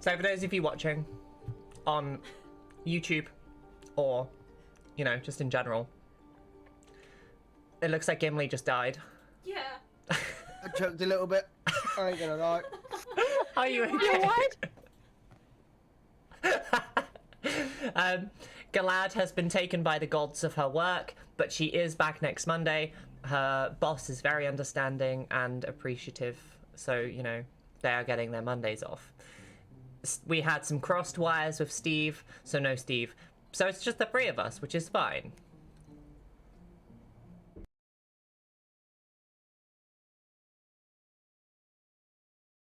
So for those of you watching on YouTube or, you know, just in general, it looks like Gimli just died. Yeah. I choked a little bit. I ain't gonna lie. Are you okay? You what? Galad has been taken by the gods of her work, but she is back next Monday. Her boss is very understanding and appreciative, so, you know, they are getting their Mondays off. We had some crossed wires with Steve, so no Steve. So it's just the three of us, which is fine.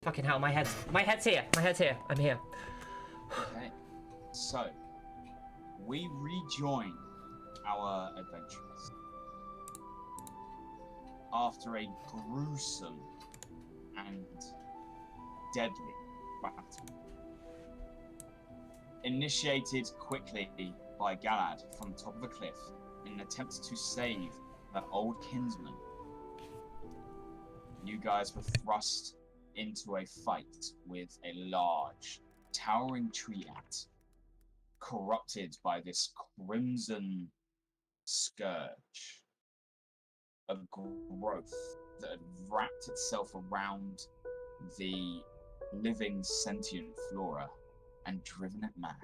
Fucking hell, my head's here. My head's here. I'm here. Okay, so we rejoin our adventurers after a gruesome and deadly battle, initiated quickly by Galad from the top of a cliff in an attempt to save her old kinsman. You guys were thrust into a fight with a large, towering triad, corrupted by this crimson scourge, a growth that had wrapped itself around the living sentient flora and driven it mad.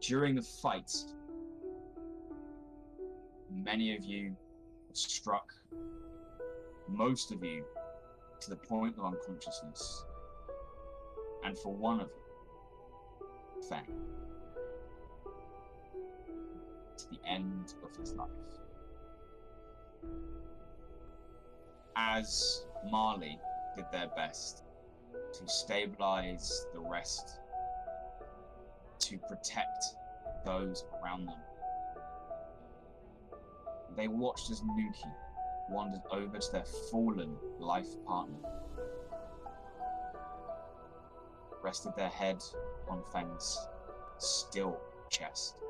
During the fight, many of you were struck, most of you to the point of unconsciousness, and for one of you, Fang, to the end of his life. As Marle did their best to stabilize the rest, to protect those around them, they watched as Nuki wandered over to their fallen life partner, rested their head on Fang's still chest,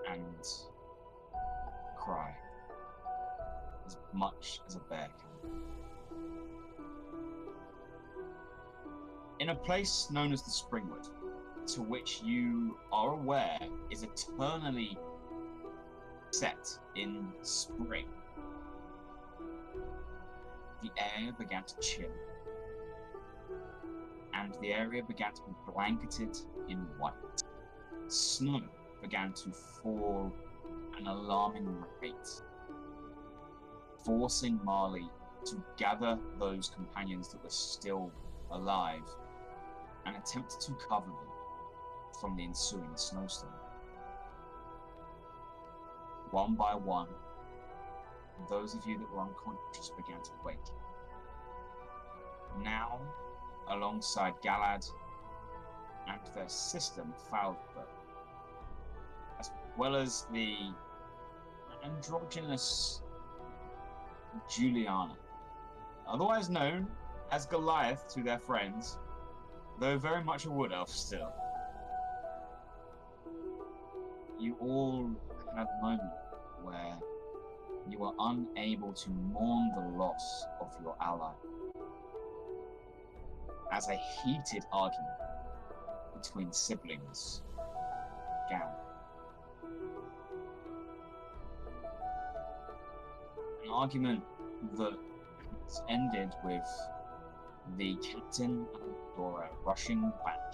and cried as much as a bear can. In a place known as the Springwood, to which you are aware is eternally set in spring, the air began to chill, and the area began to be blanketed in white. Snow began to fall at an alarming rate, forcing Marle to gather those companions that were still alive and attempt to cover them from the ensuing snowstorm. One by one, those of you that were unconscious began to wake. Now, alongside Galad and their sister Falbert, as well as the androgynous Juliana, otherwise known as Goliath to their friends, though very much a wood elf still. You all had a moment where you were unable to mourn the loss of your ally, as a heated argument between siblings began. An argument that ended with the captain Alamandora rushing back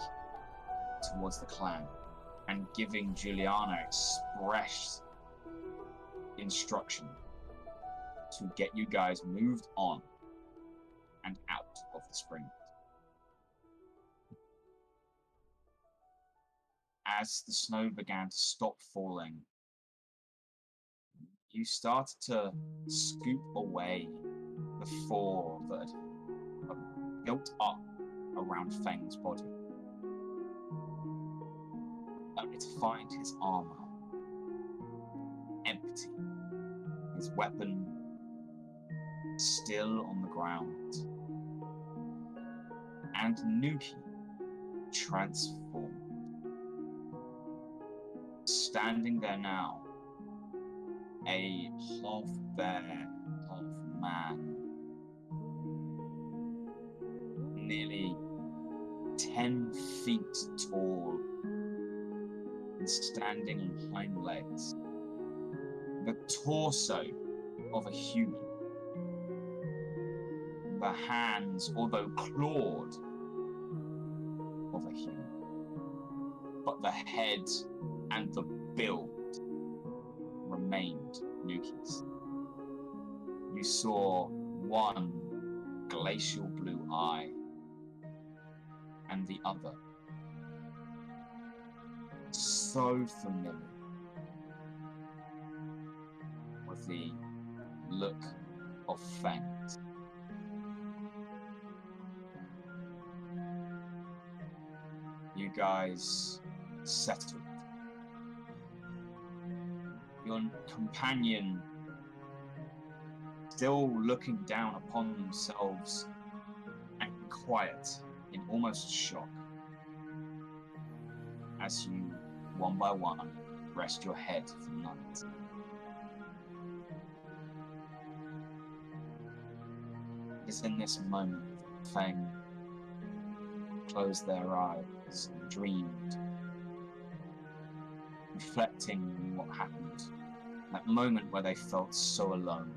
towards the clan and giving Juliana express instruction to get you guys moved on and out of the spring. As the snow began to stop falling, you started to scoop away the fur that had built up around Fang's body, only to find his armor empty, his weapon still on the ground, and Nuki transformed, standing there now, a half bear, half man, nearly 10 feet tall and standing on hind legs. The torso of a human. The hands, although clawed, of a human. But the head and the build remained Nuki's. You saw one glacial blue eye and the other so familiar with the look of fangs. You guys settled. Your companion still looking down upon themselves and quiet in almost shock as you, one by one, rest your head for the night. It's in this moment that Fang closed their eyes and dreamed, reflecting on what happened, that moment where they felt so alone.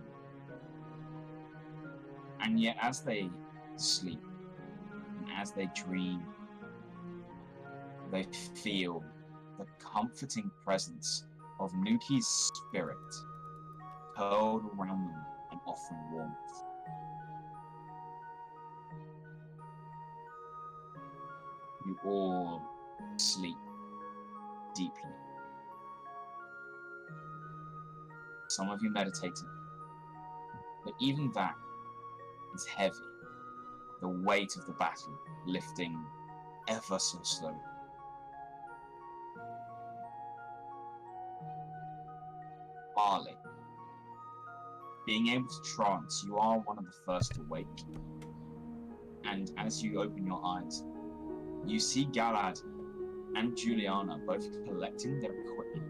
And yet as they sleep, and as they dream, they feel the comforting presence of Nuki's spirit curled around them and offering warmth. You all sleep deeply. Some of you meditating, but even that is heavy. The weight of the battle lifting ever so slowly. Marle, being able to trance, you are one of the first to wake. And as you open your eyes, you see Galad and Juliana both collecting their equipment,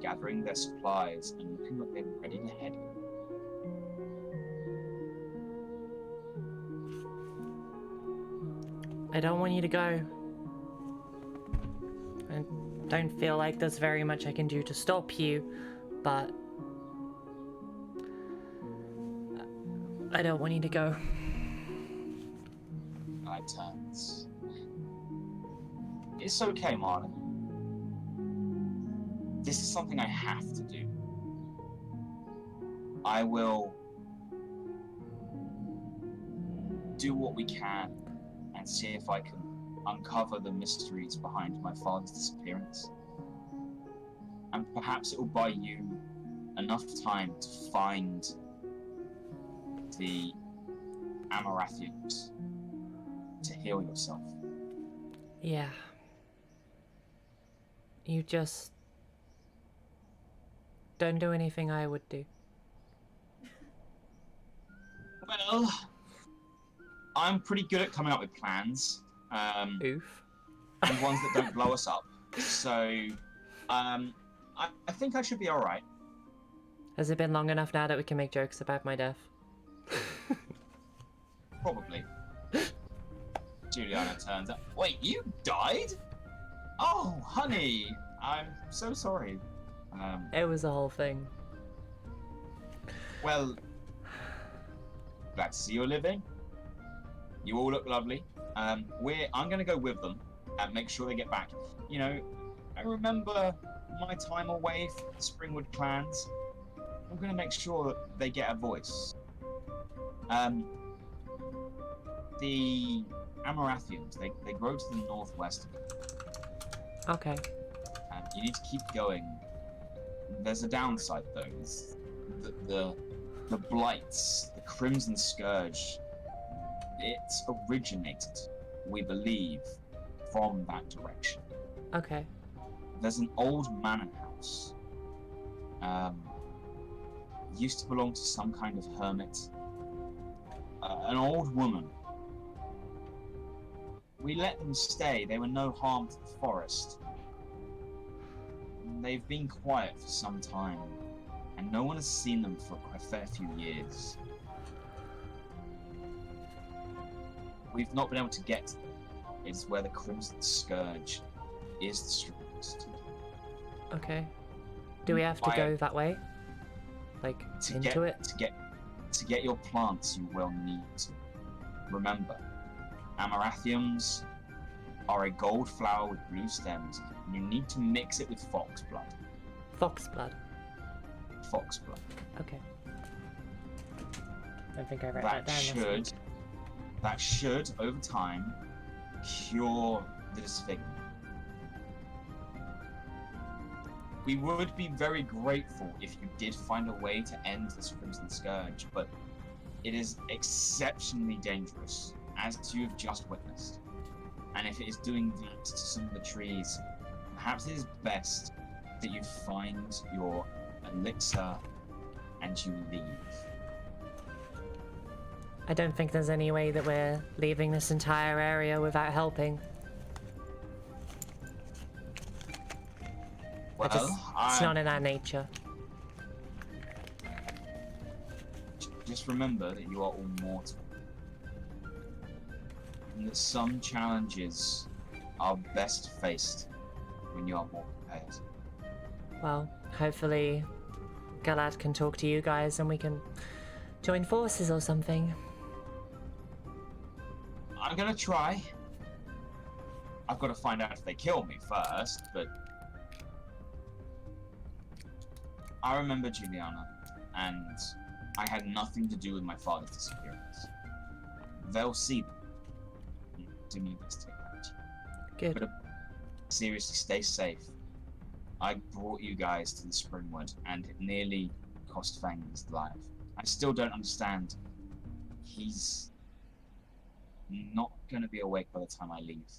gathering their supplies, and looking like they're ready to head. I don't want you to go. I don't feel like there's very much I can do to stop you, but I don't want you to go. I turns. It's okay, Marle. This is something I have to do. I will do what we can and see if I can uncover the mysteries behind my father's disappearance. And perhaps it will buy you enough time to find the Amarathians to heal yourself. Yeah. You just don't do anything I would do. Well, I'm pretty good at coming up with plans. Oof. And ones that don't blow us up. So, I think I should be alright. Has it been long enough now that we can make jokes about my death? Probably. Juliana turns up. Wait, you died? Oh, honey, I'm so sorry. It was a whole thing. Well, glad to see you're living. You all look lovely. I'm gonna go with them and make sure they get back. You know, I remember my time away from the Springwood clans. I'm gonna make sure that they get a voice. The Amarathians, they grow to the northwest. Okay. You need to keep going. There's a downside though. It's the blights, the Crimson Scourge. It originated, we believe, from that direction. Okay. There's an old manor house. Used to belong to some kind of hermit. An old woman. We let them stay. They were no harm to the forest. They've been quiet for some time, and no one has seen them for a fair few years. we've not been able to get to them. It's where the Crimson Scourge is the strongest. Okay. Do we have to go that way? Like, into it? To get your plants, you will need to. Remember, Amaranthums are a gold flower with blue stems. And you need to mix it with foxblood. Foxblood? Foxblood. Okay. I think I wrote that down. That should, over time, cure the disfigurement. We would be very grateful if you did find a way to end this Crimson Scourge, but it is exceptionally dangerous, as you've just witnessed. And if it is doing that to some of the trees, perhaps it is best that you find your elixir and you leave. I don't think there's any way that we're leaving this entire area without helping. Well, it's not in our nature. Just remember that you are all mortal. And that some challenges are best faced when you are more prepared. Well, hopefully Galad can talk to you guys and we can join forces or something. I'm gonna try. I've got to find out if they kill me first, but I remember Juliana, and I had nothing to do with my father's disappearance. They'll see them. Do me best to take that. Good. But seriously, stay safe. I brought you guys to the Springwood, and it nearly cost Fang his life. I still don't understand. He's not going to be awake by the time I leave.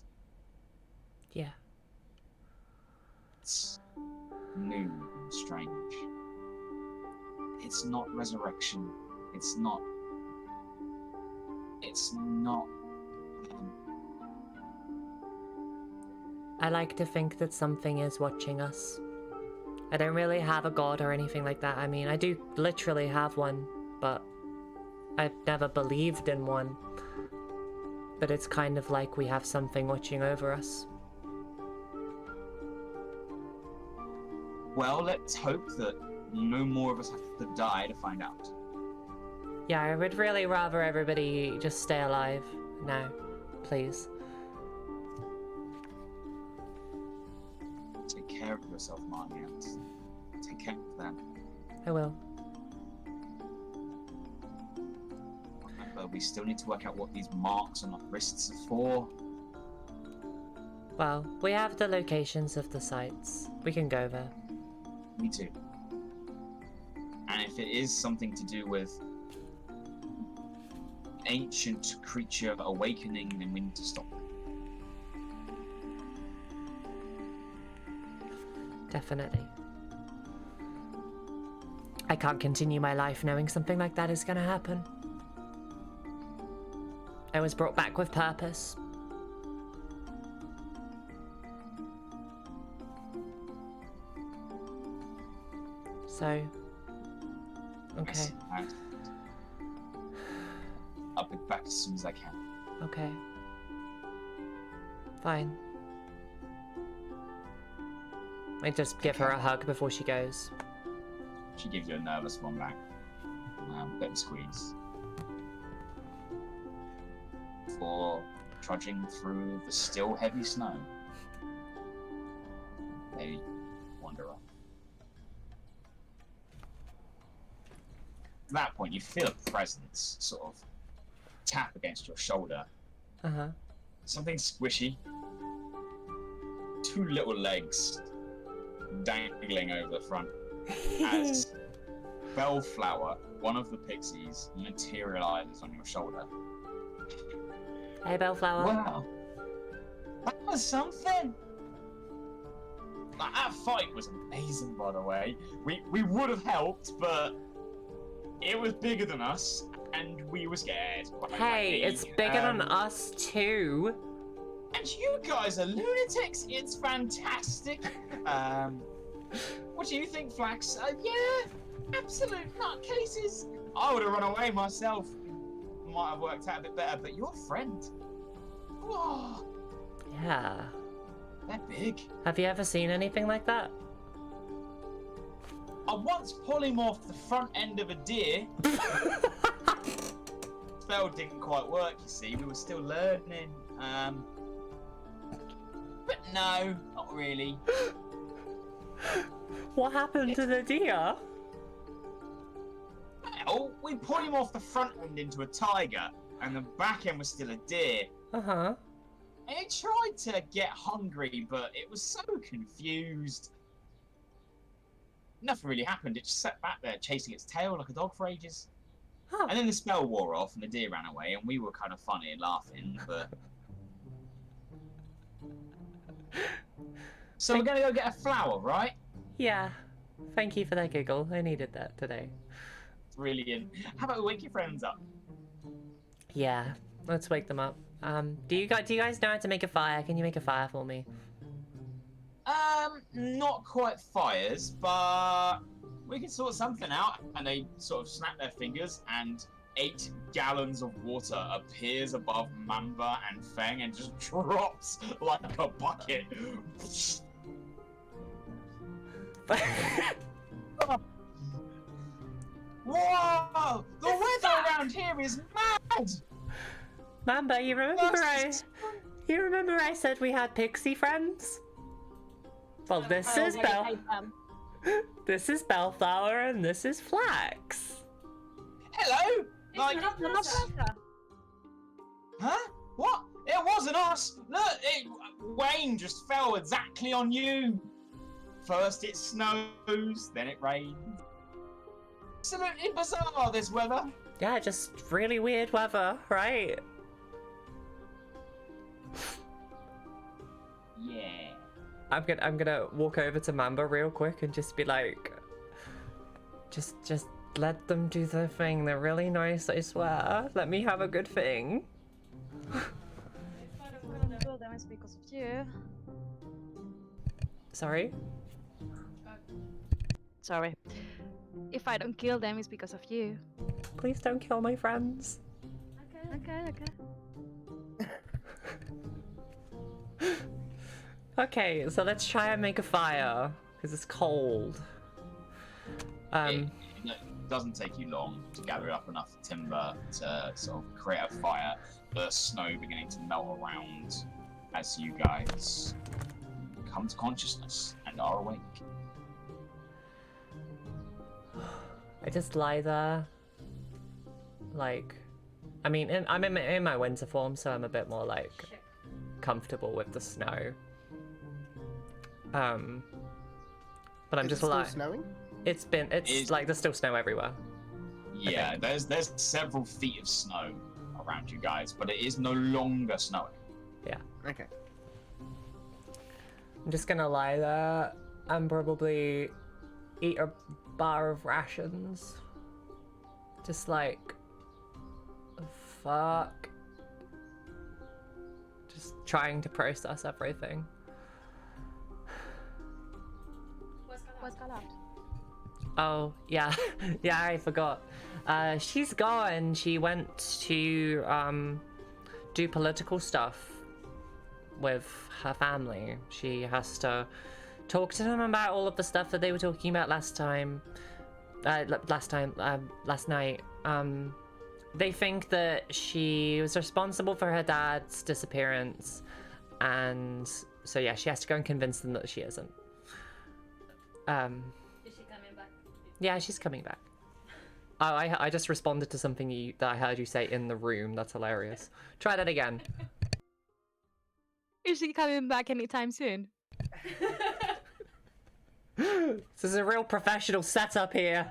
Yeah. It's new and strange. It's not resurrection. It's not. I like to think that something is watching us. I don't really have a god or anything like that. I mean, I do literally have one, but I've never believed in one. But it's kind of like we have something watching over us. Well, let's hope that no more of us have to die to find out. Yeah, I would really rather everybody just stay alive now, please. Take care of yourself, Marle, and take care of them. I will. Remember, we still need to work out what these marks on our wrists are for. Well, we have the locations of the sites. We can go there. Me too. And if it is something to do with ancient creature awakening, then we need to stop it. Definitely. I can't continue my life knowing something like that is gonna happen. I was brought back with purpose. So, okay. Yes, I'll be back as soon as I can. Okay. Fine. I just give her a hug before she goes. She gives you a nervous one back. Bit of squeeze. For trudging through the still heavy snow, they wander off. At that point, you feel a presence sort of tap against your shoulder. Uh-huh. Something squishy. Two little legs dangling over the front as Bellflower, one of the pixies, materializes on your shoulder. Hey, Bellflower. Wow. That was something. That fight was amazing, by the way. We would have helped, but it was bigger than us, and we were scared. Hey, it's bigger than us too. And you guys are lunatics. It's fantastic. What do you think, Flax? Yeah, absolute nutcases. I would have run away myself. might have worked out a bit better, but your friend. Whoa, Yeah. they're big. Have you ever seen anything like that? I once polymorphed the front end of a deer. Spell didn't quite work, you see. We were still learning. But no, not really. What happened to the deer? Well, we polymorphed the front end into a tiger, and the back end was still a deer. Uh-huh. And it tried to get hungry, but it was so confused. Nothing really happened. It just sat back there chasing its tail like a dog for ages. Huh. And then the spell wore off and the deer ran away, and we were kind of funny and laughing, but... So we're gonna go get a flower, right? Yeah. Thank you for that giggle. I needed that today. Brilliant. How about we wake your friends up? Yeah. Let's wake them up. Do you guys know how to make a fire? Can you make a fire for me? Not quite fires, but we can sort something out. And they sort of snap their fingers, and 8 gallons of water appears above Mamba and Feng and just drops like a bucket. Whoa! The weather around here is mad! Mamba, you remember I said we had pixie friends? Well, this is This is Bellflower and this is Flax. Hello! Like, Paraxia. huh? What? It wasn't us! Look, Wayne just fell exactly on you! First it snows, then it rains. Absolutely bizarre, this weather. Yeah, just really weird weather, right? Yeah. I'm gonna walk over to Mamba real quick and just be like, just let them do their thing. They're really nice, I swear. Let me have a good thing. Kill them is because of you. Sorry? Sorry. If I don't kill them, it's because of you. Please don't kill my friends. Okay. Okay, so let's try and make a fire, because it's cold. It doesn't take you long to gather up enough timber to sort of create a fire. The snow beginning to melt around as you guys come to consciousness and are awake. I just lie there. Like, I mean, I'm in my winter form, so I'm a bit more, like, comfortable with the snow. But I'm Is just it still like, snowing? it's like there's still snow everywhere. Yeah, there's several feet of snow around you guys, but it is no longer snowing. Yeah. Okay. I'm just gonna lie there and probably eat a bar of rations. Just like, fuck. Just trying to process everything. What's Galadesis? Oh, yeah. Yeah, I forgot. She's gone. She went to do political stuff with her family. She has to talk to them about all of the stuff that they were talking about last night. They think that she was responsible for her dad's disappearance, and so yeah, she has to go and convince them that she isn't. Is she coming back? Yeah, she's coming back. Oh, I just responded to something that I heard you say in the room. That's hilarious. Try that again. Is she coming back anytime soon? This is a real professional setup here.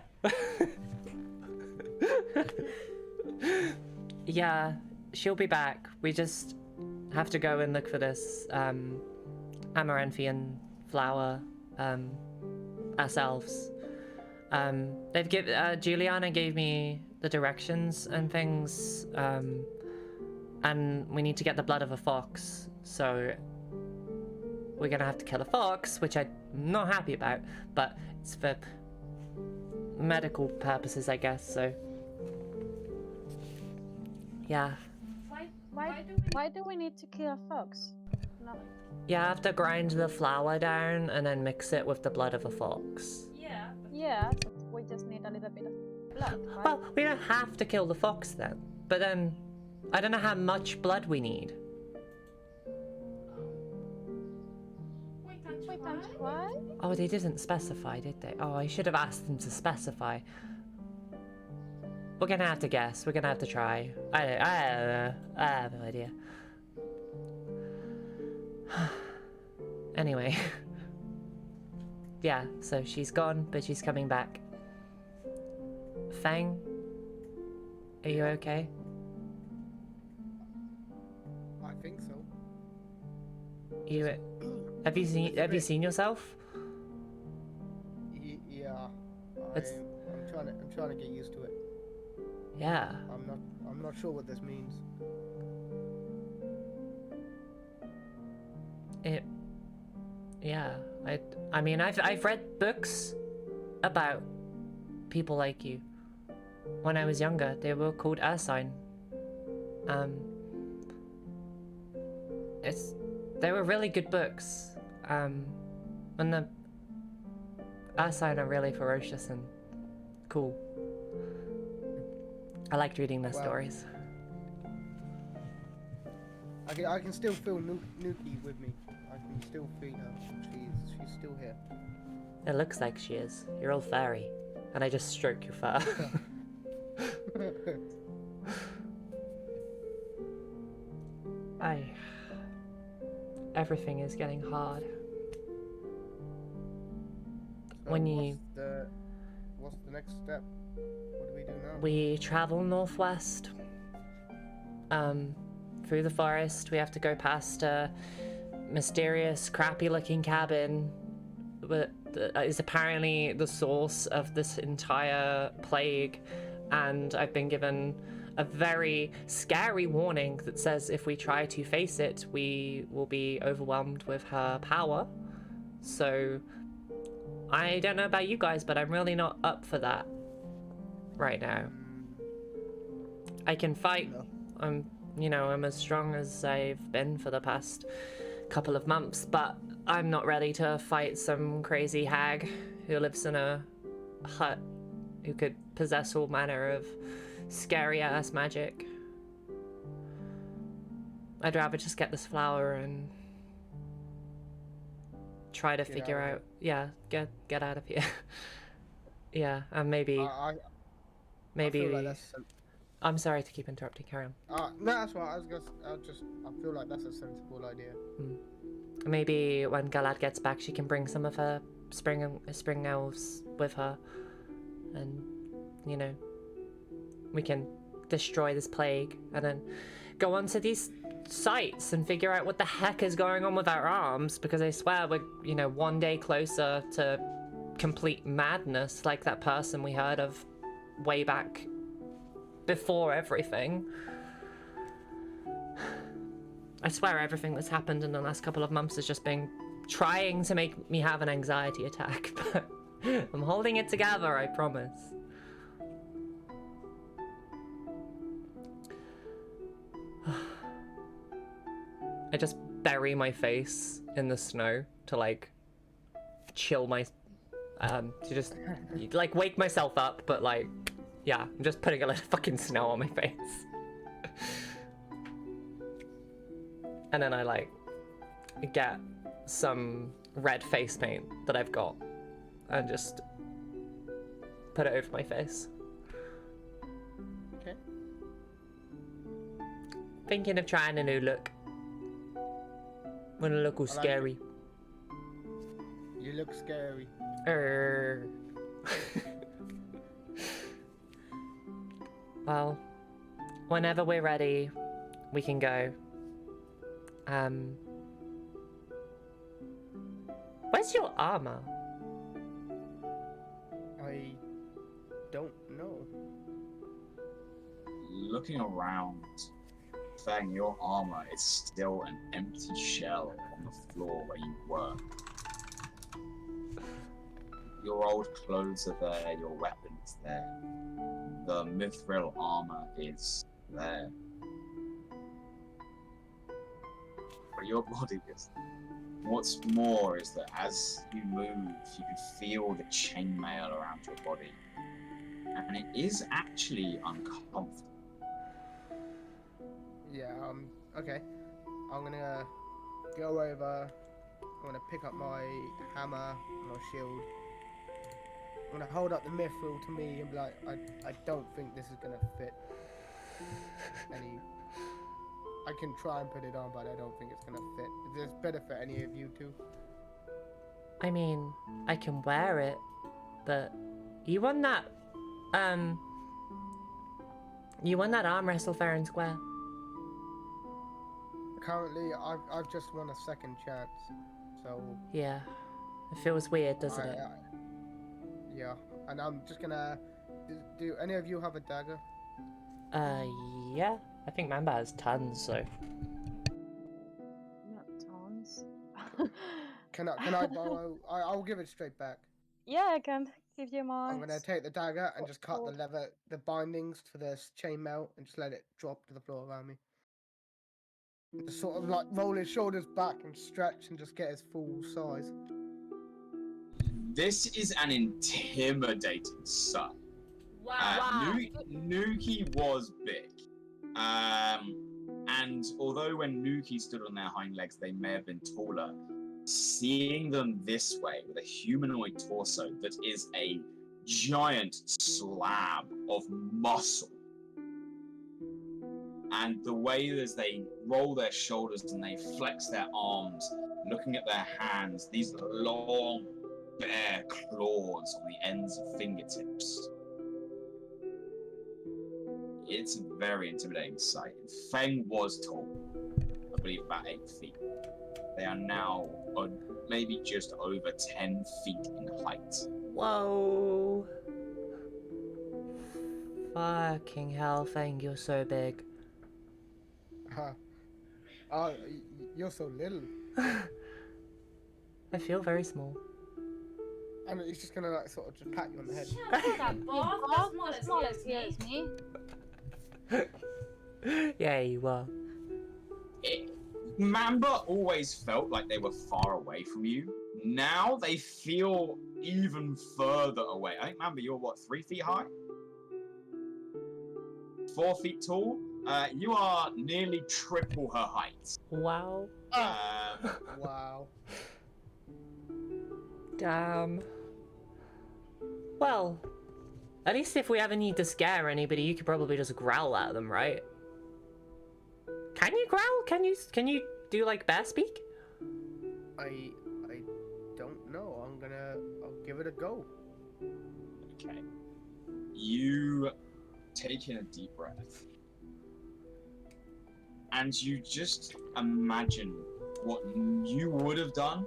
Yeah, she'll be back. We just have to go and look for this amaranthian flower ourselves. Juliana gave me the directions and things, and we need to get the blood of a fox, so we're gonna have to kill a fox, which I'm not happy about, but it's for medical purposes, I guess, so. Yeah. Why do we need to kill a fox? No. You have to grind the flour down and then mix it with the blood of a fox. Yeah, but we just need a little bit of blood, right? Well, we don't have to kill the fox then. But then, I don't know how much blood we need. We can try. Oh, they didn't specify, did they? Oh, I should have asked them to specify. We're gonna have to guess. We're gonna have to try. I don't know. I have no idea. Anyway. Yeah, so she's gone, but she's coming back. Fang? Are you okay? I think so. You have you seen yourself? Yeah. It's- I'm trying to get used to it. Yeah. I'm not sure what this means. Yeah. I mean I've read books about people like you. When I was younger, they were called Ursine. They were really good books. And the Ursine are really ferocious and cool. I liked reading their stories. I can still feel Nuki with me. I can still feel her. She's still here. It looks like she is. You're all furry. And I just stroke your fur. Everything is getting hard. So When you... What's the next step? What do we do now? We travel northwest. Through the forest. We have to go past a mysterious, crappy-looking cabin that is apparently the source of this entire plague. And I've been given a very scary warning that says if we try to face it, we will be overwhelmed with her power. So I don't know about you guys, but I'm really not up for that right now. I can fight. I'm as strong as I've been for the past couple of months, but I'm not ready to fight some crazy hag who lives in a hut who could possess all manner of scary ass magic. I'd rather just get this flower and try to figure out. Yeah, get out of here. Yeah, and maybe. I feel like that's I'm sorry to keep interrupting. Carry on. no, that's what I was gonna. I feel like that's a sensible idea. Maybe when Galad gets back, she can bring some of her spring elves with her, and we can destroy this plague, and then go onto these sites and figure out what the heck is going on with our arms. Because I swear we're one day closer to complete madness, like that person we heard of way back before everything. I swear everything that's happened in the last couple of months has just been trying to make me have an anxiety attack, but I'm holding it together, I promise. I just bury my face in the snow to chill my to just wake myself up, but yeah, I'm just putting a little fucking snow on my face. And then I get some red face paint that I've got and just put it over my face. Okay. Thinking of trying a new look. Wanna look all I like scary. You look scary. Well, whenever we're ready, we can go. Where's your armor? I don't know. Looking around, Fang, your armor is still an empty shell on the floor where you were. Your old clothes are there, your weapons there. The mithril armor is there. for your body is. What's more is that as you move, you can feel the chainmail around your body. And it is actually uncomfortable. Yeah, okay. I'm gonna go over. I'm gonna pick up my hammer, my shield. I'm gonna hold up the mithril to me and be like, I don't think this is gonna fit any. I can try and put it on, but I don't think it's gonna fit. Is this better for any of you two? I mean, I can wear it, but you won that, you won that arm wrestle fair and square. Currently, I've just won a second chance, so Yeah, it feels weird, doesn't it? yeah, and I'm just gonna. Do any of you have a dagger? Yeah. I think Mamba has tons, so. Not tons. Can I borrow? I'll give it straight back. Yeah, I can give you my. I'm gonna take the dagger and just cut the bindings for the chainmail, and just let it drop to the floor around me. Just sort of like roll his shoulders back and stretch, and just get his full size. This is an intimidating sight. Wow. Nuki was big. And although when Nuki stood on their hind legs, they may have been taller, seeing them this way with a humanoid torso that is a giant slab of muscle, and the way as they roll their shoulders and they flex their arms, looking at their hands, these long, bare claws on the ends of fingertips. It's a very intimidating sight. Feng was tall, I believe about 8 feet. They are now maybe just over 10 feet in height. Whoa. Fucking hell, Fang, you're so big. Oh, you're so little. I feel very small. And he's just gonna like sort of just pat you on the head. As small as me. Yeah, you are. Mamba always felt like they were far away from you. Now they feel even further away. I think, Mamba, you're what, 3 feet high? 4 feet tall? You are nearly triple her height. Wow. Wow. Damn. Well, at least if we ever need to scare anybody, you could probably just growl at them, right? Can you growl? Can you do like bear speak? I don't know. I'll give it a go. Okay. You take in a deep breath. And you just imagine what you would have done.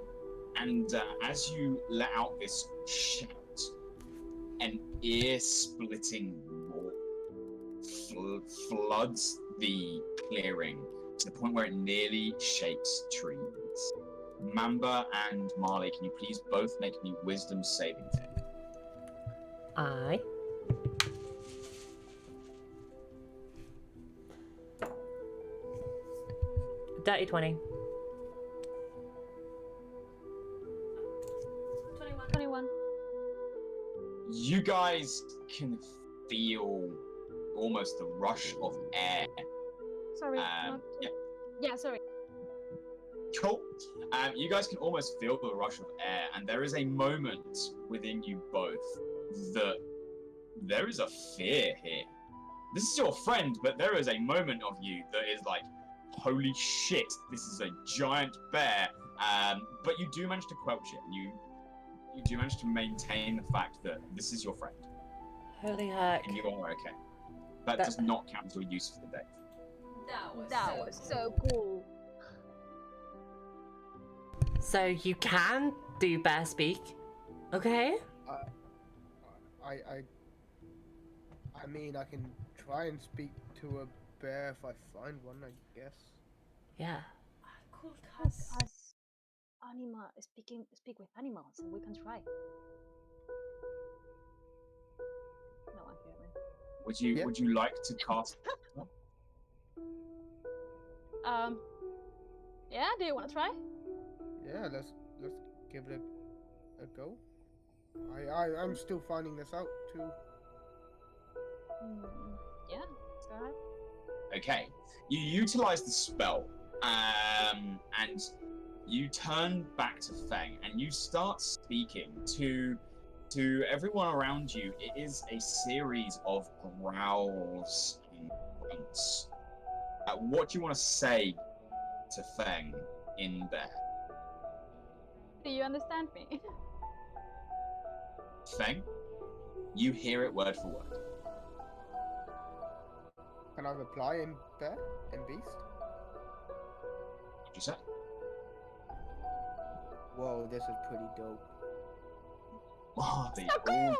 And as you let out this shout, an ear-splitting roar floods the clearing to the point where it nearly shakes trees. Mamba and Marle, can you please both make me wisdom saving throw? Aye. Dirty 20. 21. You guys can feel almost the rush of air. Sorry. Yeah. Yeah, sorry. Cool. You guys can almost feel the rush of air, and there is a moment within you both that there is a fear here. This is your friend, but there is a moment of you that is like, holy shit, this is a giant bear. But you do manage to quelch it, and you do manage to maintain the fact that this is your friend. Holy heck. And you are okay. That does not count as your use for the day. That was so cool. So you can do bear speak, okay? I mean, I can try and speak to a bear if I find one, I guess. Yeah. Cool. As speak with animals, and we can try. No one hear me. Would you like to cast? Yeah, do you want to try? Yeah, let's give it a go. I'm still finding this out too. Yeah, go ahead. Okay, you utilize the spell, and you turn back to Feng, and you start speaking to everyone around you. It is a series of growls and grunts. What do you want to say to Feng in there? Do you understand me? Feng, you hear it word for word. Can I reply in bear, in beast? What'd you say? Whoa, this is pretty dope. Marley, So cool!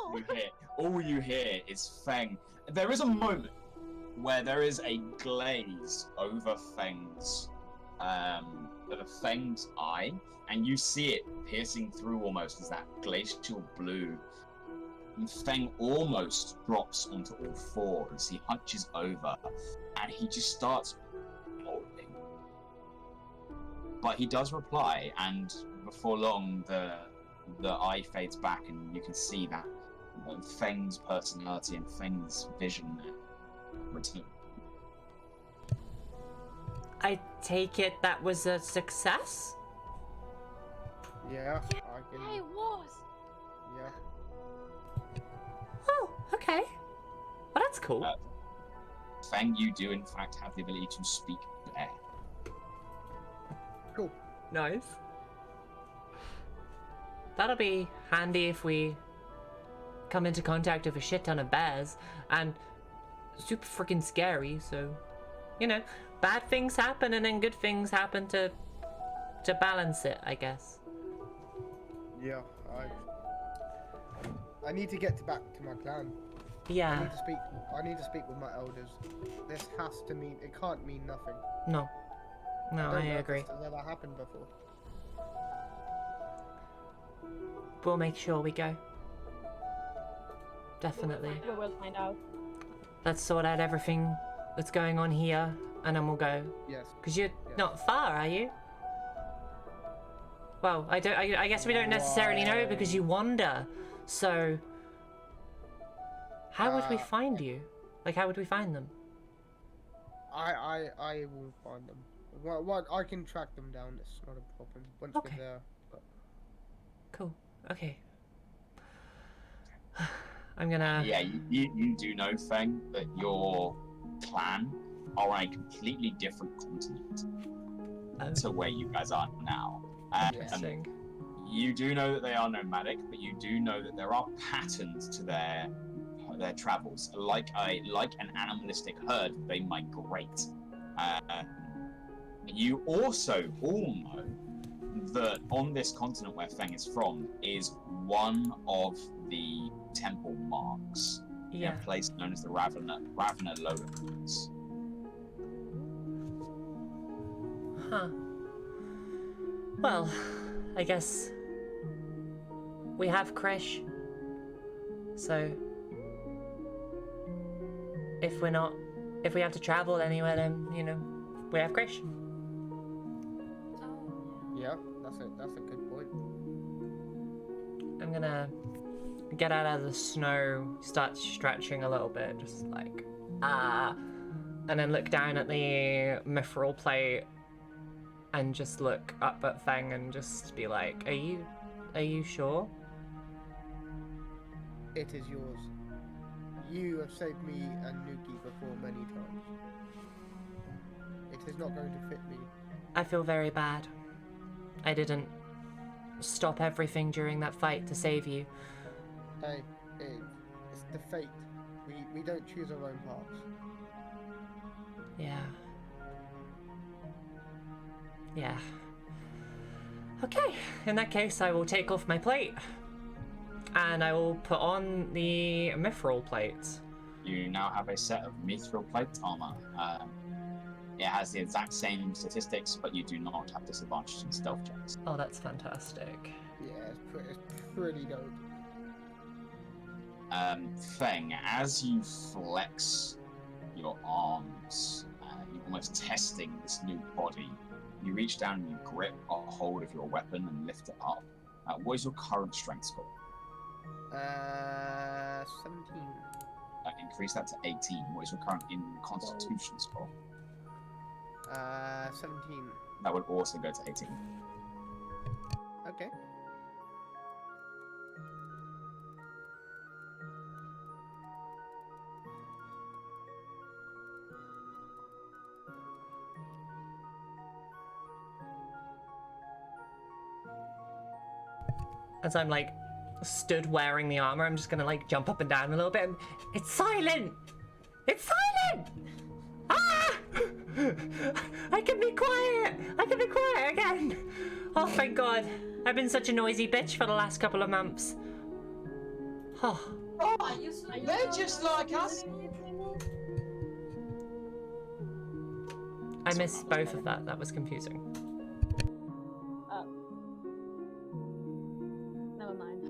all you hear is Feng. There is a moment where there is a glaze over Feng's eye, and you see it piercing through almost as that glacial blue. And Feng almost drops onto all fours. He hunches over, and he just starts moaning. But he does reply, and before long, the eye fades back, and you can see that Feng's personality and Feng's vision return. I take it that was a success? Yeah, I can. Yeah, it was. Yeah. Oh, okay. Well, that's cool. Feng, you do in fact have the ability to speak bear. Cool. Nice. That'll be handy if we come into contact with a shit ton of bears, and super freaking scary, so, you know, bad things happen and then good things happen to balance it, I guess. Yeah, I need to get back to my clan. Yeah. I need to speak with my elders. This has to mean, it can't mean nothing. No, I don't know if agree. this has ever happened before. We'll make sure we go. Definitely. We will find out. Let's sort out everything that's going on here, and then we'll go. Yes. Because you're not far, are you? Well, I guess we don't necessarily know because you wander. So, how would we find you? Like, how would we find them? I will find them. What I can track them down. It's not a problem once Okay. we're there. But... Cool. Okay. I'm gonna. Yeah, you do know, Feng, that your clan are on a completely different continent to where you guys are now. Interesting. You do know that they are nomadic, but you do know that there are patterns to their travels. Like an animalistic herd, they migrate. You also all know that on this continent where Feng is from is one of the temple marks in a place known as the Ravener Lowlands. Huh. Well, I guess we have Krish. So if we have to travel anywhere, then, you know, we have Krish. Yeah, that's a good point. I'm gonna get out of the snow, start stretching a little bit, just like, and then look down at the mithril plate and just look up at Feng and just be like, are you sure? It is yours. You have saved me and Nuki before many times. It is not going to fit me. I feel very bad. I didn't stop everything during that fight to save you. Hey, it's the fate. We don't choose our own paths. Yeah. Okay, in that case, I will take off my plate. And I will put on the mithril plate. You now have a set of mithril plate armor. It has the exact same statistics, but you do not have disadvantage in stealth checks. Oh, that's fantastic. Yeah, it's pretty dope. Feng, as you flex your arms, you almost testing this new body. You reach down and you grip a hold of your weapon and lift it up. What is your current strength score? 17. Increase that to 18. What is your current constitution score? 17. That would also go to 18. Okay. As I'm like stood wearing the armor, I'm just gonna like jump up and down a little bit. And, it's silent! It's silent! Ah! I can be quiet! I can be quiet again! Oh, thank God. I've been such a noisy bitch for the last couple of months. Oh. Oh, they're just like us. I missed both of that. That was confusing. Never mind.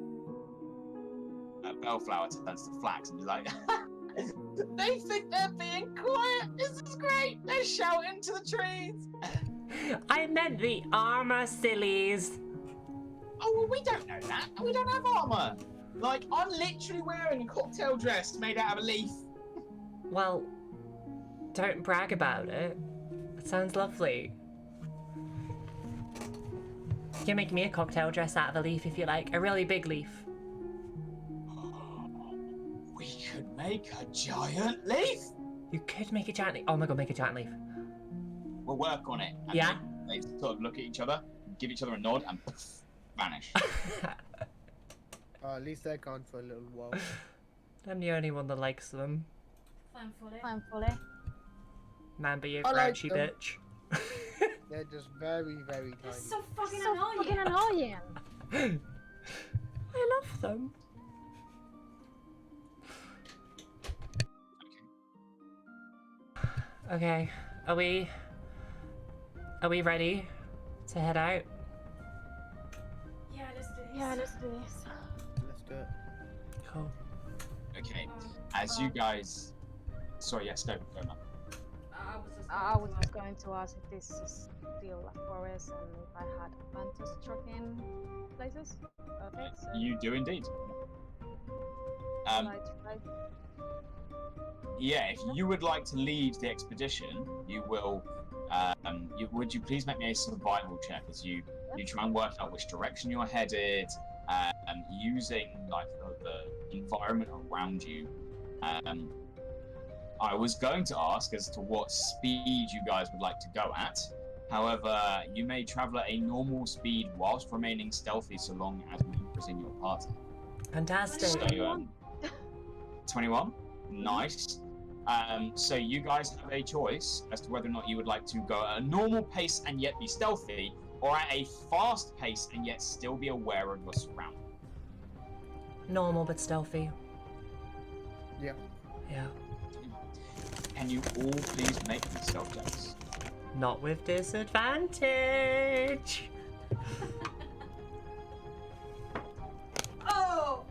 Bellflower turns to Flax and is like, they think they're being quiet. This is great. They're shouting to the trees. I meant the armor, sillies. Oh, well, we don't know that. We don't have armor. Like, I'm literally wearing a cocktail dress made out of a leaf. Well, don't brag about it. It sounds lovely. You can make me a cocktail dress out of a leaf if you like. A really big leaf. We could make a giant leaf. You could make a giant leaf. Oh my God, make a giant leaf. We'll work on it. And Yeah? They sort of look at each other, give each other a nod, and poof, vanish. At least they're gone for a little while. I'm the only one that likes them. Thankfully. Mamba, you I like grouchy them. bitch. They're just very, very tiny. So fucking annoying. I love them. Okay, are we ready to head out? Yeah, let's do this. Let's do it. Cool. Okay, as you guys... Sorry, yes, go, man. I was just going to ask if this is still a forest and if I had advantage trucking places. Okay, so You do indeed. right. Yeah, if you would like to lead the expedition, you will. Would you please make me a survival check as you try and work out which direction you're headed, using like the environment around you. I was going to ask as to what speed you guys would like to go at. However, you may travel at a normal speed whilst remaining stealthy so long as Reaper is in your party. Fantastic. So, 21? Nice. So you guys have a choice as to whether or not you would like to go at a normal pace and yet be stealthy, or at a fast pace and yet still be aware of your surroundings. Normal but stealthy. Yeah. Yeah. Can you all please make me stealth checks? Not with disadvantage. Oh!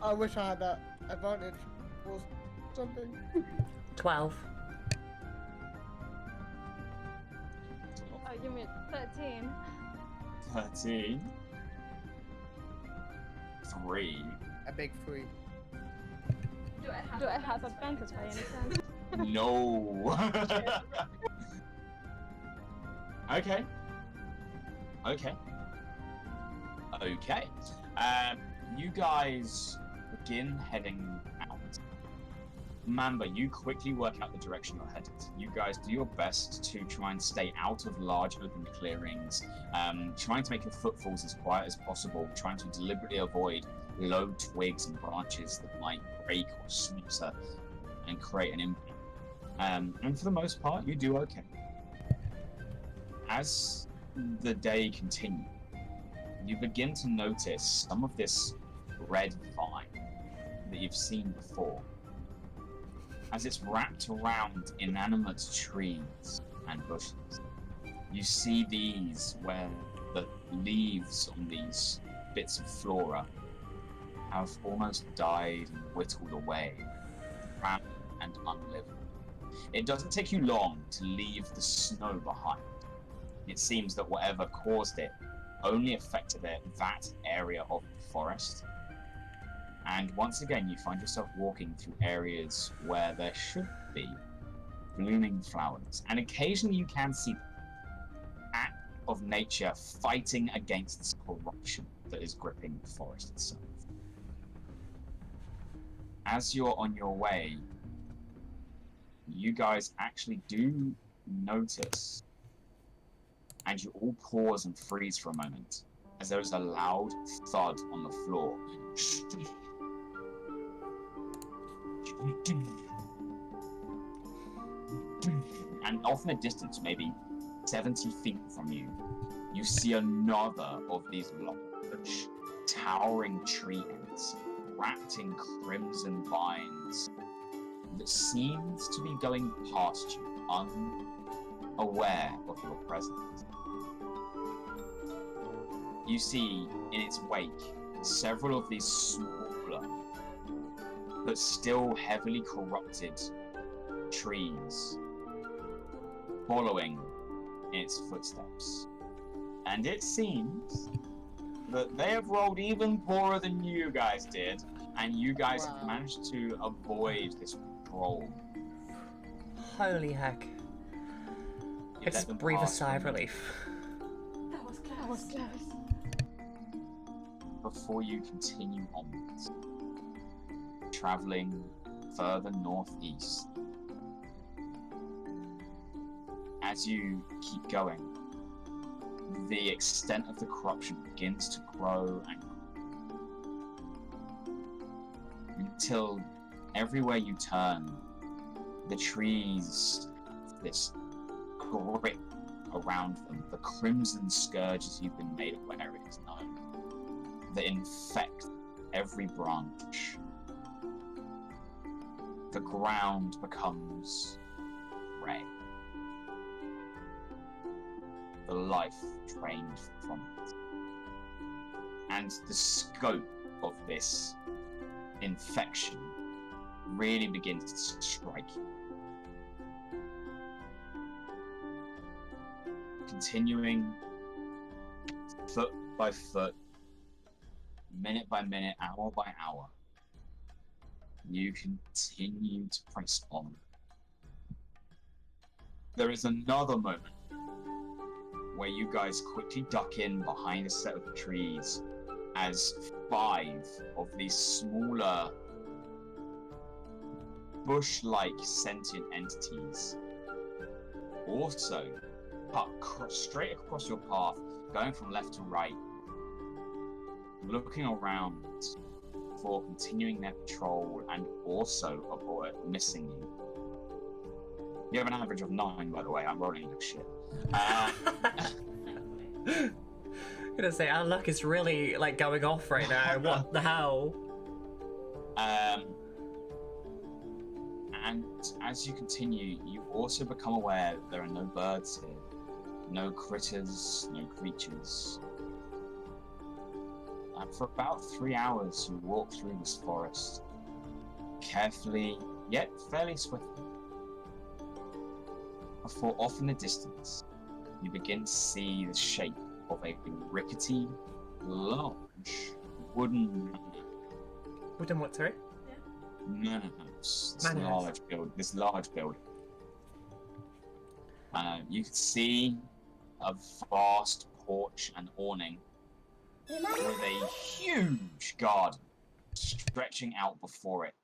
I wish I had that advantage or something. 12. Oh, you mean 13? 13. 3. A big 3. Do I have advantage by any chance? No. Okay. You guys begin heading out. Mamba, you quickly work out the direction you're headed. You guys do your best to try and stay out of large open clearings, trying to make your footfalls as quiet as possible, trying to deliberately avoid low twigs and branches that might break or splinter and create an impact. And for the most part, you do okay. As the day continues, you begin to notice some of this red vine that you've seen before. As it's wrapped around inanimate trees and bushes, you see these where the leaves on these bits of flora have almost died and whittled away, cramped and unlivable. It doesn't take you long to leave the snow behind. It seems that whatever caused it only affected that area of the forest. And once again, you find yourself walking through areas where there should be blooming flowers. And occasionally you can see the act of nature fighting against this corruption that is gripping the forest itself. As you're on your way, you guys actually do notice, and you all pause and freeze for a moment, as there is a loud thud on the floor. And off in the distance, maybe 70 feet from you, you see another of these large, towering tree ends, wrapped in crimson vines, that seems to be going past you, unaware of your presence. You see in its wake several of these smaller, but still heavily corrupted trees following in its footsteps. And it seems that they have rolled even poorer than you guys did, and you guys have managed to avoid this patrol. Holy heck. I just breathe a sigh of relief. That was close. Before you continue onwards, traveling further northeast. As you keep going, the extent of the corruption begins to grow and grow, until everywhere you turn, the trees, this grip around them, the crimson scourge, as you've been made aware it is known, that infect every branch. The ground becomes grey. The life drained from it. And the scope of this infection really begins to strike you. Continuing foot by foot, minute by minute, hour by hour, you continue to press on. There is another moment where you guys quickly duck in behind a set of trees as 5 of these smaller bush-like sentient entities also cut straight across your path, going from left to right, looking around for continuing their patrol and also avoid missing you. You have an average of 9, by the way. I'm rolling like shit. I'm gonna say our luck is really like going off right now. What the hell? And as you continue, you also become aware that there are no birds here, no critters, no creatures. And for about 3 hours, you walk through this forest, carefully, yet fairly swiftly. Before off in the distance, you begin to see the shape of a rickety, large wooden manor. Wooden what, sorry? Manor house. This large building. You can see a vast porch and awning with a huge garden stretching out before it.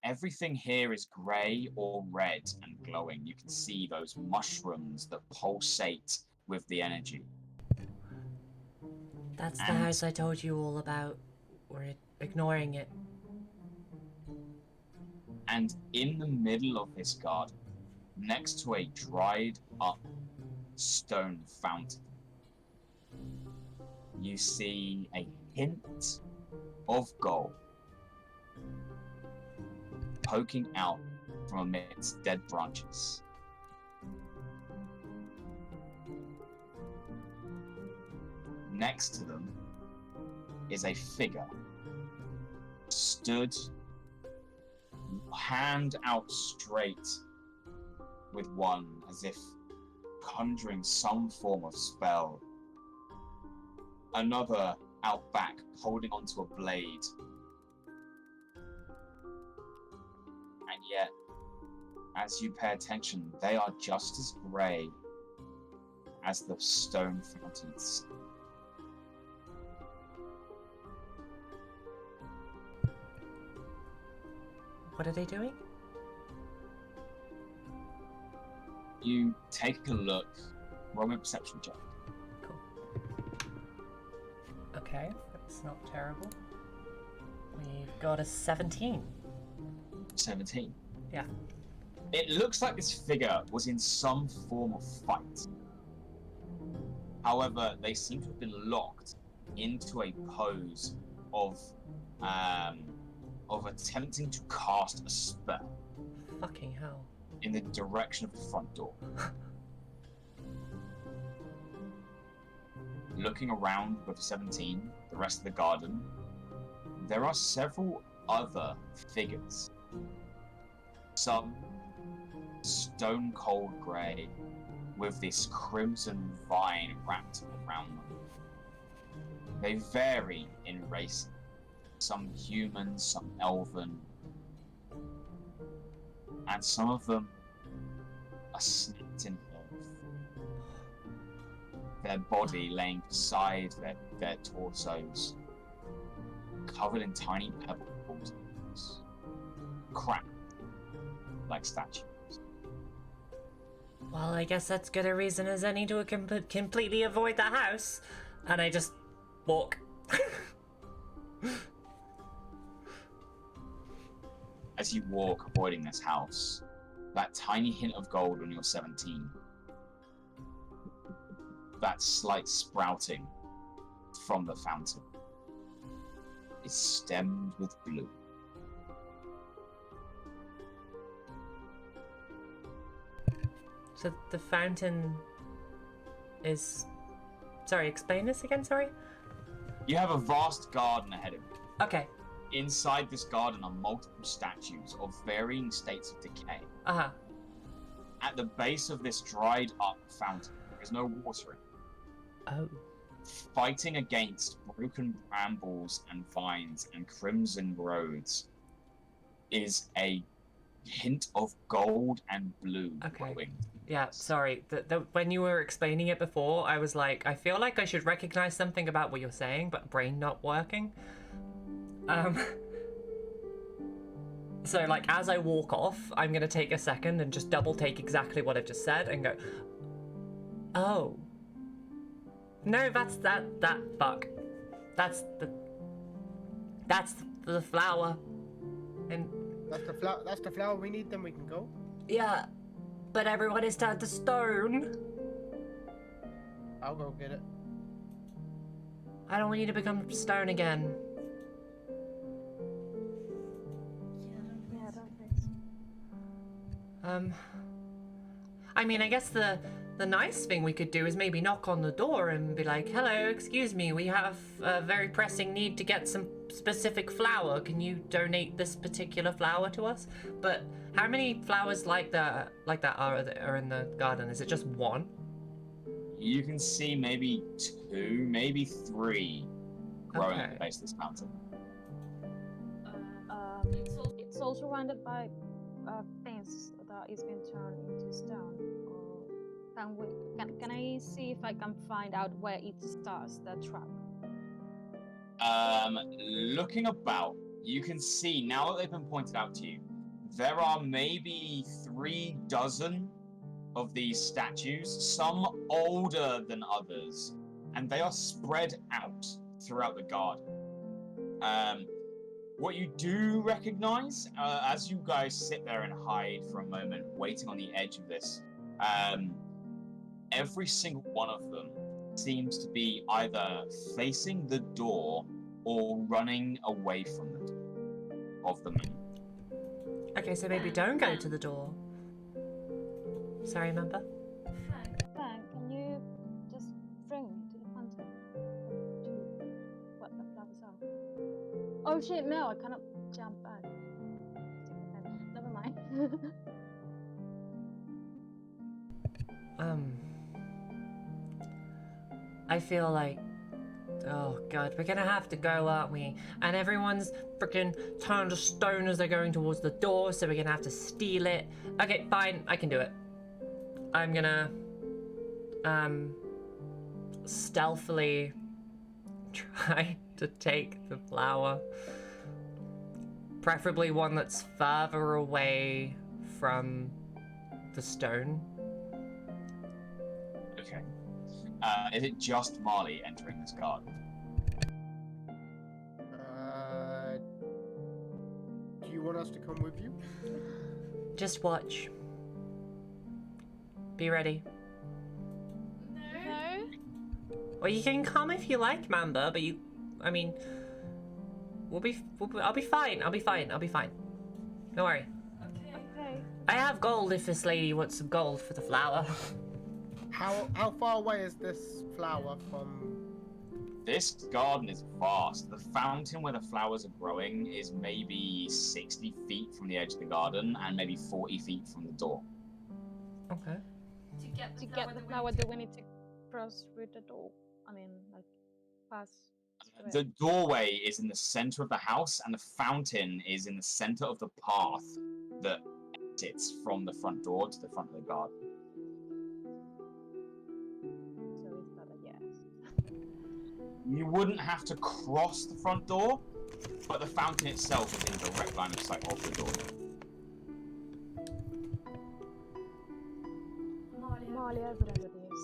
Everything here is grey or red and glowing. You can see those mushrooms that pulsate with the energy. That's the house I told you all about. We're ignoring it. And in the middle of this garden, next to a dried up stone fountain, you see a hint of gold poking out from amidst dead branches. Next to them is a figure stood hand out straight with one, as if conjuring some form of spell. Another out back, holding onto a blade. And yet, as you pay attention, they are just as grey as the stone fountains. What are they doing? You take a look. Roll me a perception check. Cool. Okay, that's not terrible. We've got a 17. 17. Yeah. It looks like this figure was in some form of fight. However, they seem to have been locked into a pose of attempting to cast a spell Fucking hell. in the direction of the front door. Looking around with 17, the rest of the garden, there are several other figures. Some stone cold grey with this crimson vine wrapped around them. They vary in race. Some human, some elven, and some of them are snapped in half. Their body laying beside their torsos, covered in tiny pebbles, cracked like statues. Well, I guess that's good a reason as any to completely avoid the house. And I just walk. As you walk, avoiding this house, that tiny hint of gold when you're 17, that slight sprouting from the fountain, is stemmed with blue. So the fountain is... Sorry, explain this again, sorry? You have a vast garden ahead of you. Okay. Inside this garden are multiple statues of varying states of decay. Uh-huh. At the base of this dried up fountain, there is no water in it. Oh. Fighting against broken brambles and vines and crimson roads is a hint of gold and blue glowing. Yeah, sorry. When you were explaining it before, I was like, I feel like I should recognize something about what you're saying, but brain not working. So, like, as I walk off, I'm gonna take a second and just double take exactly what I've just said and go, oh. No, that's fuck. That's the flower. And That's the flower we need, then we can go. yeah, but everyone is turned to stone. I'll go get it. I don't want you to become stone again. Yeah, I don't think so. I mean, I guess the nice thing we could do is maybe knock on the door and be like, hello, excuse me, we have a very pressing need to get some specific flower. Can you donate this particular flower to us? But how many flowers like that are in the garden? Is it just one? You can see maybe 2, maybe 3 growing at the Okay. base of this mountain. It's all surrounded by things that is being turned into stone. Or can I see if I can find out where it starts the trap? Looking about, you can see, now that they've been pointed out to you, there are maybe 3 dozen of these statues, some older than others, and they are spread out throughout the garden. What you do recognize, as you guys sit there and hide for a moment, waiting on the edge of this, every single one of them seems to be either facing the door or running away from the door of the moon. Okay, so maybe don't go to the door. Sorry, member? Frank, can you just bring me to the fountain? To what the flowers are? Oh shit, no, I cannot jump back. I feel like, oh god, we're gonna have to go, aren't we? And everyone's freaking turned to stone as they're going towards the door, so we're gonna have to steal it. Okay, fine, I can do it. I'm gonna, stealthily try to take the flower. Preferably one that's further away from the stone. Okay. Is it just Marle entering this garden? Do you want us to come with you? Just watch. Be ready. No. Well, you can come if you like, Mamba, but I mean, I'll be fine. I'll be fine. Don't worry. Okay. I have gold if this lady wants some gold for the flower. How far away is this flower from? This garden is vast. The fountain where the flowers are growing is maybe 60 feet from the edge of the garden and maybe 40 feet from the door. Okay. To get the flower, do we need to cross through the door? I mean, like, pass. The doorway is in the center of the house, and the fountain is in the center of the path that exits from the front door to the front of the garden. So is that a yes? You wouldn't have to cross the front door, but the fountain itself is in direct line of sight of the door. Marle, Eladrin with this.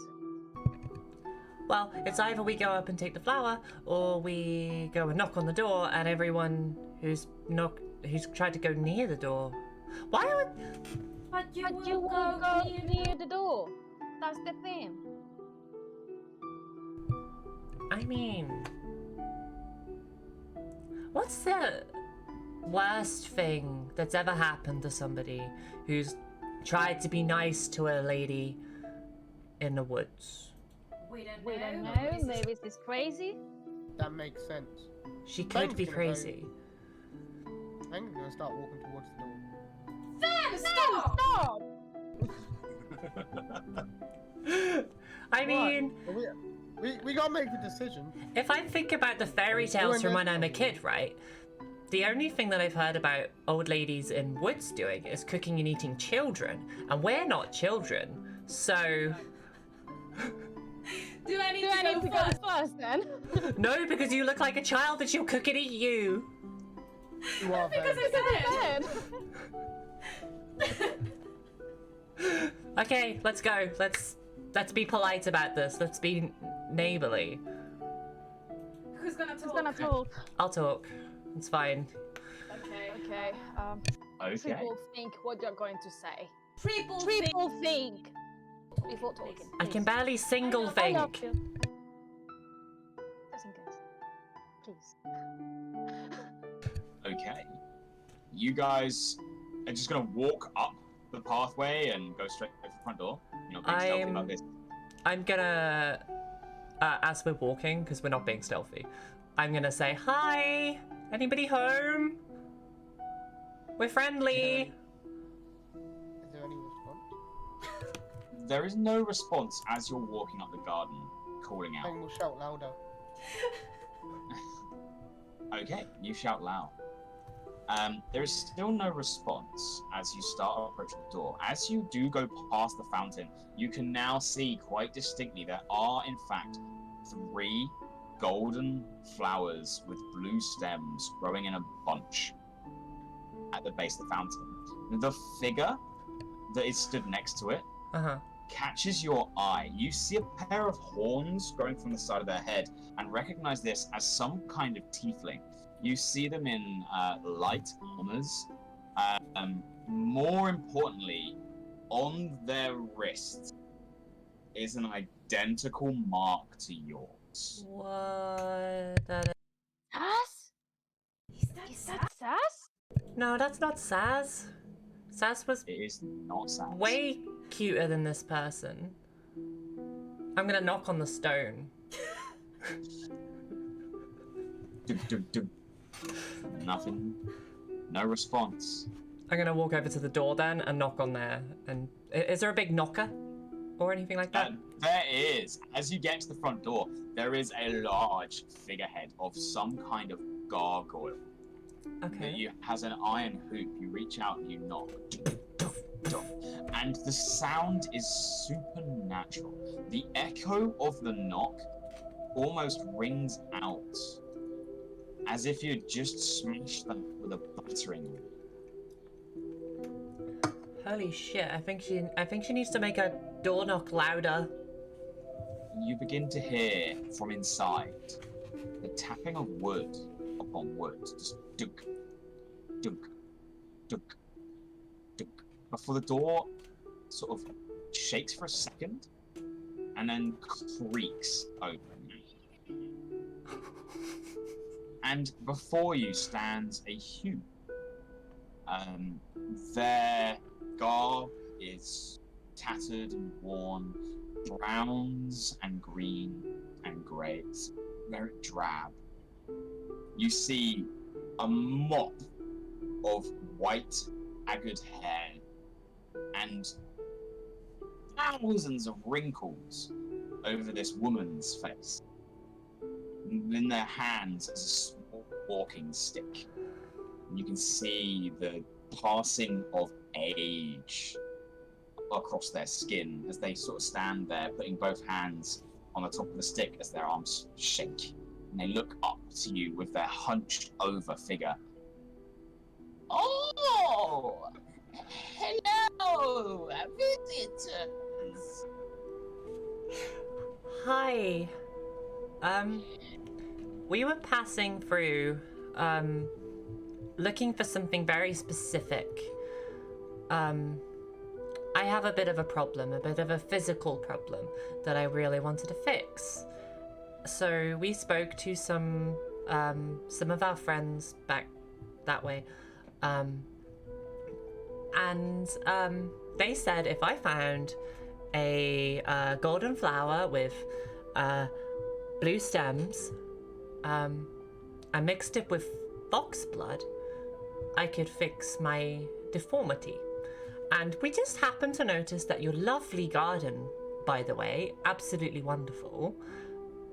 Well, it's either we go up and take the flower, or we go and knock on the door, and everyone who's tried to go near the door. Why would? But you won't go near the door. That's the thing. I mean, what's the worst thing that's ever happened to somebody who's tried to be nice to a lady in the woods? We don't know. Maybe this crazy. That makes sense. She could be gonna crazy. I'm gonna start walking towards the door. Stop! I mean, we gotta make a decision. if I think about the fairy tales from when I'm a kid, right? The only thing that I've heard about old ladies in woods doing is cooking and eating children, and we're not children, so... Do I need to go first then? No, because you look like a child and she'll cook and eat you. You are Because very I said. Okay, let's go. Let's be polite about this. Let's be neighborly. Who's gonna talk? I'll talk. It's fine. Okay. Okay. Triple think what you're going to say. Triple Think before talking. I can barely single I love think. you. Just in case. Please. Okay. You guys are just gonna walk up the pathway and go straight for the front door? You're not being stealthy about this? I'm gonna, as we're walking, because we're not being stealthy, I'm gonna say, hi! Anybody home? We're friendly! Is there any response? There is no response as you're walking up the garden, calling out. Then we'll shout louder. Okay, you shout loud. There is still no response as you start approaching the door. As you do go past the fountain, you can now see quite distinctly there are, in fact, 3 golden flowers with blue stems growing in a bunch at the base of the fountain. The figure that is stood next to it catches your eye. You see a pair of horns growing from the side of their head and recognize this as some kind of tiefling. You see them in light armors. More importantly, on their wrists is an identical mark to yours. What? Sass? Is that Sass? No, that's not Saz. Saz was It is not sad. way cuter than this person. I'm gonna knock on the stone. Nothing. No response. I'm gonna walk over to the door then and knock on there. And is there a big knocker or anything like that? There is. As you get to the front door, there is a large figurehead of some kind of gargoyle. Okay. That has an iron hoop. You reach out and you knock. And the sound is supernatural. The echo of the knock almost rings out as if you just smashed them with a battering ram. Holy shit! I think she needs to make her door knock louder. You begin to hear from inside the tapping of wood upon wood, just dunk, dunk, dunk, dunk. Before the door sort of shakes for a second and then creaks open. And before you stands a human. Their garb is tattered and worn, browns and green and greys, very drab. You see a mop of white, haggard hair and thousands of wrinkles over this woman's face. In their hands is a small walking stick. You can see the passing of age across their skin as they sort of stand there, putting both hands on the top of the stick as their arms shake. And they look up to you with their hunched over figure. Oh! Hello, visitors! Hi. We were passing through, looking for something very specific. I have a bit of a problem, a bit of a physical problem that I really wanted to fix. So we spoke to some of our friends back that way, and they said if I found a golden flower with blue stems, I mixed it with fox blood, I could fix my deformity. And we just happened to notice that your lovely garden, by the way, absolutely wonderful.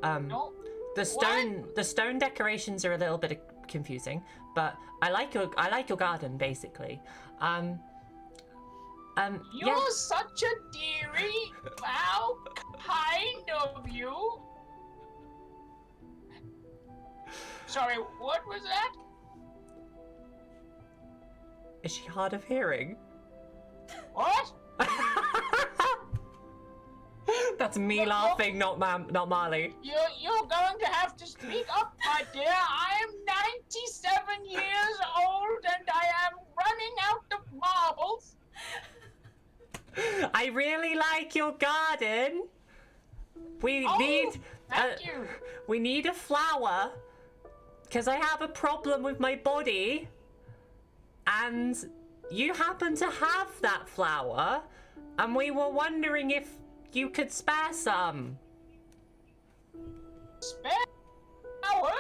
The stone decorations are a little bit confusing, but I like your garden basically. You're such a dearie. How kind of you. Sorry, what was that? Is she hard of hearing? What? That's me laughing, not Marley. You're going to have to speak up, my dear. I am 97 years old and I am running out of marbles. I really like your garden. We need a flower because I have a problem with my body, and you happen to have that flower, and we were wondering if you could spare some. Spare flower?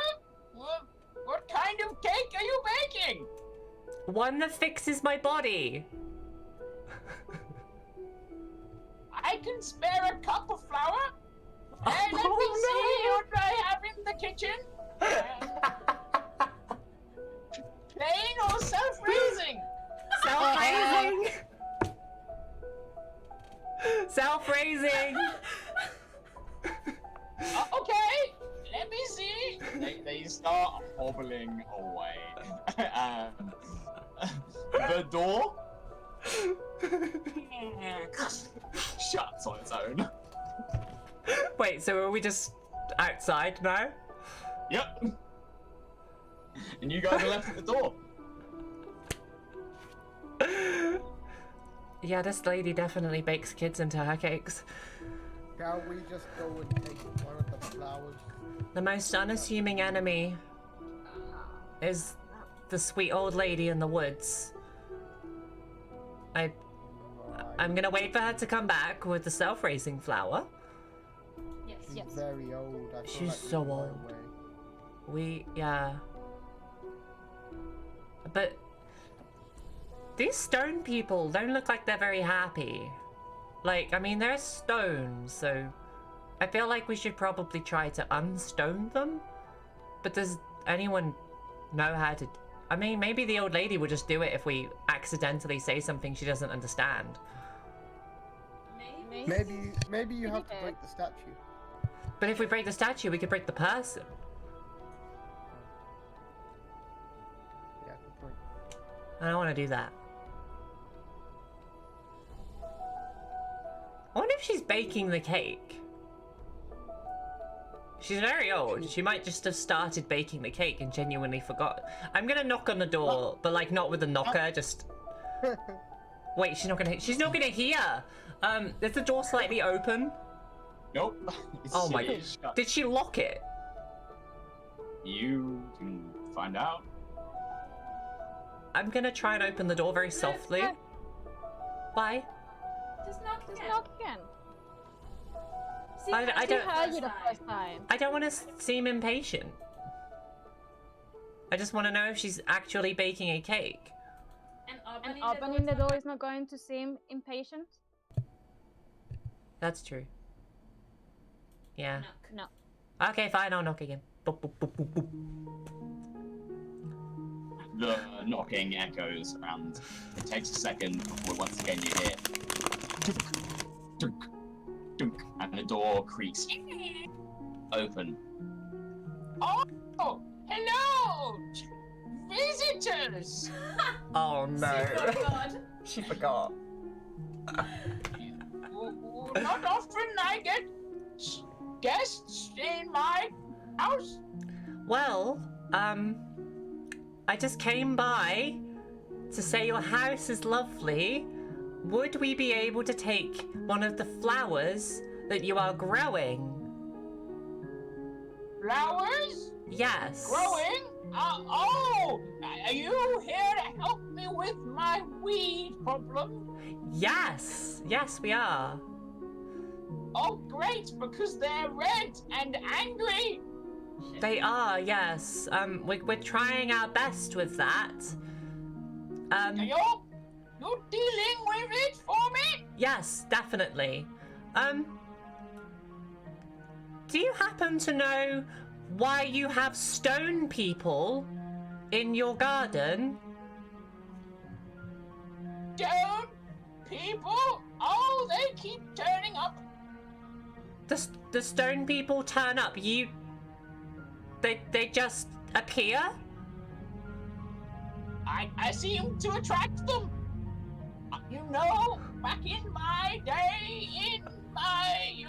What kind of cake are you baking? One that fixes my body. I can spare a cup of flour. Let me see what I have in the kitchen. Plain or self-raising? Self-raising. Self-raising. Okay, let me see. They start hobbling away. The door shuts on its own. Wait, so are we just outside now? Yep. And you guys are left at the door. Yeah, this lady definitely bakes kids into her cakes. Shall we just go and take one of the flowers? The most unassuming enemy is the sweet old lady in the woods. I'm gonna wait for her to come back with the self-raising flower. She's very old. I feel She's like so we're old. away. Yeah. But These stone people don't look like they're very happy. Like, I mean, they're stones, so I feel like we should probably try to unstone them. But does anyone know how to... I mean, maybe the old lady will just do it if we accidentally say something she doesn't understand. Maybe you have to break the statue. But if we break the statue, we could break the person. Yeah, good point. I don't want to do that. I wonder if she's baking the cake. She's very old. She might just have started baking the cake and genuinely forgot. I'm gonna knock on the door, but like not with a knocker, just... Wait, she's not gonna hear! Is the door slightly open? Nope. Oh my It god. is shut. Did she lock it? You can find out. I'm gonna try and open the door very softly. Why? Just knock again. See, I don't- heard you the first time. I don't want to seem impatient. I just want to know if she's actually baking a cake. And opening the door is not going to seem impatient? That's true. Yeah. No. Okay, fine, I'll knock again. Boop, boop, boop, boop, boop. The knocking echoes, and it takes a second before once again you hear dunk, dunk, dunk, and the door creaks open. Oh, hello, visitors. Oh no. God. She forgot. Not often I get guests in my house. Well, I just came by to say your house is lovely. Would we be able to take one of the flowers that you are growing? Flowers? Yes. Growing? Are you here to help me with my weed problem? Yes. Yes, we are. Oh, great, because they're red and angry. They are, yes. We're trying our best with that. You're dealing with it for me? Yes, definitely. Do you happen to know why you have stone people in your garden? Stone people? Oh, they keep turning up. The stone people turn up. They just appear? I seem to attract them. You know, back in my day, I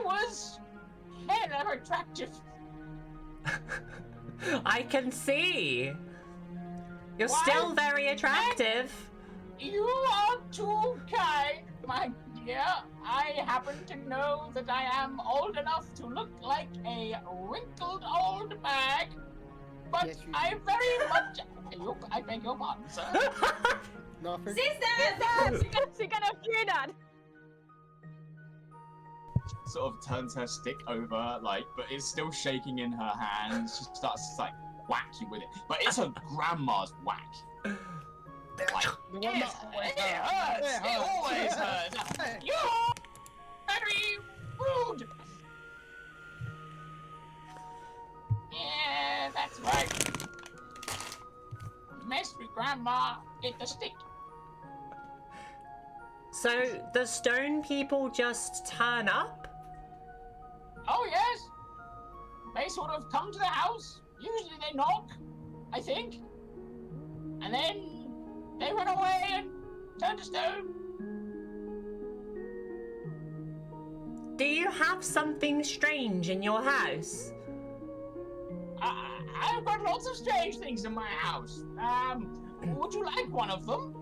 was hella attractive. I can see. You're Why? still very attractive. You are too kind, my dear. I happen to know that I am old enough to look like a wrinkled old bag, but Yes, you I do. very much... I beg your pardon, sir. Nothing. Sisters! She gonna hear that. Sort of turns her stick over, but it's still shaking in her hands. She starts to, whack you with it. But it's her grandma's whack. Like, The one that always it hurts. hurts! It It hurts. always hurts! You're very rude! Yeah, that's right. Mess with grandma, get the stick. So the stone people just turn up? Oh, yes. They sort of come to the house. Usually they knock, I think. And then they run away and turn to stone. Do you have something strange in your house? I've got lots of strange things in my house. Would you like one of them?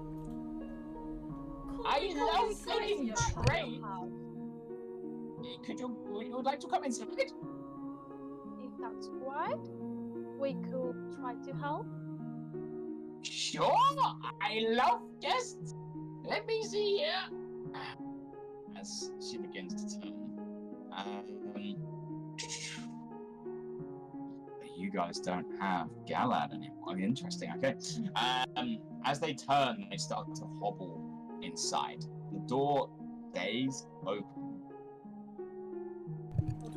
I love getting trained. Would you like to come inside? If that's right, we could try to help. Sure, I love guests. Let me see here. As she begins to turn. you guys don't have Galad anymore. Interesting. Okay. As they turn, they start to hobble inside. The door stays open.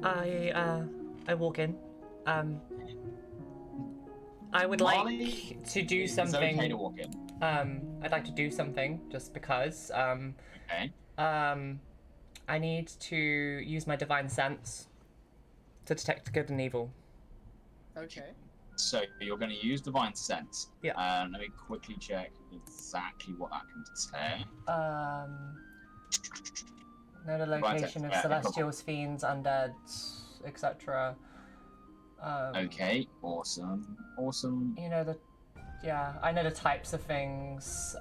I walk in. I would Marle, like to do it's something. okay to walk in. I'd like to do something just because. Okay. I need to use my divine sense to detect good and evil. Okay. So you're going to use divine sense. Yeah. Let me quickly check exactly what that can detect. Know the location of Yeah, celestials, fiends, undead, etc. Okay. Awesome. Awesome. You know the. Yeah, I know the types of things.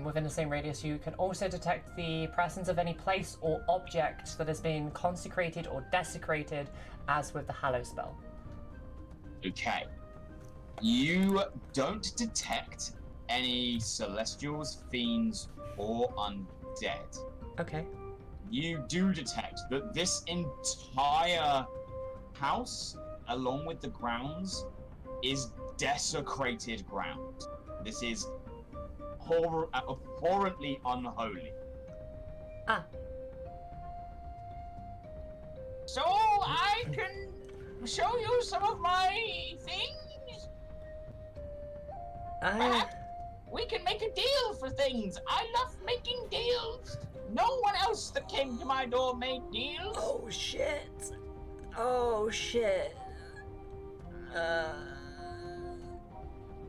Within the same radius, you can also detect the presence of any place or object that has been consecrated or desecrated, as with the Hallow spell. Okay. You don't detect any celestials, fiends, or undead. Okay. You do detect that this entire house, along with the grounds, is desecrated ground. This is abhorrently unholy. Ah. So I can show you some of my things. Perhaps we can make a deal for things. I love making deals. No one else that came to my door made deals. Oh shit. Oh shit.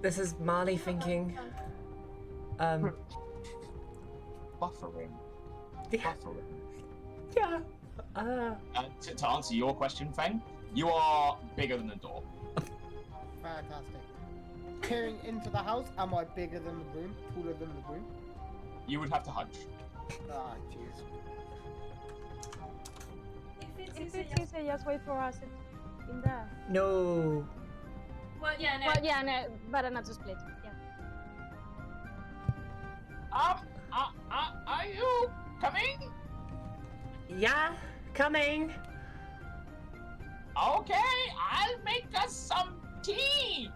This is Marley thinking. Buffering. Yeah. Buffering. Yeah. To answer your question, Feng, you are bigger than the door. Fantastic. Peering into the house, am I bigger than the room? Taller than the room? You would have to hunch. Ah, jeez. If it's easy, just wait for us in there. No. Well, yeah, no. Well, yeah, no, better not to split. Yeah. Are you coming? Yeah, coming. Okay, I'll make us some tea.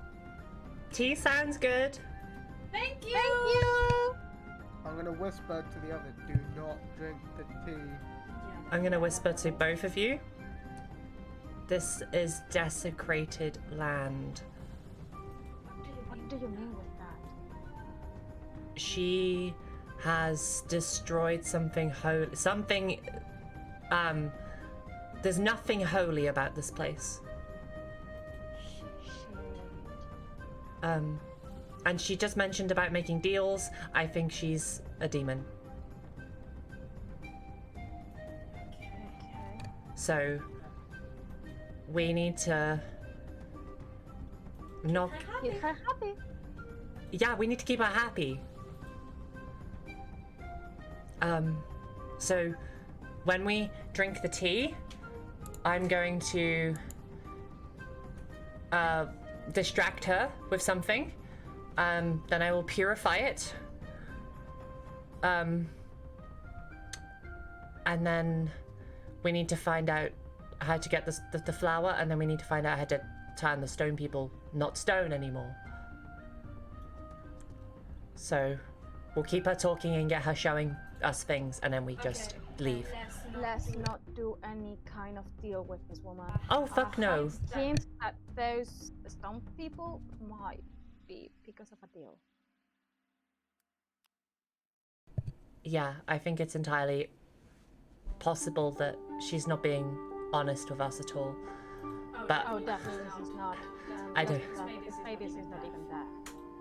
Tea sounds good. Thank you. Thank you. I'm gonna whisper to the other, do not drink the tea. I'm gonna whisper to both of you. This is desecrated land. What do you mean with that? She has destroyed something holy. There's nothing holy about this place. And she just mentioned about making deals. I think she's a demon. Okay. So we need to knock. Keep her happy. Yeah, we need to keep her happy. So when we drink the tea, I'm going to distract her with something. Then I will purify it. And then we need to find out how to get the flower, and then we need to find out how to turn the stone people not stone anymore. So we'll keep her talking and get her showing us things, and then we just leave. Let's not do any kind of deal with this woman. Oh, fuck no. Hint that those stone people might be because of a deal. Yeah, I think it's entirely possible that she's not being honest with us at all. But Oh, definitely this is not. I do. Maybe this is not even there.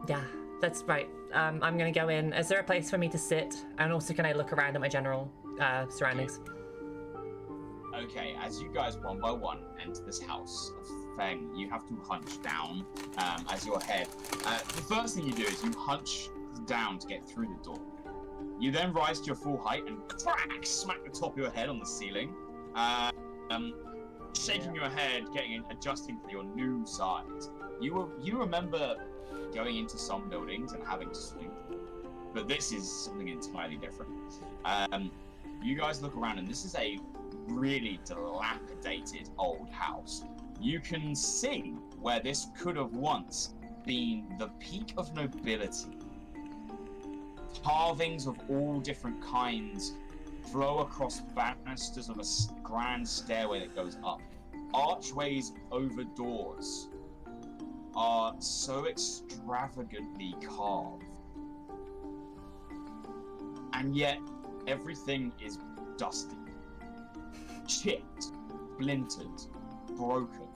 Yeah, that's right. I'm gonna go in. Is there a place for me to sit? And also, can I look around at my general surroundings? Okay, as you guys one by one enter this house of Feng, you have to hunch down as your head. The first thing you do is you hunch down to get through the door. You then rise to your full height and crack, smack the top of your head on the ceiling, shaking your head, adjusting for your new size. You remember going into some buildings and having to sleep, but this is something entirely different. You guys look around, and this is a really dilapidated old house. you can see where this could have once been the peak of nobility. Carvings of all different kinds flow across banisters of a grand stairway that goes up. Archways over doors are so extravagantly carved. And yet, everything is dusty, chipped, splintered, broken.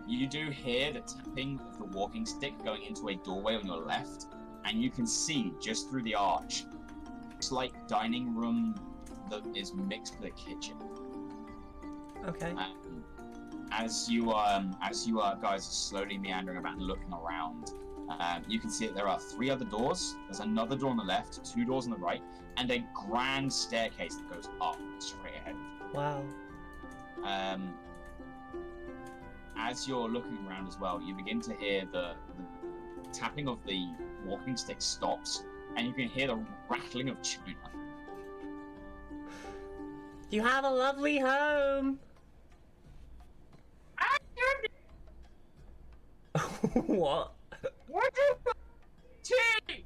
You do hear the tapping of the walking stick going into a doorway on your left, and you can see just through the arch, it's like dining room that is mixed with a kitchen. Okay. As you guys are slowly meandering about and looking around, you can see that there are 3 other doors. There's another door on the left, 2 doors on the right, and a grand staircase that goes up straight ahead. Wow. As you're looking around as well, you begin to hear the tapping of the walking stick stops, and you can hear the rattling of tuna. You have a lovely home. What? What tea?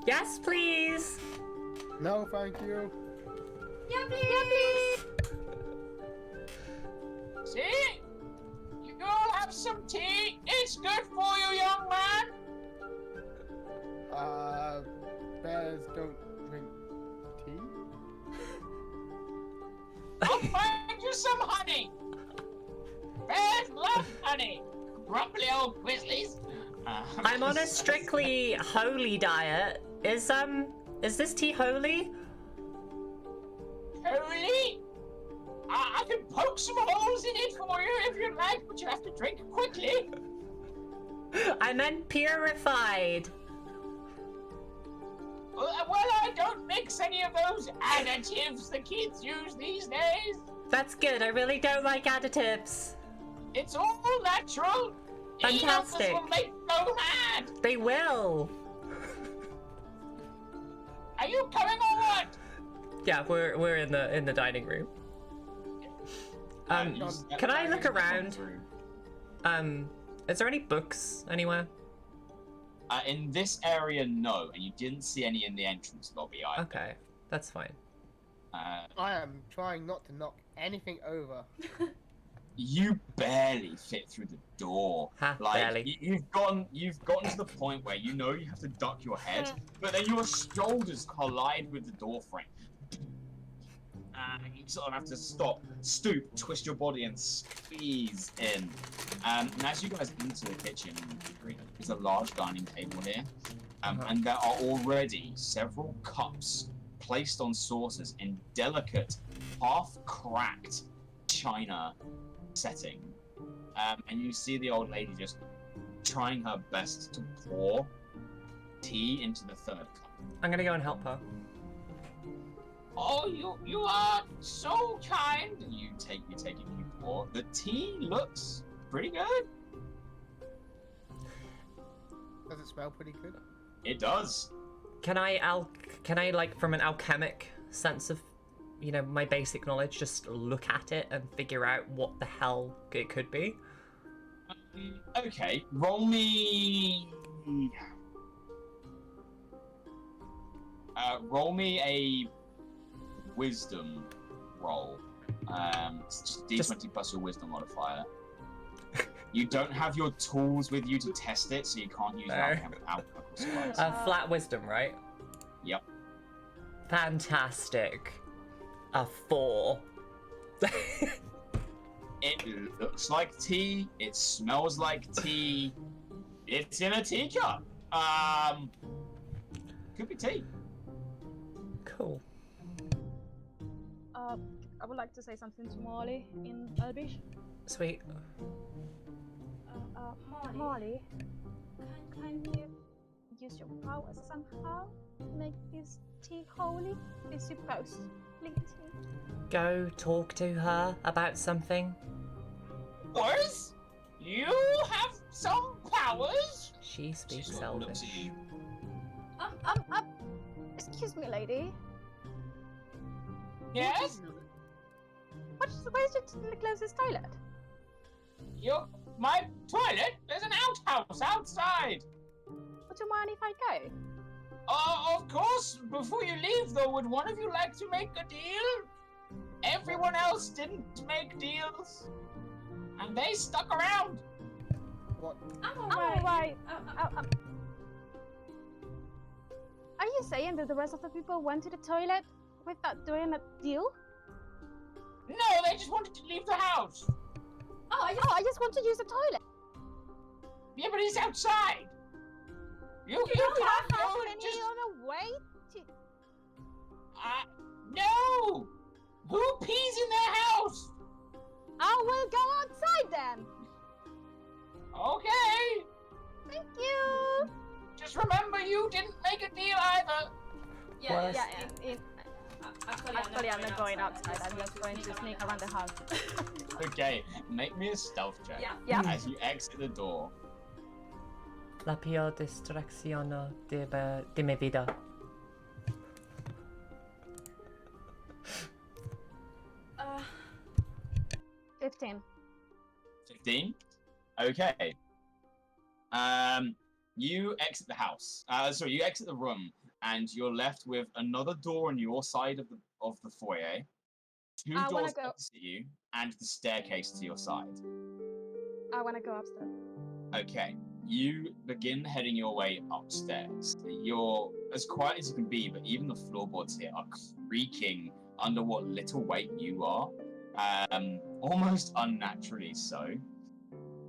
Yes, please. No, thank you. Yeah, please. See? You'll have some tea. It's good for you, young man. Bears don't drink tea? I'll find you some honey. Bears love honey. Grumpy old grizzlies. I'm on a strictly holy diet. Is this tea holy? Holy? I can poke some holes in it for you if you like, but you have to drink quickly. I meant purified. Well, I don't mix any of those additives the kids use these days. That's good. I really don't like additives. It's all natural. Fantastic. Eat will make no mad. They will. Are you coming or what? Yeah, we're in the dining room. Can I look around? Is there any books anywhere? In this area, no, and you didn't see any in the entrance lobby either. Okay, that's fine. I am trying not to knock anything over. You barely fit through the door. Barely. You've gotten to the point where you know you have to duck your head, but then your shoulders collide with the door frame. You sort of have to stop, stoop, twist your body, and squeeze in. And as you guys enter the kitchen, there's a large dining table here, and there are already several cups placed on saucers in delicate, half-cracked china setting. And you see the old lady just trying her best to pour tea into the 3rd cup. I'm gonna go and help her. Oh, you are so kind. You take it, you pour. The tea looks pretty good. Does it smell pretty good? It does. Can I like from an alchemic sense of, you know, my basic knowledge, just look at it and figure out what the hell it could be? Okay, roll me a wisdom roll. It's just D20 plus your wisdom modifier. You don't have your tools with you to test it, so you can't use alchemical supplies. Flat wisdom, right? Yep. Fantastic. A 4. It looks like tea. It smells like tea. It's in a teacup. Could be tea. Cool. I would like to say something to Marle in Elvish. Sweet. Marle, can you use your powers somehow to make this tea holy? It's supposed to be tea. Go talk to her about something. Powers? You have some powers? She speaks She's all up to Elvish. you. Excuse me, lady. Yes? Where's your closest toilet? My toilet? There's an outhouse outside! Would you mind if I go? Of course! Before you leave, though, would one of you like to make a deal? Everyone else didn't make deals. And they stuck around. What? I'm I'm alright. alright. Are you saying that the rest of the people went to the toilet without doing a deal? No, they just wanted to leave the house. Oh, I I just want to use the toilet. Yeah, but he's outside. You Do can't you have go any and just... other way to... No! Who pees in their house? I will go outside then. Okay. Thank you. Just remember, you didn't make a deal either. yeah, Worst- yeah. Actually, I'm not going outside. I'm just going to sneak around the house. Okay, make me a stealth check. Yeah. Yeah. As you exit the door. La peor distracción de mi vida. 15. 15. Okay. You exit the house. Sorry, you exit the room, and you're left with another door on your side of the foyer, two I wanna doors go- opposite you, and the staircase to your side. I want to go upstairs. Okay. You begin heading your way upstairs. You're as quiet as you can be, but even the floorboards here are creaking under what little weight you are. Almost unnaturally so.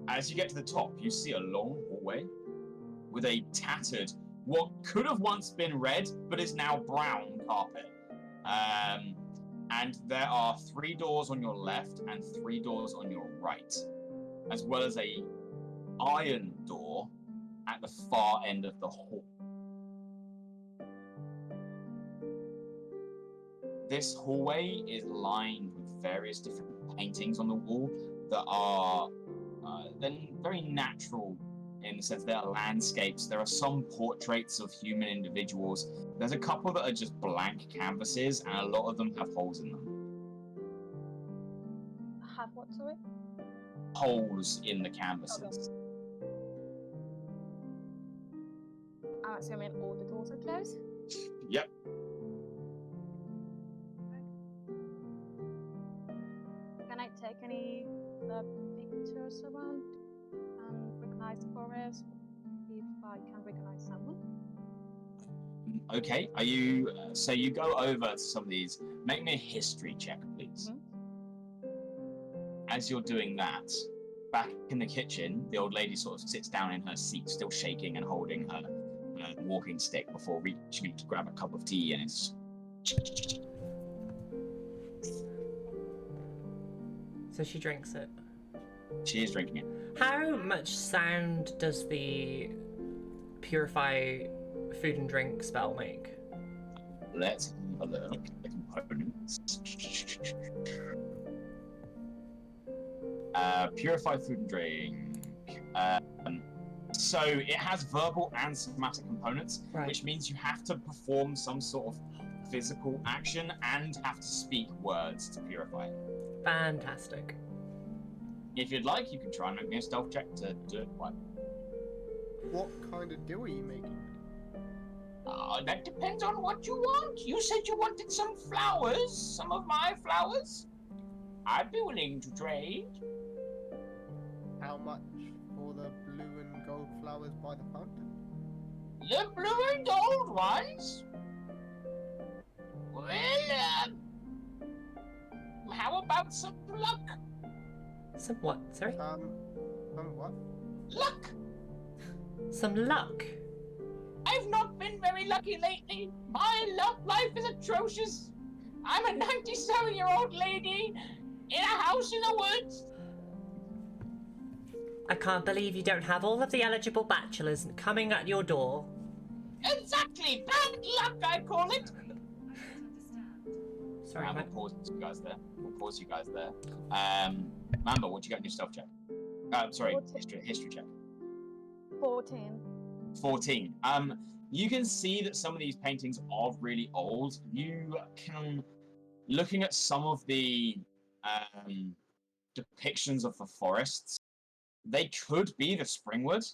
As you get to the top, you see a long hallway with a tattered, what could have once been red, but is now brown carpet. And there are 3 doors on your left and 3 doors on your right, as well as a iron door at the far end of the hall. This hallway is lined with various different paintings on the wall that are then very natural in the sense there are landscapes. There are some portraits of human individuals. There's a couple that are just blank canvases, and a lot of them have holes in them. Have what to it? Holes in the canvases. I'm assuming all the doors are closed. Yep. Can I take any pictures around and recognize the forest if I can recognize someone? Okay. Are you? So you go over to some of these. Make me a history check, please. As you're doing that, back in the kitchen, the old lady sort of sits down in her seat, still shaking and holding her walking stick before reaching to grab a cup of tea, and it's. So she drinks it. She is drinking it. How much sound does the purify food and drink spell make? Let's have a look at the components. Purify food and drink. So it has verbal and somatic components, Right. which means you have to perform some sort of physical action and have to speak words to purify it. Fantastic. If you'd like, you can try and make me a stealth check to do it. What kind of deal are you making? That depends on what you want. You said you wanted some flowers, some of my flowers. I'd be willing to trade. How much for the blue and gold flowers by the fountain? The blue and gold ones? Well, how about some luck? Some what? Sorry? What? Luck! Some luck. I've not been very lucky lately. My love life is atrocious. I'm a 97-year-old lady in a house in the woods. I can't believe you don't have all of the eligible bachelors coming at your door. Exactly! Bad luck, I call it. Sorry, We'll pause you guys there. Mamba, what you got in your stealth check? Sorry, 14. history check. 14. 14. You can see that some of these paintings are really old. You can, looking at some of the depictions of the forests, They could be the Springwood,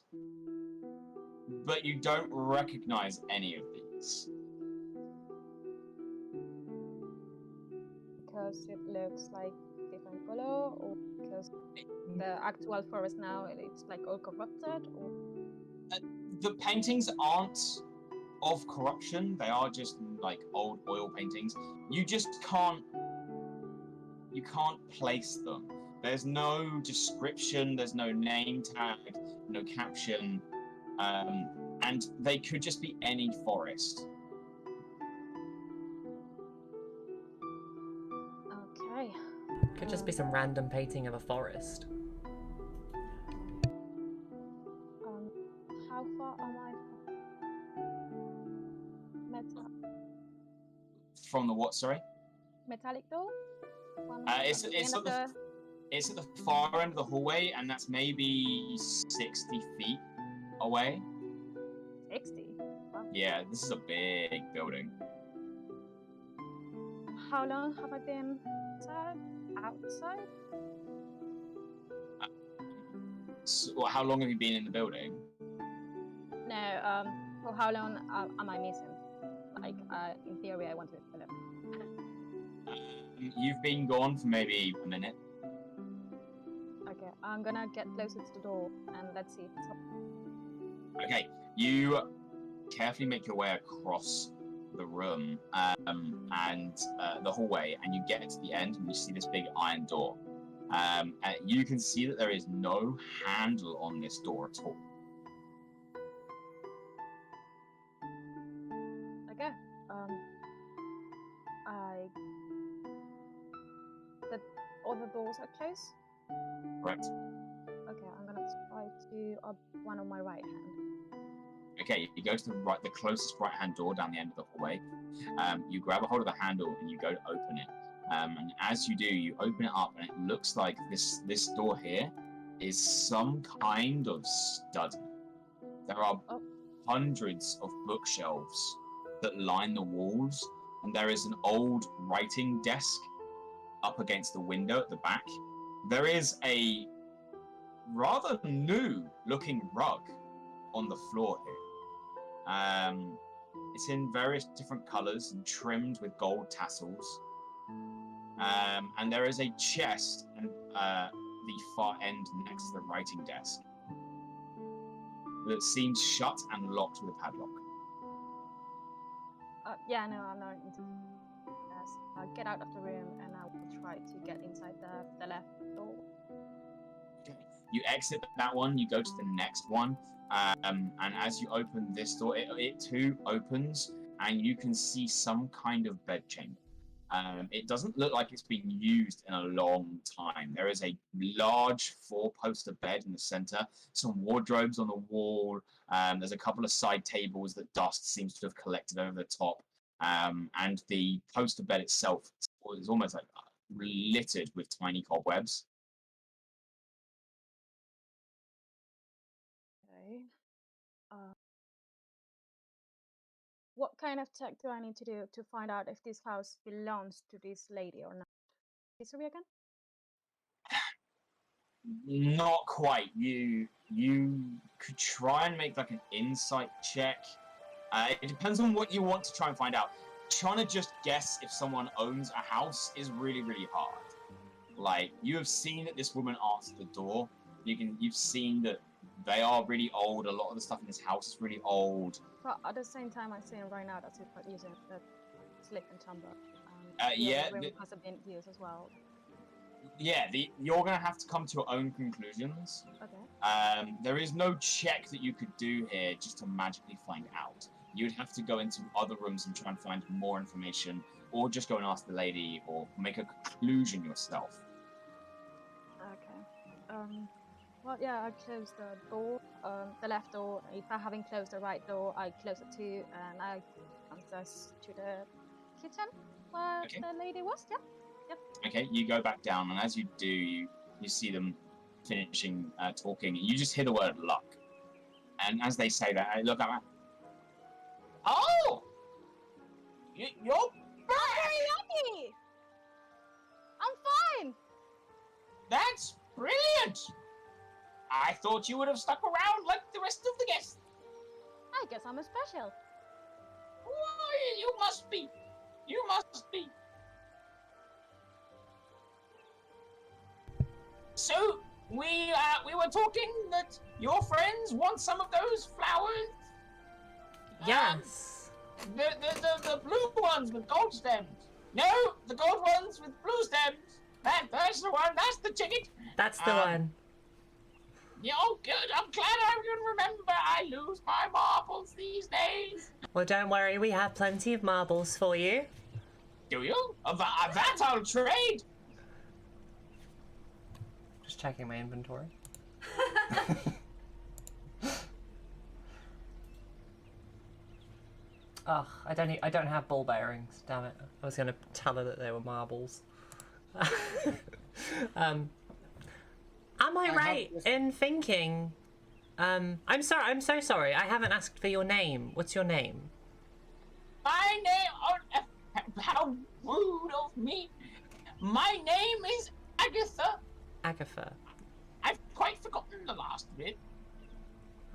but you don't recognize any of these. Because it looks like different color, or because the actual forest now it's like all corrupted, or The paintings aren't of corruption. They are just like old oil paintings. You just can't place them. There's no description, there's no name tag, no caption, and they could just be any forest. okay. Could just be some random painting of a forest. How far am I from From the what, sorry? metallic door? It's at the far end of the hallway, and that's maybe 60 feet away. 60. Wow. Yeah, this is a big building. How long have I been outside? So, how long have you been in the building? No, for how long am I missing? Like, in theory, I want to fill up. You've been gone for maybe a minute. Okay, I'm gonna get closer to the door and let's see if it's open. Okay, you carefully make your way across the room and the hallway, and you get to the end, and you see this big iron door. And you can see that there is no handle on this door at all. Okay, the other doors are closed. Correct. Okay, I'm gonna try to one on my right hand. Okay, you go to the closest right-hand door down the end of the hallway. You grab a hold of the handle and you go to open it. And as you do, you open it up, and it looks like this door here is some kind of study. There are hundreds of bookshelves that line the walls, and there is an old writing desk up against the window at the back. There is a rather new-looking rug on the floor here. It's in various different colors and trimmed with gold tassels. And there is a chest at the far end next to the writing desk that seems shut and locked with a padlock. Yeah, no, I'm not into this. I'll get out of the room and I will try to get inside the left door. Okay. You exit that one, you go to the next one, and as you open this door, it too opens, and you can see some kind of bedchamber. It doesn't look like it's been used in a long time. There is a large 4-poster bed in the center, some wardrobes on the wall. There's a couple of side tables that dust seems to have collected over the top. And the poster bed itself is almost like littered with tiny cobwebs. Okay. What kind of check do I need to do to find out if this house belongs to this lady or not? History again? Not quite. You could try and make like an insight check. It depends on what you want to try and find out. Trying to just guess if someone owns a house is really, really hard. Like, you have seen that this woman answered the door. You've seen that they are really old. A lot of the stuff in this house is really old. But at the same time, I'm saying right now that it's using the slip and tumble. Yeah. The room has been used as well. Yeah, you're gonna have to come to your own conclusions. Okay. There is no check that you could do here just to magically find out. You'd have to go into other rooms and try and find more information, or just go and ask the lady, or make a conclusion yourself. Okay. Well, yeah, I closed the door, the left door. If I haven't closed the right door, I close it too, and I access to the kitchen where the lady was. Yeah. Yep. Okay, you go back down, and as you do, you see them finishing talking. You just hear the word luck, and as they say that, I look at me. Oh, you're Very lucky. I'm fine. That's brilliant. I thought you would have stuck around like the rest of the guests. I guess I'm a special. Why, you must be. You must be. So, we were talking that your friends want some of those flowers? Yes. The blue ones with gold stems. No, the gold ones with blue stems. That's the one. That's the ticket. That's the one. Yeah, oh, good. I'm glad I can remember. I lose my marbles these days. Well, don't worry. We have plenty of marbles for you. Do you? Of that I'll trade. Just checking my inventory. Ugh, I don't have ball bearings. Damn it! I was gonna tell her that they were marbles. Am I right in thinking? I'm sorry. I'm so sorry. I haven't asked for your name. What's your name? My name. Oh, how rude of me. My name is Agatha. Agatha. I've quite forgotten the last bit.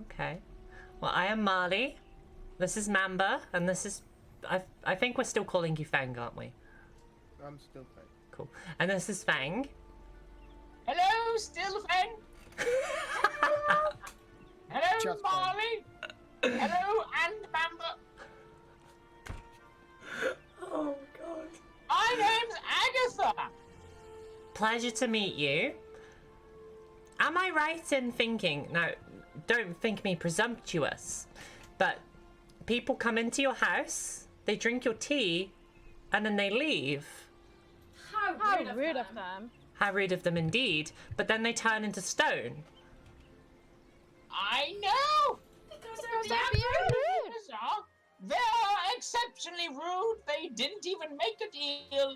Okay. Well, I am Marle. This is Mamba, and this is... I think we're still calling you Fang, aren't we? I'm still Fang. Cool. And this is Fang. Hello, still Fang. Hello, Just Marle. Hello, and Mamba. Oh, God. My name's Agatha. Pleasure to meet you. Am I right in thinking... Now, don't think me presumptuous, but people come into your house, they drink your tea, and then they leave. How rude of them. How rude of them indeed. But then they turn into stone. I know. They're being rude. They're exceptionally rude. They didn't even make a deal.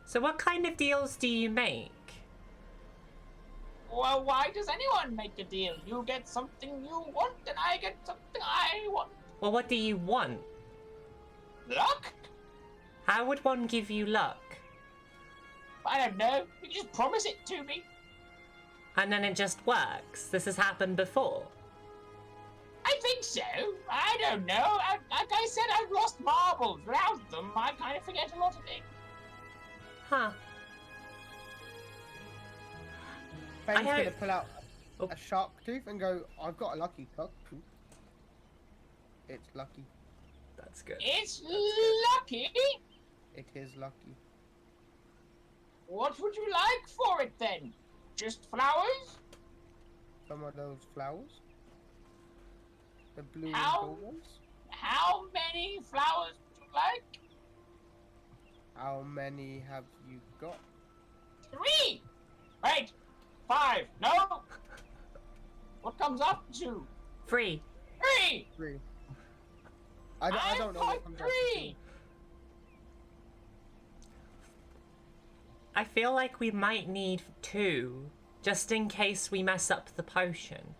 So what kind of deals do you make? Well, why does anyone make a deal? You get something you want, and I get something I want. Well, what do you want? Luck? How would one give you luck? I don't know. You just promise it to me. And then it just works. This has happened before. I think so. I don't know. Like I said, I've lost marbles. Without them, I kind of forget a lot of things. Huh. Fang's I gonna hope- pull out Oh. a shark tooth and go, I've got a lucky cock. It's lucky. That's good. It's lucky. It is lucky. What would you like for it then? Just flowers? Some of those flowers. The blue and How? gold ones. How many flowers would you like? How many have you got? 3! Wait! 5! No! What comes up to? Free. 3! 3. I don't know what comes up to 3! I feel like we might need 2, just in case we mess up the potion.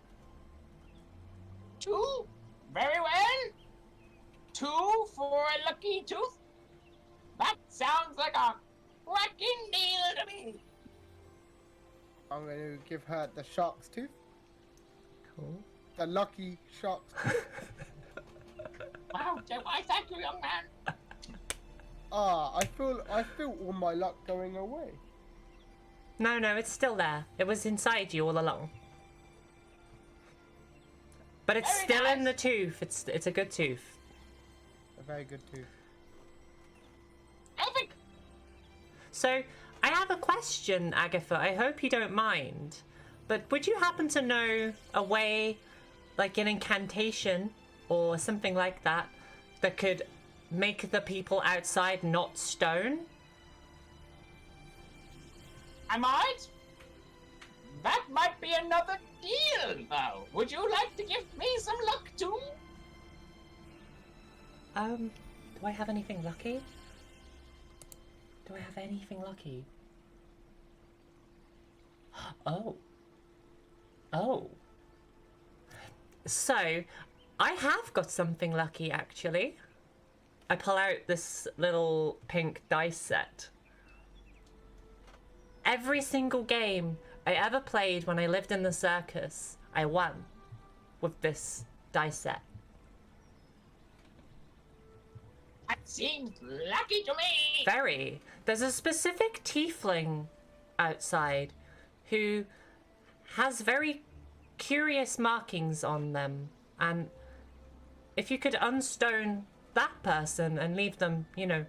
2? Very well. 2 for a lucky tooth? That sounds like a cracking deal to me. I'm going to give her the shark's tooth. Cool. The lucky shark's tooth. Wow, why thank you, young man. I feel all my luck going away. No, it's still there. It was inside you all along. But it's Very still in nice. the tooth. It's a good tooth. A very good tooth. Perfect. So, I have a question, Agatha. I hope you don't mind. But would you happen to know a way, like an incantation or something like that, that could make the people outside not stone? I might. That might be another deal, though. Would you like to give me some luck, too? Do I have anything lucky? Do I have anything lucky? Oh. So, I have got something lucky, actually. I pull out this little pink dice set. Every single game I ever played when I lived in the circus, I won with this dice set. That seems lucky to me. Very. There's a specific tiefling outside who has very curious markings on them, and if you could unstone that person and leave them, you know,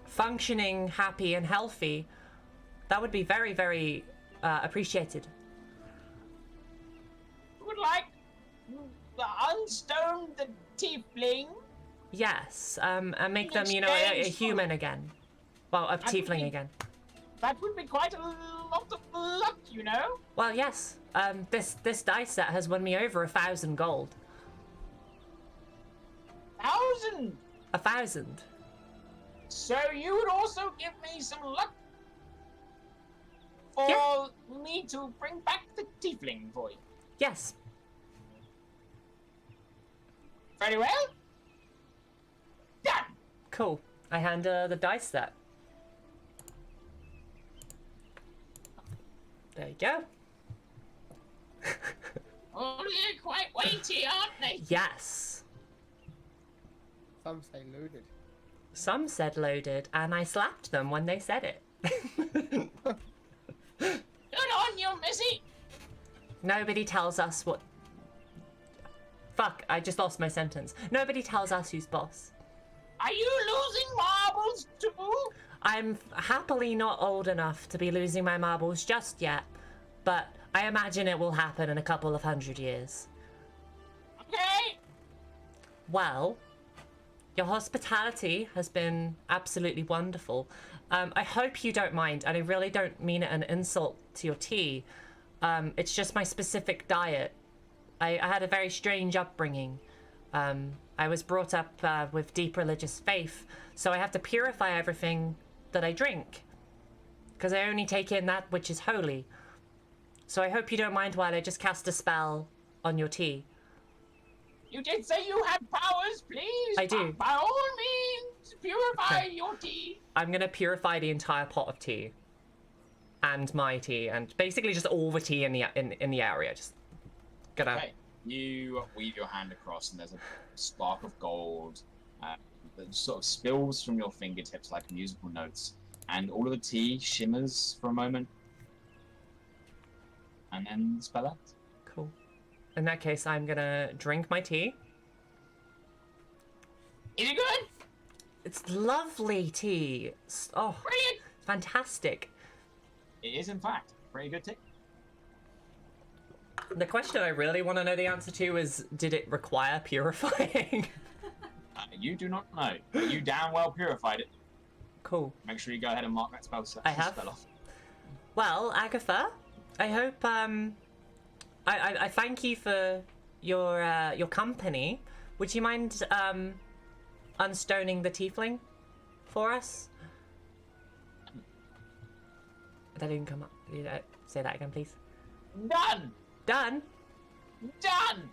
functioning, happy, and healthy, that would be very, very appreciated. Would like to unstone the tiefling. Yes, and make them, you know, a human again. Well, a tiefling again. That would be quite a lot of luck, you know? Well, yes. This dice set has won me over 1,000 gold. 1,000! 1,000. So you would also give me some luck for me to bring back the tiefling for you. Yes. Very well. Done. Cool. I hand the dice set. There you go. Oh, they're quite weighty, aren't they? Yes. Some say loaded. Some said loaded, and I slapped them when they said it. Good on you, Missy. Nobody tells us what... Fuck, I just lost my sentence. Nobody tells us who's boss. Are you losing marbles too? I'm happily not old enough to be losing my marbles just yet, but I imagine it will happen in a couple of 100 years. Okay. Well, your hospitality has been absolutely wonderful. I hope you don't mind, and I really don't mean it an insult to your tea. It's just my specific diet. I had a very strange upbringing. I was brought up with deep religious faith, so I have to purify everything that I drink, because I only take in that which is holy. So I hope you don't mind while I just cast a spell on your tea. You did say you had powers, please. I do. By all means, purify your tea. I'm gonna purify the entire pot of tea, and my tea, and basically just all the tea in the area. Just gonna. Okay. You weave your hand across, and there's a spark of gold that sort of spills from your fingertips like musical notes, and all of the tea shimmers for a moment, and then the spell ends. Cool. In that case, I'm gonna drink my tea. Is it good? It's lovely tea. Oh, Brilliant. fantastic. It is, in fact, pretty good tea. The question I really want to know the answer to is, did it require purifying? You do not know, but you damn well purified it. Cool. Make sure you go ahead and mark that spell. I have. Spell off. Well, Agatha, I hope I thank you for your company. Would you mind unstoning the tiefling for us? That didn't come up. Say that again, please. Done. Done. Done.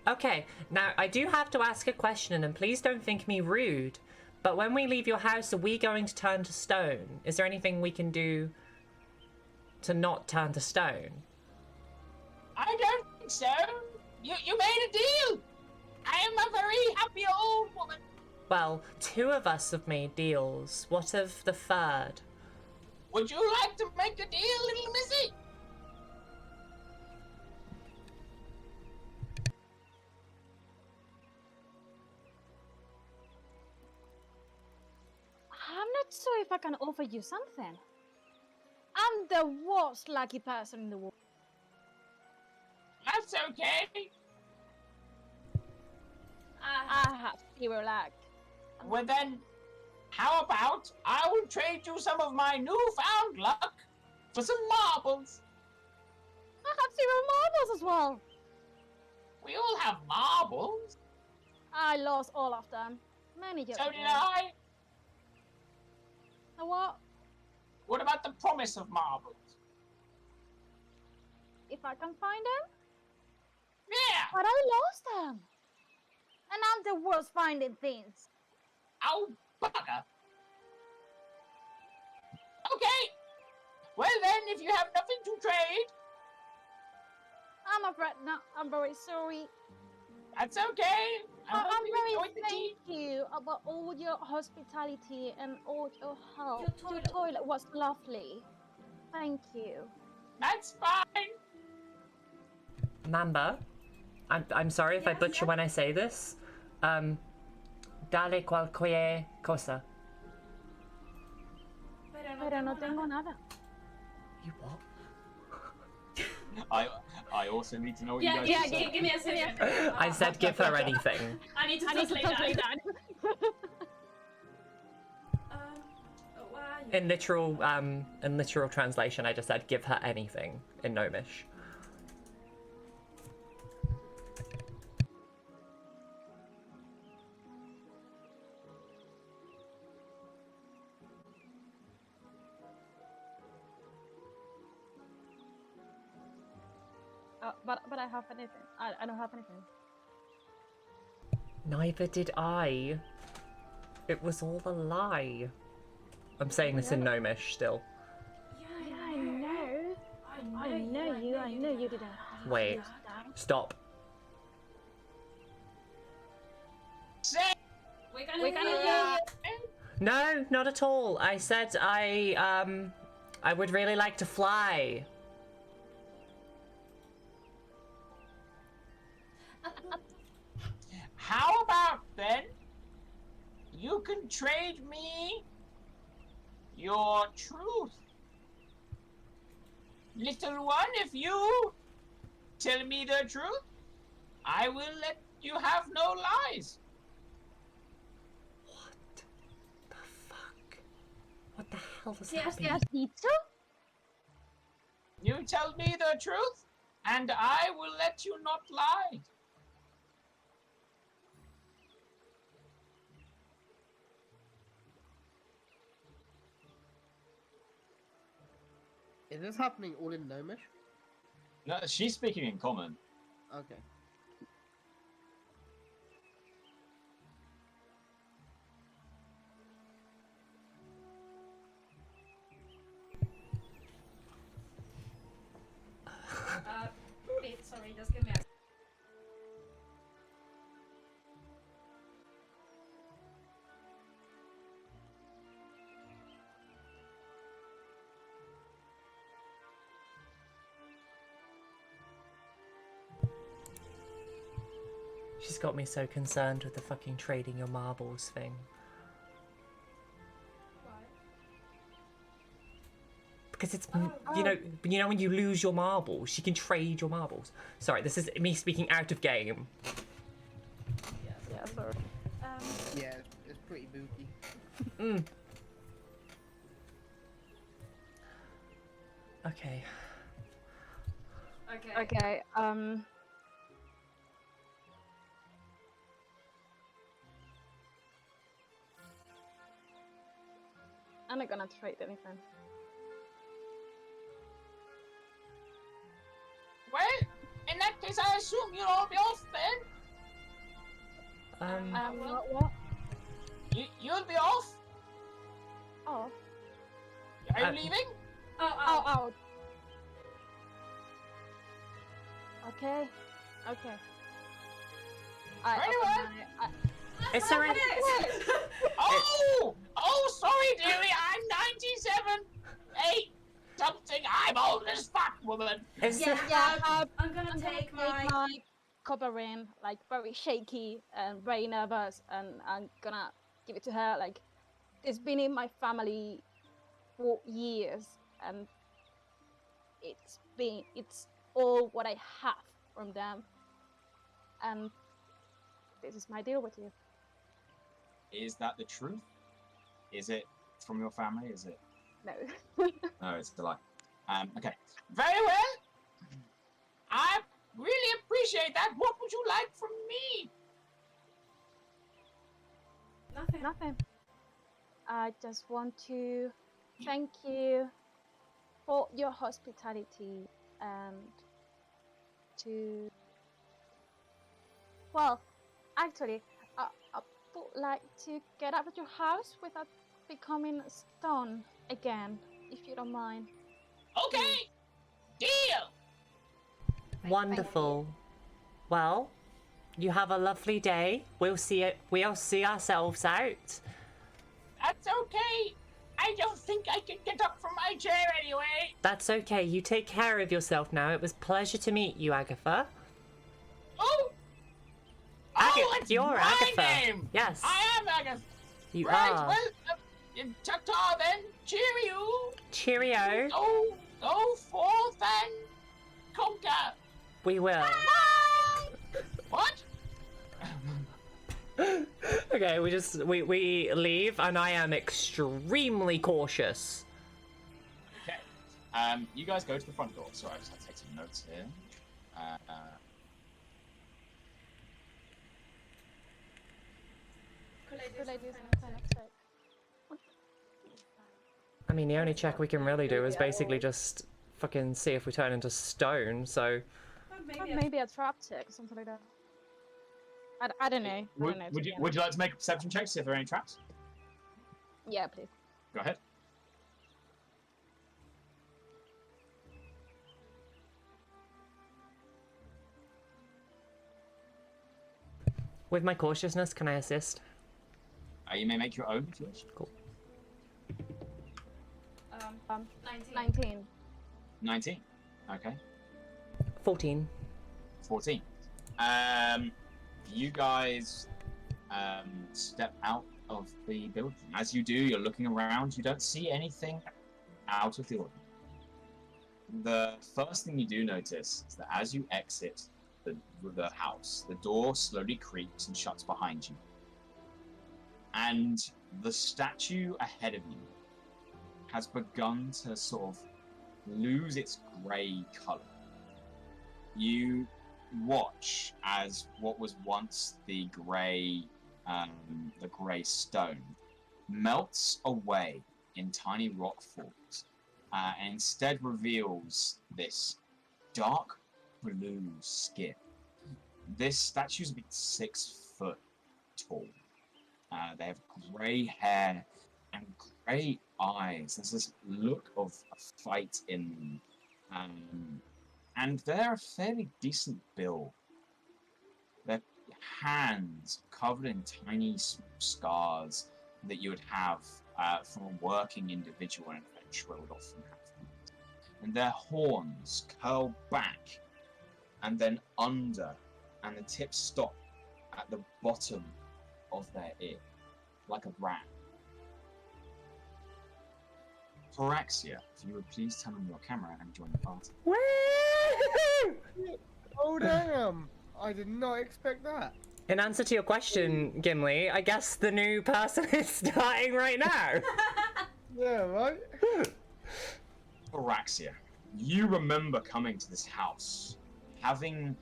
Okay, now I do have to ask a question, and please don't think me rude, but when we leave your house, are we going to turn to stone? Is there anything we can do to not turn to stone? I don't think so. You made a deal. I am a very happy old woman. Well, 2 of us have made deals. What of the 3rd? Would you like to make a deal, little missy? I'm not sure if I can offer you something. I'm the worst lucky person in the world. That's okay. I have 0 luck. Well then, how about I will trade you some of my newfound luck for some marbles. I have 0 marbles as well. We all have marbles. I lost all of them many years So ago. did I. So what? What about the promise of marbles? If I can find them? Yeah. But I lost them. And I'm the worst finding things. Oh, bugger. Okay. Well then, if you have nothing to trade? I'm afraid not. I'm very sorry. That's okay. I hope I'm you very enjoyed the tea. thank you about all your hospitality and all your help. Your Your toilet- toilet was lovely. Thank you. That's fine. Mamba, I'm sorry if I Yes, butcher yes. when I say this. Dale cualquier cosa. Pero no tengo nada. You what? I also need to know what Yeah, you guys yeah, said. give me a second. I said give her anything. I need to I need to translate that. translate that. Where are you? In literal translation, I just said give her anything in Gnomish. But I have anything. I don't have anything. Neither did I. It was all a lie. I'm saying this in Gnomish still. Yeah, I know. I know you didn't. Wait. Stop. Say We're gonna We're gonna hear hear you. No, not at all. I said I would really like to fly. How about then you can trade me your truth? Little one, if you tell me the truth, I will let you have no lies. What the fuck? What the hell does Yes, that mean? yes. Pizza? You tell me the truth, and I will let you not lie. Is this happening all in Gnomish? No, she's speaking in common. Okay. Wait, sorry, just give me a... She's got me so concerned with the fucking trading your marbles thing. Because it's, you know when you lose your marbles, she can trade your marbles. Sorry, this is me speaking out of game. Yeah, sorry. Yeah, it's pretty booty. Okay. Okay. I'm not gonna trade anything. Well, in that case, I assume you'll all be off then. What? You'll be off? Oh. Are you Uh, leaving? Oh. Okay. Very well. Is there any... Oh, sorry, dearie. I'm 97. Hey, something. I'm old as fuck, woman. Is Yeah, there... yeah, I'm gonna take my... covering, like very shaky and very nervous, and I'm gonna give it to her. Like, it's been in my family for years, and it's all what I have from them, and this is my deal with you. Is that the truth? Is it from your family? Is it? No. No, it's a lie. Okay. Very well. I really appreciate that. What would you like from me? Nothing. I just want to thank you for your hospitality and to... Well, actually, I would like to get out of your house without becoming stone again, if you don't mind. Okay, deal. Wonderful. Well, you have a lovely day. We'll see ourselves out. That's okay. I don't think I can get up from my chair anyway. That's okay. You take care of yourself now. It was a pleasure to meet you, Agatha. Oh, it's You're my Agatha. name. Yes. I am Agatha. You Right, are. well, ta-ta then. Cheerio. Cheerio. Go forth and conquer. We will. What? Okay, we leave, and I am extremely cautious. Okay. You guys go to the front door. Sorry, I just have to take some notes here. Could I do some kind of check? I mean, the only check we can really do is basically just fucking see if we turn into stone, so... Maybe a trap check or something like that. I don't know. Would you like to make a perception check to see if there are any traps? Yeah, please. Go ahead. With my cautiousness, can I assist? You may make your own if you wish. Cool. 19. 19. Okay. 14. 14. You guys step out of the building. As you do, you're looking around. You don't see anything out of the ordinary. The first thing you do notice is that as you exit the house, the door slowly creaks and shuts behind you. And the statue ahead of you has begun to sort of lose its grey colour. You watch as what was once the grey stone melts away in tiny rock forms, and instead reveals this dark blue skin. This statue's about 6 foot tall. They have grey hair and grey eyes. There's this look of a fight in them. And they're a fairly decent build. Their hands covered in tiny scars that you would have from a working individual and adventurer would often have. And their horns curl back and then under, and the tips stop at the bottom of their ear, like a rat. Paraxia, if you would please turn on your camera and join the party. Woo! Oh damn! I did not expect that. In answer to your question, Gimli, I guess the new person is starting right now. Yeah, right? Paraxia, you remember coming to this house, having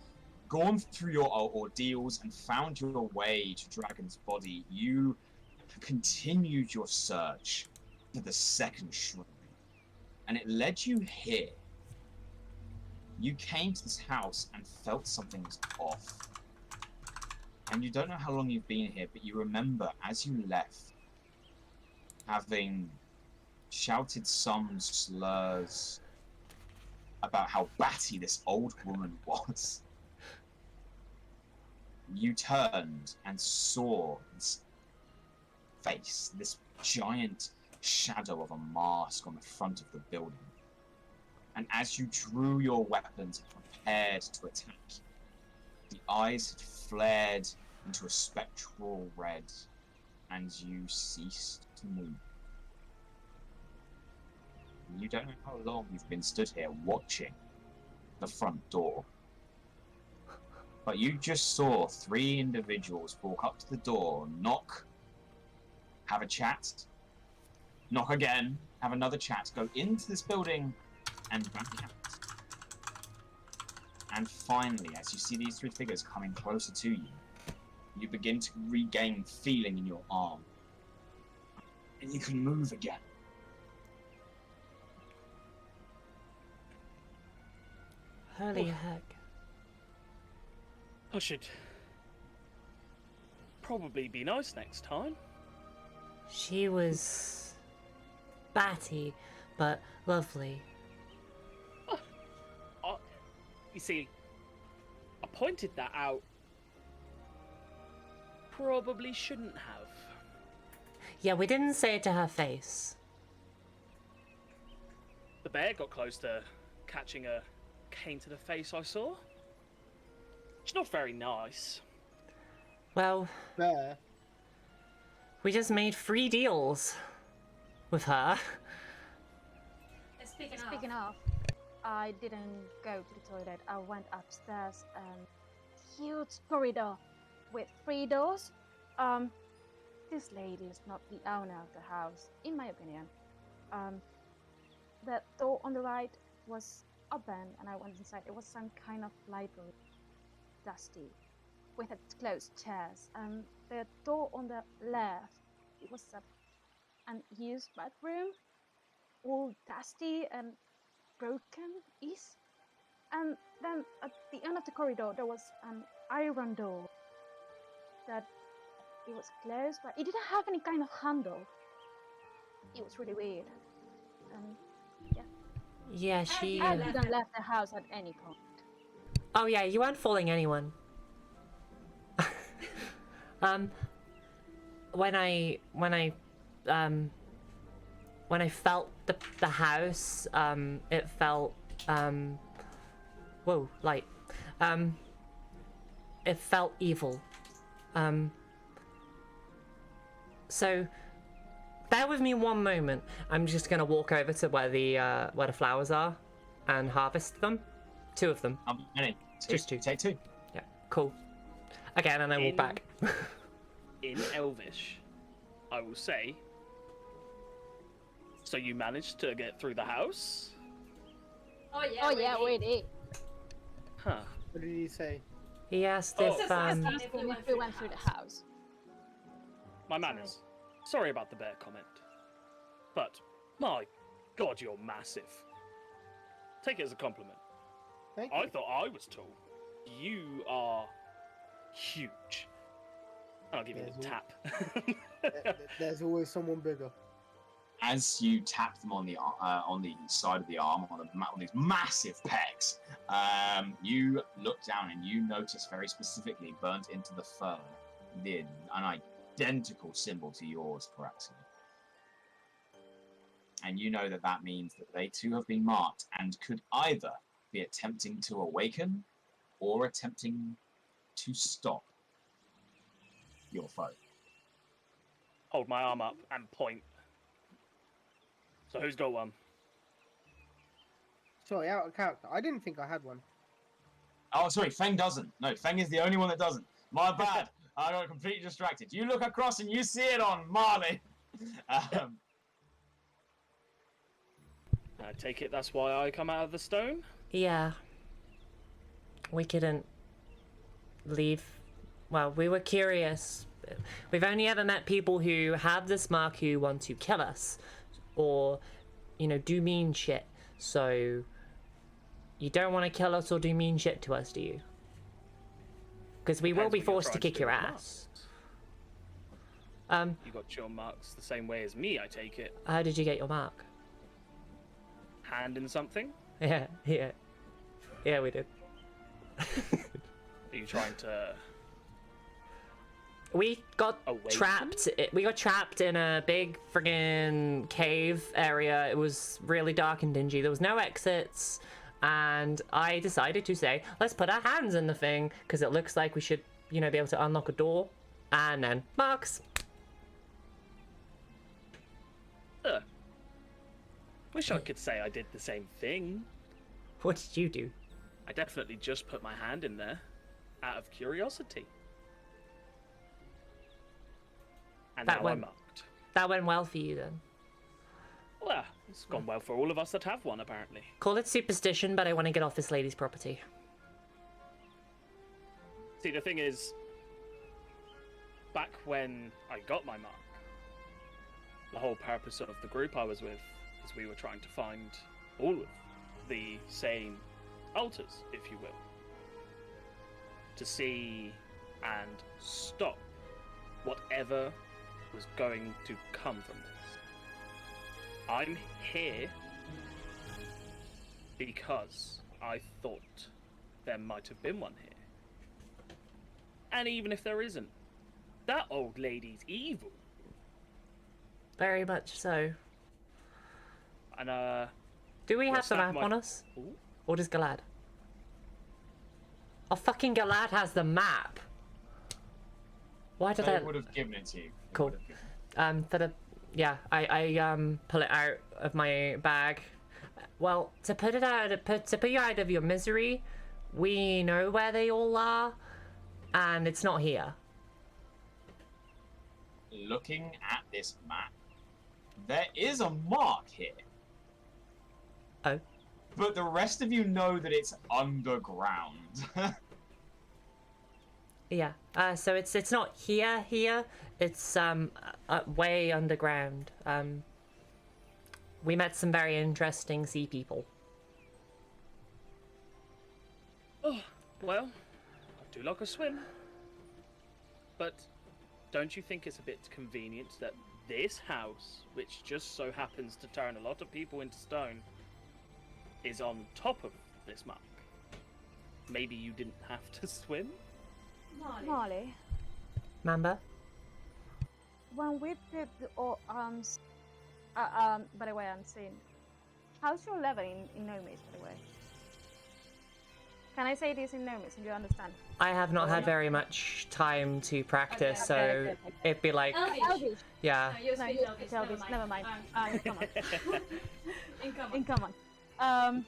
gone through your ordeals and found your way to Dragon's body. You continued your search for the second shrine, and it led you here. You came to this house and felt something was off. And you don't know how long you've been here, but you remember as you left, having shouted some slurs about how batty this old woman was. You turned and saw this face, this giant shadow of a mask on the front of the building. And as you drew your weapons and prepared to attack, the eyes had flared into a spectral red, and you ceased to move. You don't know how long you've been stood here watching the front door. But you just saw 3 individuals walk up to the door, knock, have a chat, knock again, have another chat, go into this building, and back out. And finally, as you see these 3 figures coming closer to you, you begin to regain feeling in your arm. And you can move again. Holy heck. I should probably be nice next time. She was batty, but lovely. You see, I pointed that out. Probably shouldn't have. Yeah, we didn't say it to her face. The bear got close to catching a cane to the face, I saw. It's not very nice. Well, Bear. we just made 3 deals with her. Speaking of, I didn't go to the toilet. I went upstairs and huge corridor with 3 doors. This lady is not the owner of the house, in my opinion. The door on the right was open, and I went inside. It was some kind of library, dusty, with its closed chairs. And the door on the left, it was an used bedroom, all dusty and broken is. And then at the end of the corridor there was an iron door that it was closed, but it didn't have any kind of handle. It was really weird. And Yeah, she... I didn't left the house at any point. Oh yeah, you weren't fooling anyone. When I felt the house, it felt whoa, light. It felt evil. So bear with me one moment. I'm just gonna walk over to where the flowers are and harvest them. 2 of them. Just 2. Take 2. Yeah, cool. Again, and I walk back. In Elvish, I will say. So you managed to get through the house? Oh yeah, we did. Huh. What did he say? He asked Oh. if If we went through the house. My manners. Sorry about the bear comment. But, my god, you're massive. Take it as a compliment. Thank you. I thought I was tall. You are huge. And I'll give you a tap. There's always someone bigger. As you tap them on the side of the arm, on these massive pecs, you look down and you notice very specifically, burnt into the fur, an identical symbol to yours, Paraxia. And you know that means that they too have been marked and could either be attempting to awaken or attempting to stop your foe. Hold my arm up and point. So who's got one? Sorry, out of character. I didn't think I had one. Oh, sorry, Feng doesn't. No, Feng is the only one that doesn't. My bad. I got completely distracted. You look across and you see it on Marle. I take it that's why I come out of the stone? yeah, we couldn't leave. Well, we were curious. We've only ever met people who have this mark who want to kill us or, do mean shit. So you don't want to kill us or do mean shit to us, do you? Because we will Depends be what you're forced to trying kick do your with ass. You got your marks the same way as me, I take it. How did you get your mark? Hand in something? Yeah, we did. Are you trying to... We got Awaken? trapped. We got trapped in a big friggin' cave area. It was really dark and dingy. There was no exits, and I decided to say, let's put our hands in the thing because it looks like we should, be able to unlock a door. And then marks. Wish I could say I did the same thing. What did you do? I definitely just put my hand in there out of curiosity. And That now went- I'm marked. That went well for you then. Well, it's gone well for all of us that have one, apparently. Call it superstition, but I want to get off this lady's property. See, the thing is, back when I got my mark, the whole purpose of the group I was with is we were trying to find all of the same altars, if you will, to see and stop whatever was going to come from this. I'm here because I thought there might have been one here. And even if there isn't, that old lady's evil. Very much so. And, Do we well, have the Snap map on might- us? Ooh. Or does Galad? Oh, fucking Galad has the map. Why did They that? would have given it to you. They Cool. would have given it. For the, yeah, I pull it out of my bag. Well, to put you out of your misery, we know where they all are, and it's not here. Looking at this map, there is a mark here. Oh. But the rest of you know that it's underground. Yeah. So it's not here. It's way underground. We met some very interesting sea people. Oh, well, I do like a swim. But don't you think it's a bit convenient that this house, which just so happens to turn a lot of people into stone, is on top of this mark? Maybe you didn't have to swim? Marley, Mamba? when we put the arms, by the way, I'm saying, how's your level in Nomis, by the way? Can I say this in Nomis and you understand? I have not had very much time to practice, so okay. it'd be like, Elvish. yeah. No, you No, speak Elvish, Elvish, never mind. Come on. In In common.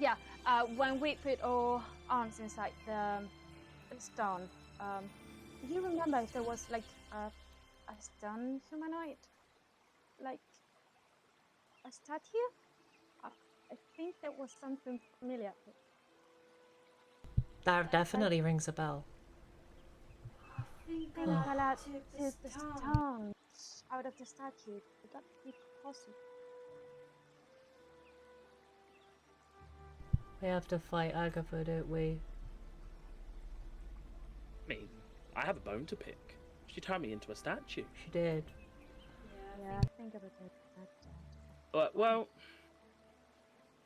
Yeah, when we put our arms inside the stone, do you remember if there was like a stone humanoid? Like a statue? I think there was something familiar. That definitely rings a bell. Galad took the stone out of the statue. Could that be possible? We have to fight Agatha, don't we? I mean, I have a bone to pick. She turned me into a statue. She did. Yeah, I think everything. Well,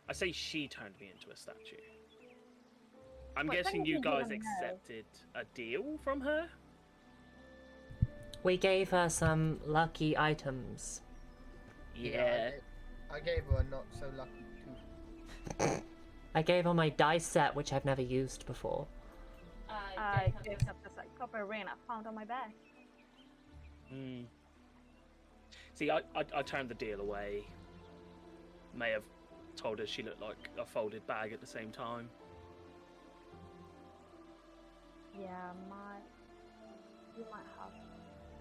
I say she turned me into a statue. I'm Wait, guessing don't you you guys even know? accepted a deal from her? We gave her some lucky items. Yeah. I gave her a not so lucky tooth. I gave her my dice set, which I've never used before. I picked up this like copper ring I found on my back. Hmm. See, I turned the deal away. May have told her she looked like a folded bag at the same time. Yeah, you might have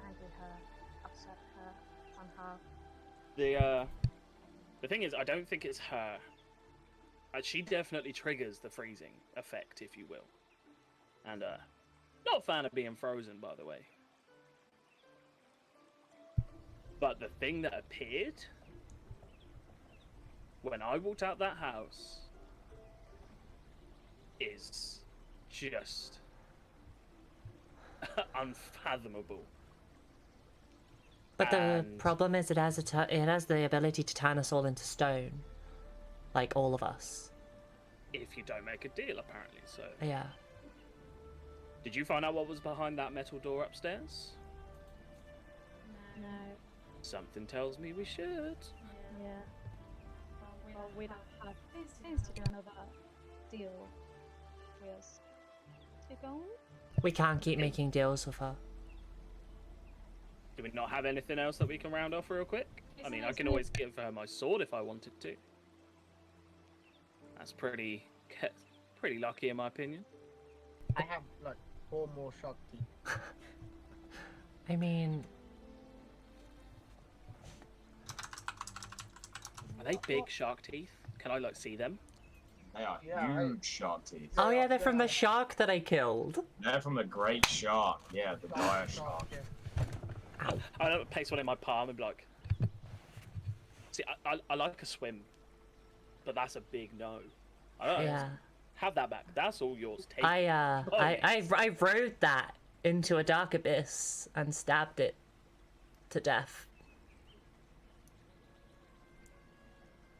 angered her, upset her somehow. The thing is, I don't think it's her. She definitely triggers the freezing effect, if you will. And not a fan of being frozen, by the way. But the thing that appeared when I walked out that house is just unfathomable. But the And- problem is, it has the ability to turn us all into stone, like all of us. If you don't make a deal, apparently. So, Yeah. did you find out what was behind that metal door upstairs? No, Something tells me we should. yeah. Well, we don't have things to do another deal with us. To go on? We can't keep making deals with her. Do we not have anything else that we can round off real quick? I mean, I can always give her my sword if I wanted to. That's pretty lucky in my opinion. I have like 4 more shark teeth. I mean, Are they big shark teeth? Can I like see them? They are Yeah, huge shark teeth. oh yeah, they're from the shark that I killed. They're from the great shark. Yeah, the dire shark. Yeah. I don't place one in my palm and be like, see, I like a swim, but that's a big no. I don't know. Yeah. Have that back. That's all yours. Take it. I rode that into a dark abyss and stabbed it to death.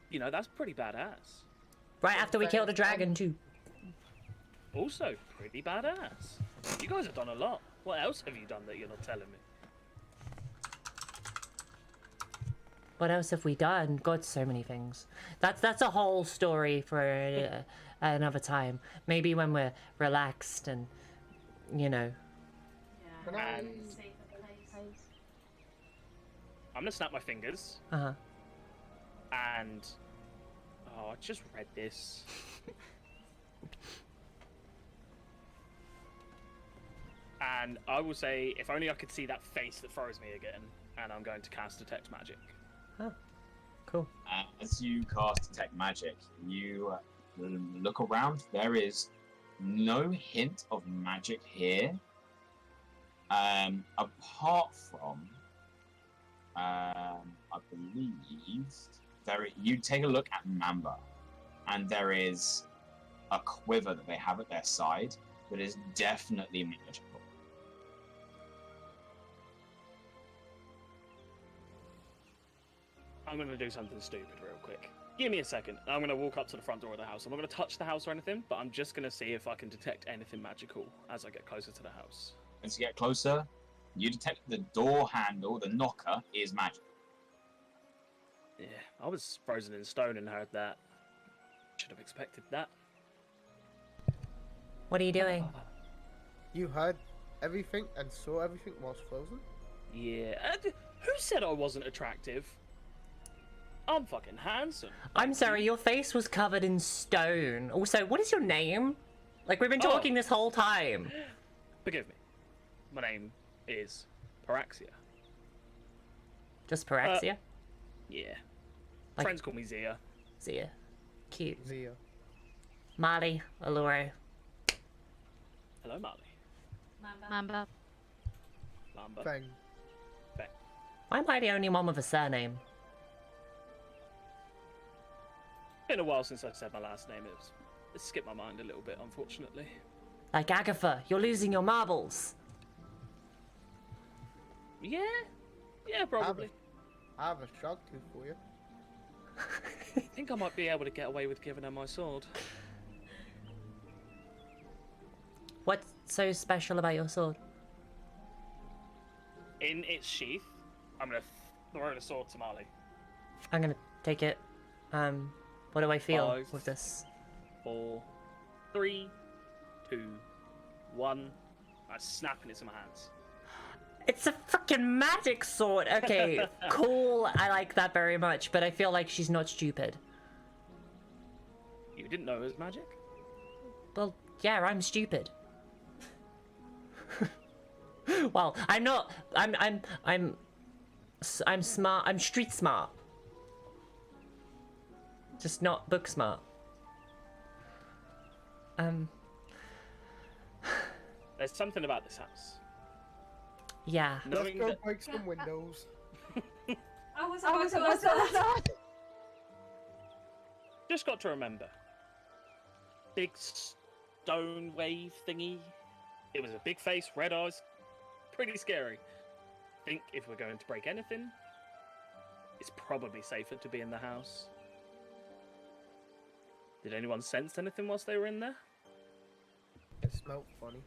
You know, that's pretty badass. Right after we killed a dragon too. also pretty badass. You guys have done a lot. What else have you done that you're not telling me? What else have we done? God, so many things. That's a whole story for another time. Maybe when we're relaxed and, you know. Can Yeah. I- And Safer place. I'm gonna snap my fingers Uh-huh. and... Oh, I just read this. And I will say, if only I could see that face that froze me again, and I'm going to cast Detect Magic. Oh, cool. As you cast Detect Magic, you look around. There is no hint of magic here. Apart from, I believe, you take a look at Mamba, and there is a quiver that they have at their side that is definitely magical. I'm going to do something stupid real quick. Give me a second. I'm going to walk up to the front door of the house. I'm not going to touch the house or anything, but I'm just going to see if I can detect anything magical as I get closer to the house. As you get closer, you detect the door handle, the knocker, is magic. Yeah, I was frozen in stone and heard that. Should have expected that. What are you doing? You heard everything and saw everything whilst frozen? Yeah. Who said I wasn't attractive? I'm fucking handsome. I'm sorry, your face was covered in stone. Also, what is your name? Like, we've been Oh. talking this whole time. Forgive me. My name is Paraxia. Just Paraxia? Yeah. Like- Friends call me Zia. Zia. Cute. Zia. Marle, Aloro. Hello, Marley. Mamba. Mamba. Fang. Why am I the only one with a surname? Been a while since I said my last name. It skipped my mind a little bit, unfortunately. Like Agatha, you're losing your marbles. Yeah? Yeah, probably. I have a shark tooth for you. I think I might be able to get away with giving her my sword. What's so special about your sword? In its sheath, I'm gonna throw the sword to Marley. I'm gonna take it. What do I feel 5, with this? 4, 3, 2, 1. I snap it into my hands. It's a freaking magic sword. Okay, cool. I like that very much, but I feel like she's not stupid. You didn't know it was magic? Well, yeah, I'm stupid. Well, I'm not. I'm smart. I'm street smart. Just not book smart. There's something about this house. Yeah. Let's Knowing go that break some windows. I was about to ask that. just got to remember. Big stone wave thingy. It was a big face, red eyes. Pretty scary. Think if we're going to break anything, it's probably safer to be in the house. Did anyone sense anything whilst they were in there? It smelled funny.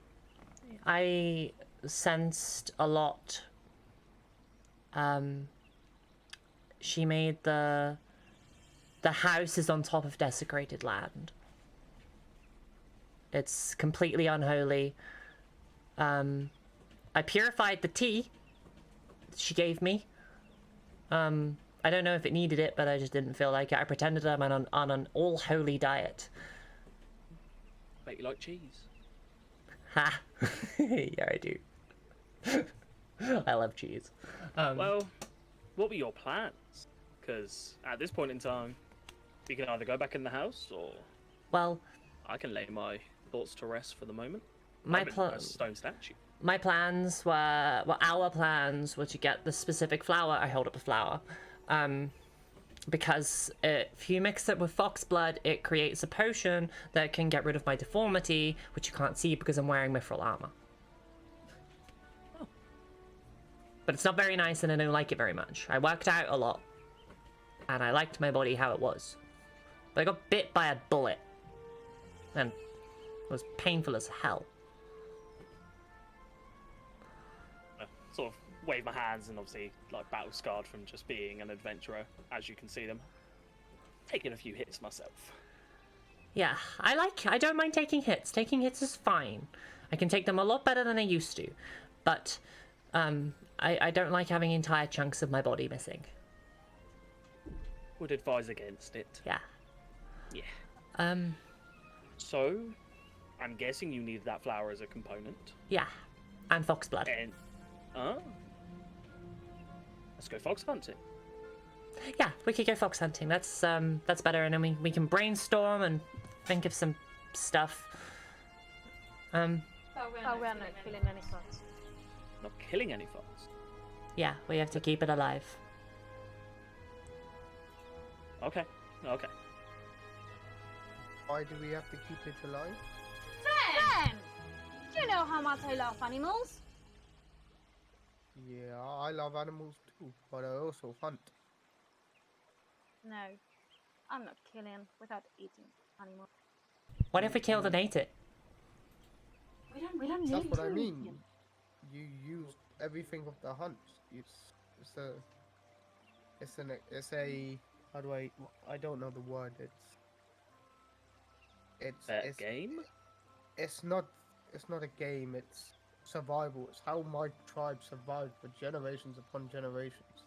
I sensed a lot. She made the house is on top of desecrated land. It's completely unholy. I purified the tea she gave me. I don't know if it needed it, but I just didn't feel like it. I pretended I'm on an all-holy diet. Bet you like cheese. Ha! Yeah, I do. I love cheese. Well, what were your plans? Because at this point in time, you can either go back in the house, or Well, I can lay my thoughts to rest for the moment. my I'm in a stone statue. my plans were, well, our plans were to get the specific flower. I hold up a flower. Because if you mix it with fox blood, it creates a potion that can get rid of my deformity, which you can't see because I'm wearing mithril armor. Oh. But it's not very nice and I don't like it very much. I worked out a lot. And I liked my body how it was. But I got bit by a bullet. And It was painful as hell. Sort of wave my hands and obviously like battle scarred from just being an adventurer, as you can see them. Taking a few hits myself. Yeah, I don't mind taking hits. Taking hits is fine. I can take them a lot better than I used to. But I don't like having entire chunks of my body missing. Would advise against it. Yeah. Yeah. So, I'm guessing you need that flower as a component. Yeah. And fox blood. And let's go fox hunting. Yeah, we could go fox hunting. That's better, and then we can brainstorm and think of some stuff. But Oh, we're not killing any fox. Not killing any fox. Yeah, we have to keep it alive. Okay. Okay. Why do we have to keep it alive? Sam! Do you know how much I love animals? Yeah, I love animals too, but I also hunt. No, I'm not killing without eating animals. What if we killed and ate it? We don't need That's what I to. mean. You use everything of the hunt. It's a how do I don't know the word. It's Game? It's not a game. It's survival. It's how my tribe survived for generations upon generations.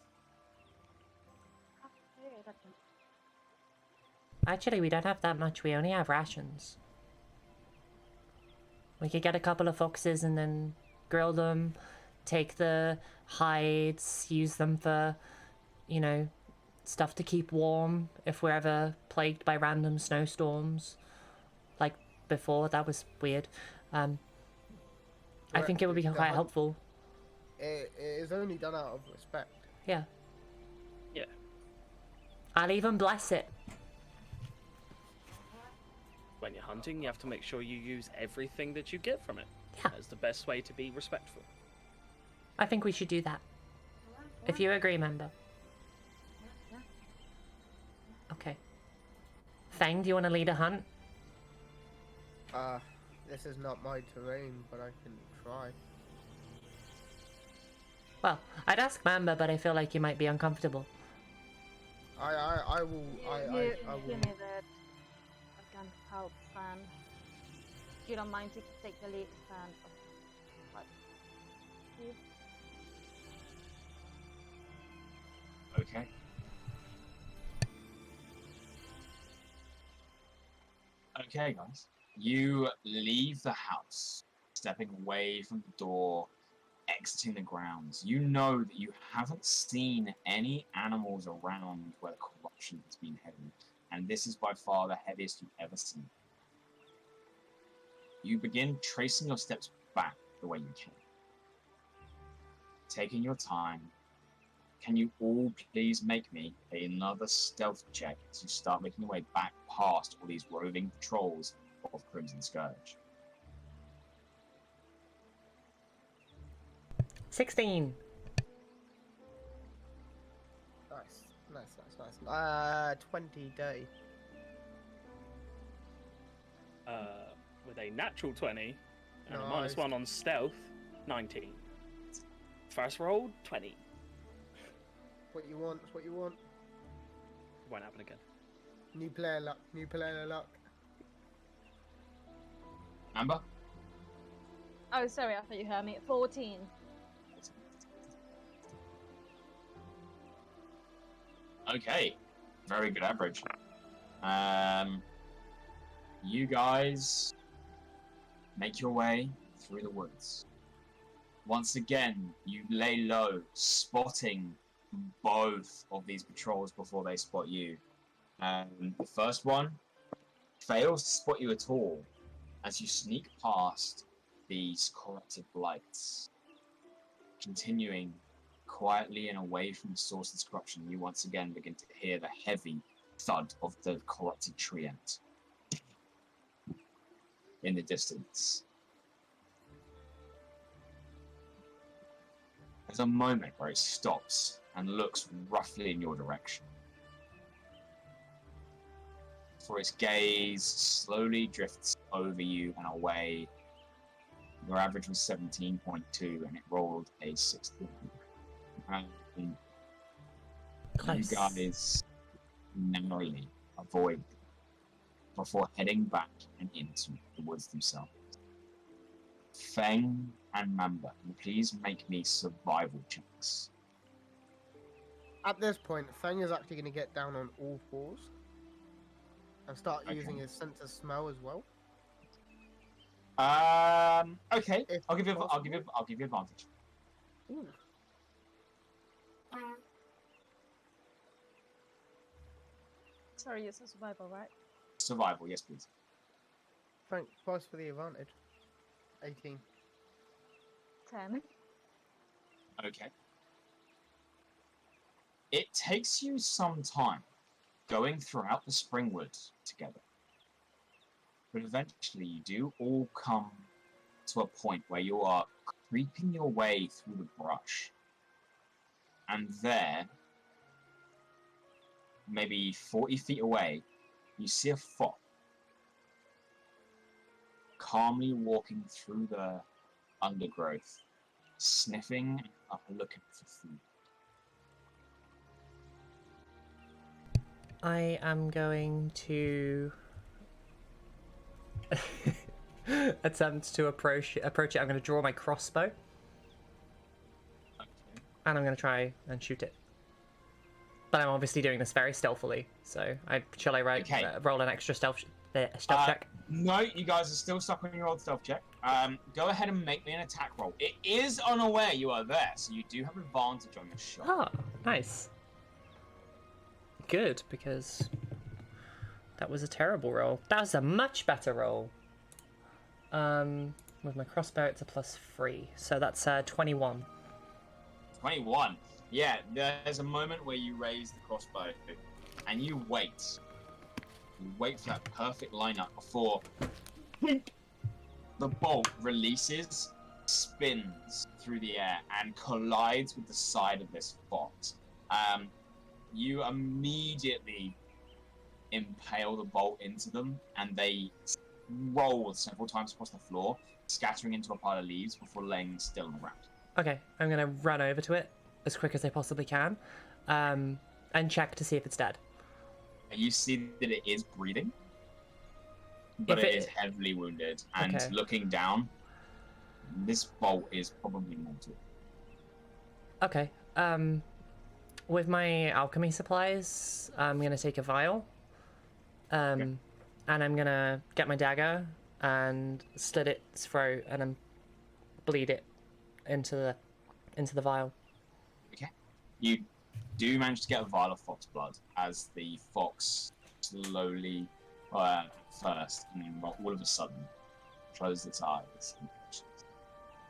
Actually, we don't have that much. We only have rations. We could get a couple of foxes and then grill them, take the hides, use them for, you know, stuff to keep warm if we're ever plagued by random snowstorms. Like before, that was weird. I think it would be quite helpful. It is only done out of respect. Yeah. Yeah. I'll even bless it. When you're hunting, you have to make sure you use everything that you get from it. Yeah. That's the best way to be respectful. I think we should do that. If you agree, member. Okay. Fang, do you want to lead a hunt? This is not my terrain, but I can try. Well, I'd ask Mamba, but I feel like you might be uncomfortable. I will. I will. Give me the gun help, Fan. If you don't mind to take the lead, Fan. What? Okay. Okay, guys. You leave the house, stepping away from the door, exiting the grounds. You know that you haven't seen any animals around where the corruption has been heavy, and this is by far the heaviest you've ever seen. You begin tracing your steps back the way you can. Taking your time, can you all please make me another stealth check to start making your way back past all these roving patrols of Crimson Scourge? 16. Nice. 20 day. With a natural 20 and a Nice. -1 on stealth, 19. First roll, 20. What you want? It's what you want. Won't happen again. New player luck. New player luck. Amber? Oh, sorry, I thought you heard me. 14. Okay. Very good average. You guys make your way through the woods. Once again, you lay low, spotting both of these patrols before they spot you. The first one fails to spot you at all as you sneak past these corrupted blights. Continuing quietly and away from the source of this corruption, you once again begin to hear the heavy thud of the corrupted tree ant in the distance. There's a moment where it stops and looks roughly in your direction. before its gaze slowly drifts over you and away. Your average was 17.2 and it rolled a 16. You Close. guys narrowly avoid before heading back and into the woods themselves. Feng and Mamba, can you please make me survival checks? At this point, Feng is actually going to get down on all fours and start Okay. using his sense of smell as well. Okay. If I'll give you possible. advantage. Ooh. Sorry, it's a survival, right? Survival, yes, please. Thank twice for the advantage. 18. 10. Okay. It takes you some time going throughout the Springwood together. But eventually you do all come to a point where you are creeping your way through the brush. And there, maybe 40 feet away, you see a fox calmly walking through the undergrowth, sniffing and looking for food. I am going to attempt to approach it. I'm going to draw my crossbow, Okay. and I'm going to try and shoot it. But I'm obviously doing this very stealthily. So, shall I Okay. roll an extra stealth check? No, you guys are still stuck on your old stealth check. Go ahead and make me an attack roll. It is unaware you are there, so you do have advantage on your shot. Oh, nice. Good, because that was a terrible roll. That was a much better roll. With my crossbow, it's a +3, so that's 21. 21. Yeah, there's a moment where you raise the crossbow, and you wait. You wait for that perfect lineup before the bolt releases, spins through the air, and collides with the side of this fox. You immediately impale the bolt into them, and they roll several times across the floor, scattering into a pile of leaves before laying still on the ground. Okay, I'm gonna run over to it as quick as I possibly can, and check to see if it's dead. And you see that it is breathing, but If it it- is heavily wounded. And Okay. looking down, this bolt is probably mortal. Okay, with my alchemy supplies, I'm gonna take a vial, and I'm gonna get my dagger and slit its throat and then bleed it into the vial. You do manage to get a vial of fox blood as the fox slowly, first, and then all of a sudden, closes its eyes.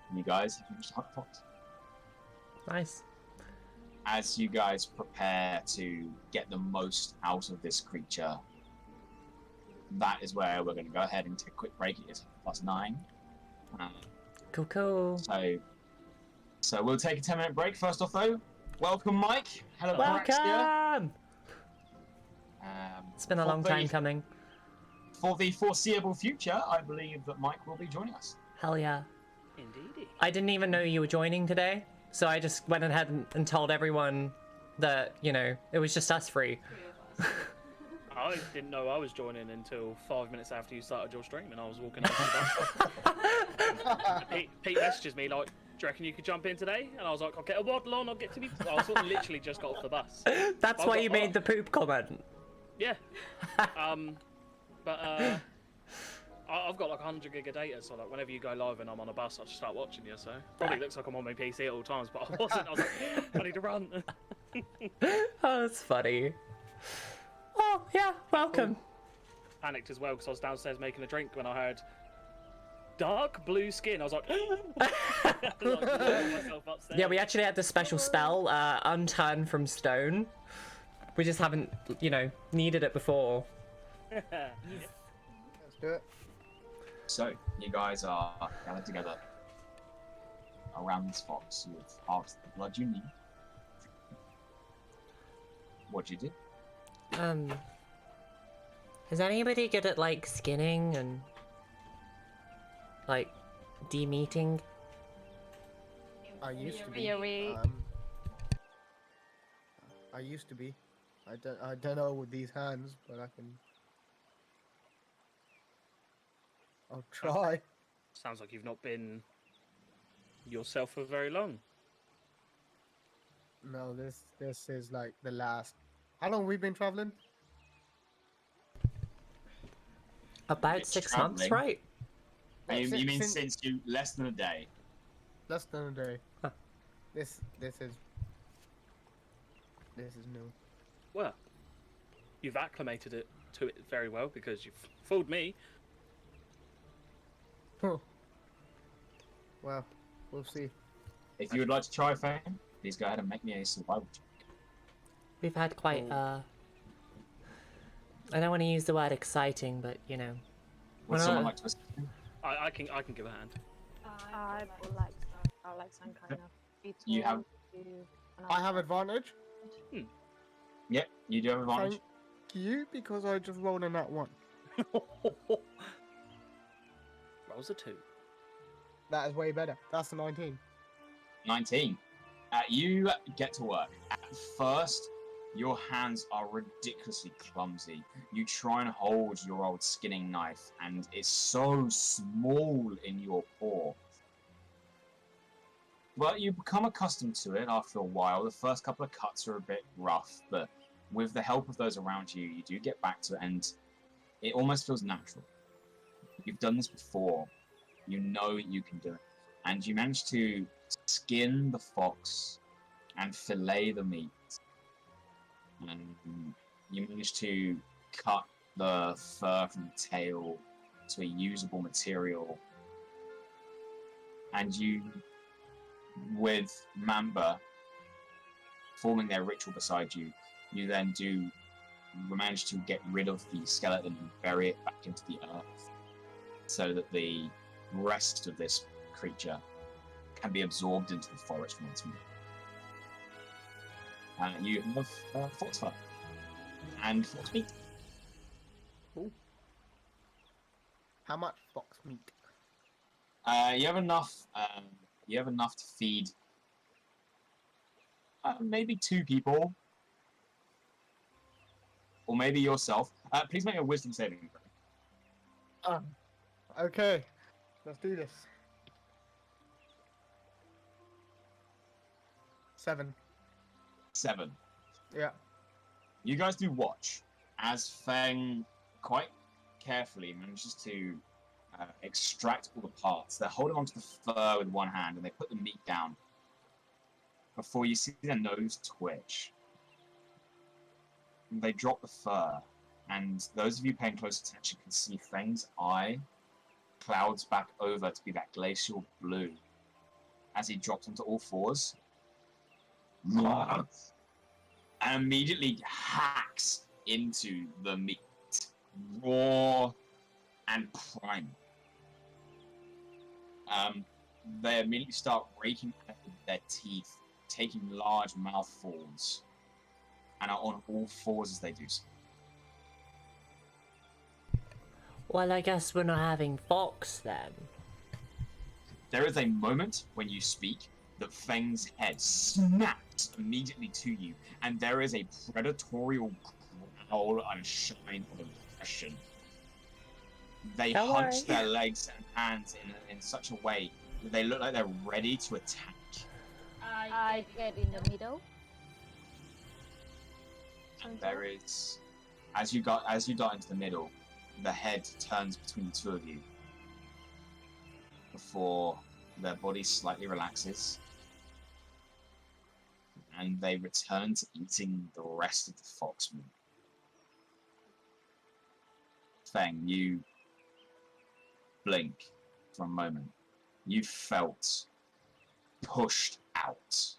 And you guys have finished the hunt fox. Nice. As you guys prepare to get the most out of this creature, that is where we're going to go ahead and take a quick break. It is +9. Cool. So we'll take a 10-minute break. First off, though, welcome, Mike. Hello, Paraxia. Welcome! It's been a long time coming. For the foreseeable future, I believe that Mike will be joining us. Hell yeah. Indeedy. I didn't even know you were joining today, so I just went ahead and told everyone that, it was just us three. I didn't know I was joining until 5 minutes after you started your stream, and I was walking out the bus. Pete messages me like, "Do you reckon you could jump in today?" And I was like, "I'll get a waddle on, I'll get to me." I sort of literally just got off the bus. That's I why was you like, made the poop comment. Yeah. But I've got like 100 gig of data, so like whenever you go live and I'm on a bus, I just start watching you. So probably looks like I'm on my PC at all times, but I wasn't. I was like, I need to run. Oh, that's funny. Oh, yeah, welcome. Panicked as well because I was downstairs making a drink when I heard dark blue skin. I was like, myself upstairs. Yeah, we actually had this special spell, Unturn from Stone. We just haven't, needed it before. Let's do it. So, you guys are gathered together around this fox. You've asked the blood you need. What'd you do? Is anybody good at like skinning and like demeating? I used to be. Yeah, we. I used to be. I don't know with these hands, but I can. I'll try. Sounds like you've not been yourself for very long. No, this is like the last. How long have we been traveling? About It's 6 months, travelling. right? You mean Since- since you less than a day? Less than a day. Huh. This is new. Well, you've acclimated it to it very well because you've fooled me. Huh. Well, we'll see. If you would like to try, Fang, please go ahead and make me a survival check. We've had quite I don't want to use the word exciting, but you know. Would Well, someone like to assist me? I can give a hand. I would like some kind of ritual You have- to I have advantage. Yep, you do have advantage. Thank you, because I just rolled a nat 1. Rolls a 2. That is way better. That's a 19. 19. You get to work. At first, your hands are ridiculously clumsy. You try and hold your old skinning knife, and it's so small in your paw. But you become accustomed to it after a while. The first couple of cuts are a bit rough, but with the help of those around you, you do get back to it, and it almost feels natural. You've done this before. You know you can do it. And you manage to skin the fox and fillet the meat. And you manage to cut the fur from the tail to a usable material. And you, with Mamba forming their ritual beside you, you then do manage to get rid of the skeleton and bury it back into the earth so that the rest of this creature can be absorbed into the forest once more. You have fox fur and fox meat. How much fox meat? You have enough. You have enough to feed maybe 2 people, or maybe yourself. Please make a wisdom saving throw. Okay, let's do this. 7. 7. Yeah. You guys do watch as Feng quite carefully manages to extract all the parts. They're holding onto the fur with one hand, and they put the meat down before you see their nose twitch. They drop the fur, and those of you paying close attention can see Feng's eye clouds back over to be that glacial blue as he drops onto all fours and immediately hacks into the meat, raw and prime. They immediately start raking at it with their teeth, taking large mouthfuls, and are on all fours as they do so. Well, I guess we're not having fox then. There is a moment when you speak that Feng's head snaps immediately to you, and there is a predatorial growl and shine of aggression. They Don't hunch worry. their legs and hands in such a way that they look like they're ready to attack. I get in the middle. And there is, as you dart into the middle, the head turns between the two of you before their body slightly relaxes, and they return to eating the rest of the fox meat. Feng, you blink for a moment. You felt pushed out,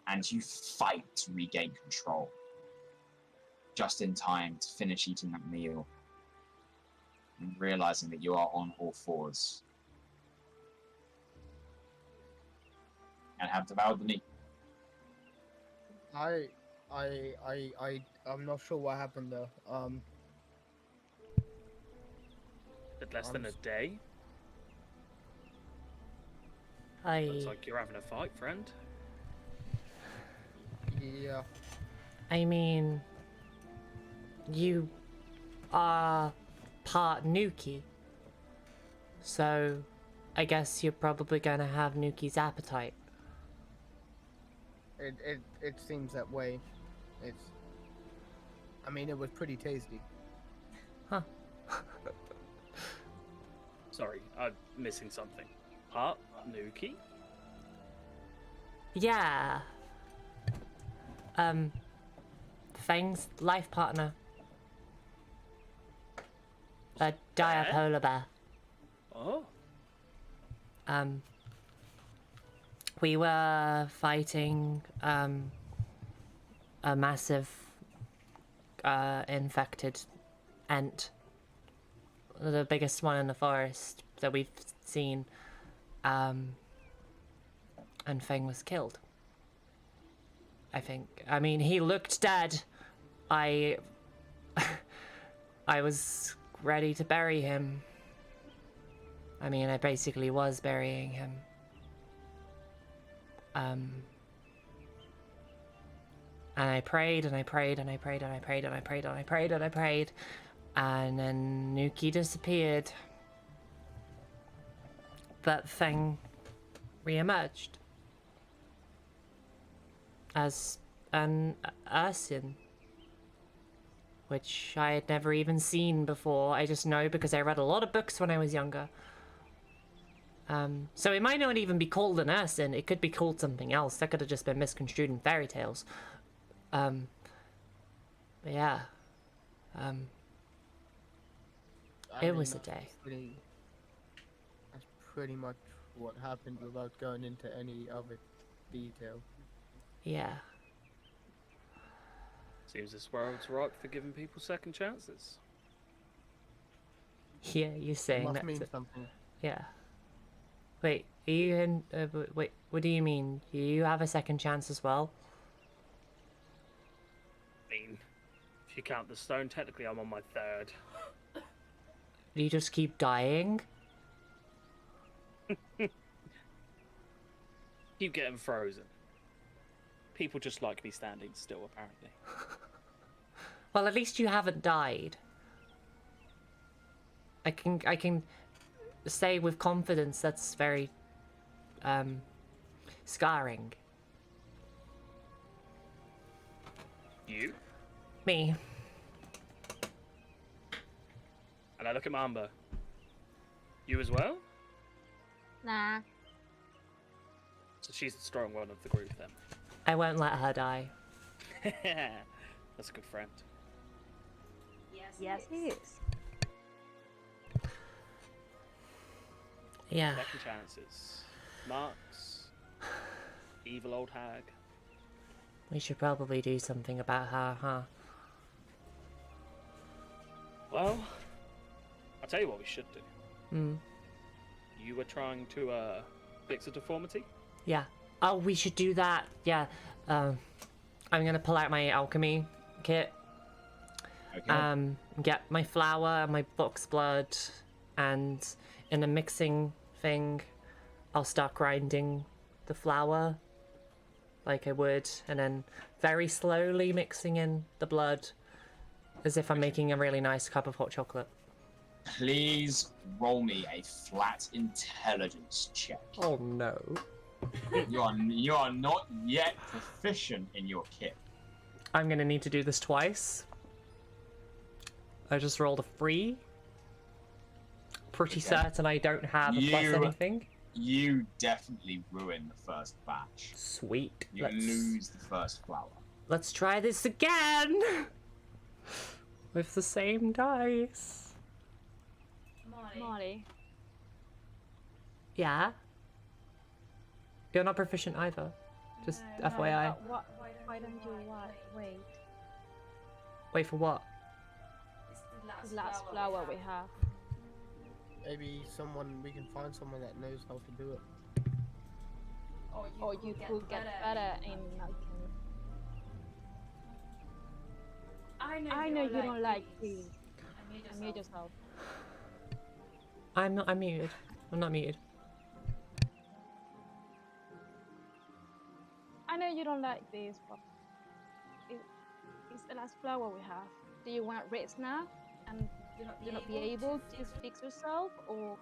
and you fight to regain control. Just in time to finish eating that meal and realizing that you are on all fours and have devoured the meat. I'm not sure what happened though. less than a day? Looks like you're having a fight, friend. Yeah. I mean, you are part Nuki, so I guess you're probably gonna have Nuki's appetite. It seems that way. I mean, it was pretty tasty. Huh. Sorry, I'm missing something. Part Nuki? Yeah. Fang's life partner. A dire polar bear. Oh. We were fighting, a massive, infected ant. The biggest one in the forest that we've seen. And Fang was killed. I think. I mean, he looked dead. I was ready to bury him. I mean, I basically was burying him. And I prayed and I prayed and I prayed and I prayed and I prayed and I prayed and I prayed. And then Nuki disappeared. But Fang re-emerged as an Ursin, which I had never even seen before. I just know because I read a lot of books when I was younger. So it might not even be called an Ursin. It could be called something else. That could have just been misconstrued in fairy tales. But yeah. It was a day. That's pretty much what happened without going into any other detail. Yeah. Seems this world's ripe for giving people second chances. Yeah, you're saying Must that. mean something. Yeah. Wait, are you in? Wait, what do you mean? You have a second chance as well? I mean, if you count the stone, technically I'm on my third. Do you just keep dying? Keep getting frozen. People just like me standing still, apparently. Well, at least you haven't died. I can say with confidence that's very scarring. You? Me. And I look at Mamba. You as well? Nah. So she's the strong one of the group then. I won't let her die. That's a good friend. Yes, he is. Yeah. Second chances. Marks. Evil old hag. We should probably do something about her, huh? Well, I'll tell you what we should do. Hmm. You were trying to fix a deformity? Yeah. Oh, we should do that. Yeah. I'm gonna pull out my alchemy kit. Okay. Get my flour and my box blood, and in a mixing thing, I'll start grinding the flour like I would, and then very slowly mixing in the blood as if I'm making a really nice cup of hot chocolate. Please roll me a flat intelligence check. Oh no. You are not yet proficient in your kit. I'm gonna need to do this twice. I just rolled a 3. Pretty certain I don't have a plus anything. You definitely ruin the first batch. Sweet. You lose the first flower. Let's try this again! With the same dice. Molly. Yeah? You're not proficient either. Just FYI. But why don't you wait? Wait for what? The last flower we have. Maybe we can find someone that knows how to do it. Or you could get better in alchemy. I know you don't like tea. I made yourself. I'm muted. I'm not muted. I know you don't like this, but it's the last flower we have. Do you want to rest now and do not be able to fix yourself, or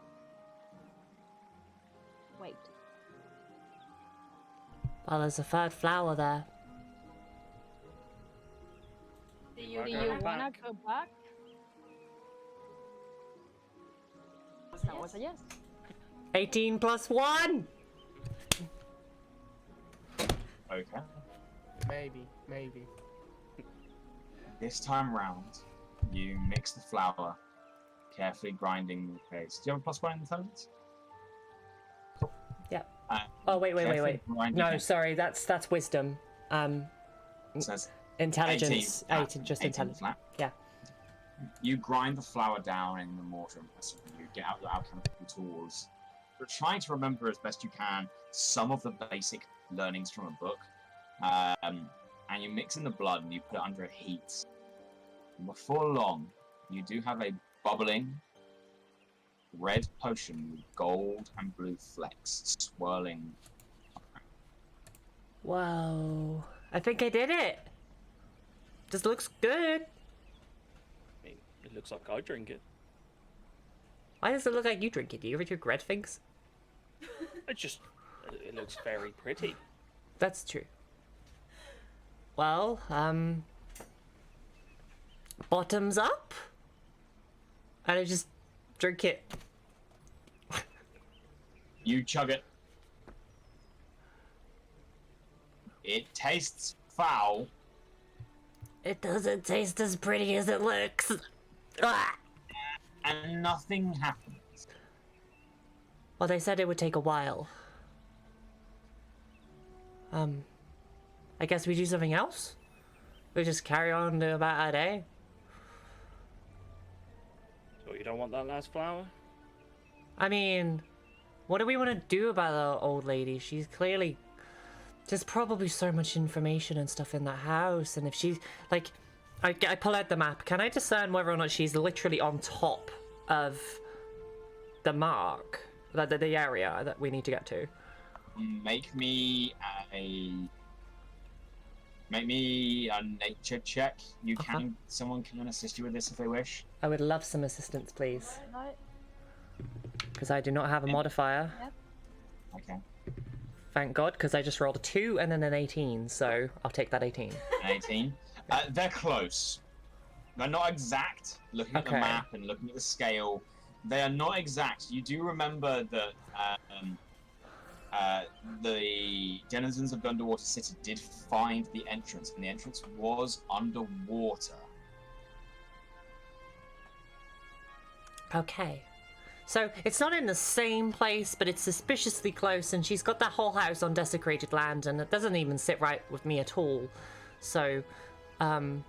wait? Well, there's a third flower there. Do Do you want to go back? That was a yes. 18 plus 1! Okay. Maybe. This time round, you mix the flour, carefully grinding the paste. Do you have a +1 intelligence? Yeah. Uh, Oh, wait. carefully grinding No, it. sorry, that's wisdom. So it's Intelligence. 18 8, just 18 intelligence. flat. Yeah. You grind the flour down in the mortar and pestle. You get out your alchemical tools. You're trying to remember as best you can some of the basic learnings from a book. And you mix in the blood and you put it under a heat. And before long, you do have a bubbling red potion with gold and blue flecks swirling. Whoa. I think I did it. This looks good. I mean, it looks like I drink it. Why does it look like you drink it? Do you ever drink red things? It looks very pretty. That's true. Well, bottoms up? And I just drink it. You chug it. It tastes foul. It doesn't taste as pretty as it looks. Ah! And nothing happens. Well, they said it would take a while. I guess we do something else? We just carry on to about our day? So you don't want that last flower? I mean, what do we want to do about the old lady? She's clearly... There's probably so much information and stuff in that house, and if she's, like... I pull out the map. Can I discern whether or not she's literally on top of the mark? The area that we need to get to? Make me a nature check. You can. Someone can assist you with this if they wish. I would love some assistance, please. Right. Because I do not have a modifier. Okay. Thank God, because I just rolled a 2 and then an 18, so I'll take that 18. An 18. They're close. They're not exact. Looking at the Okay. map and looking at the scale, they are not exact. You do remember that the denizens of Underwater City did find the entrance, and the entrance was underwater. Okay. So, it's not in the same place, but it's suspiciously close, and she's got that whole house on desecrated land, and it doesn't even sit right with me at all. So, and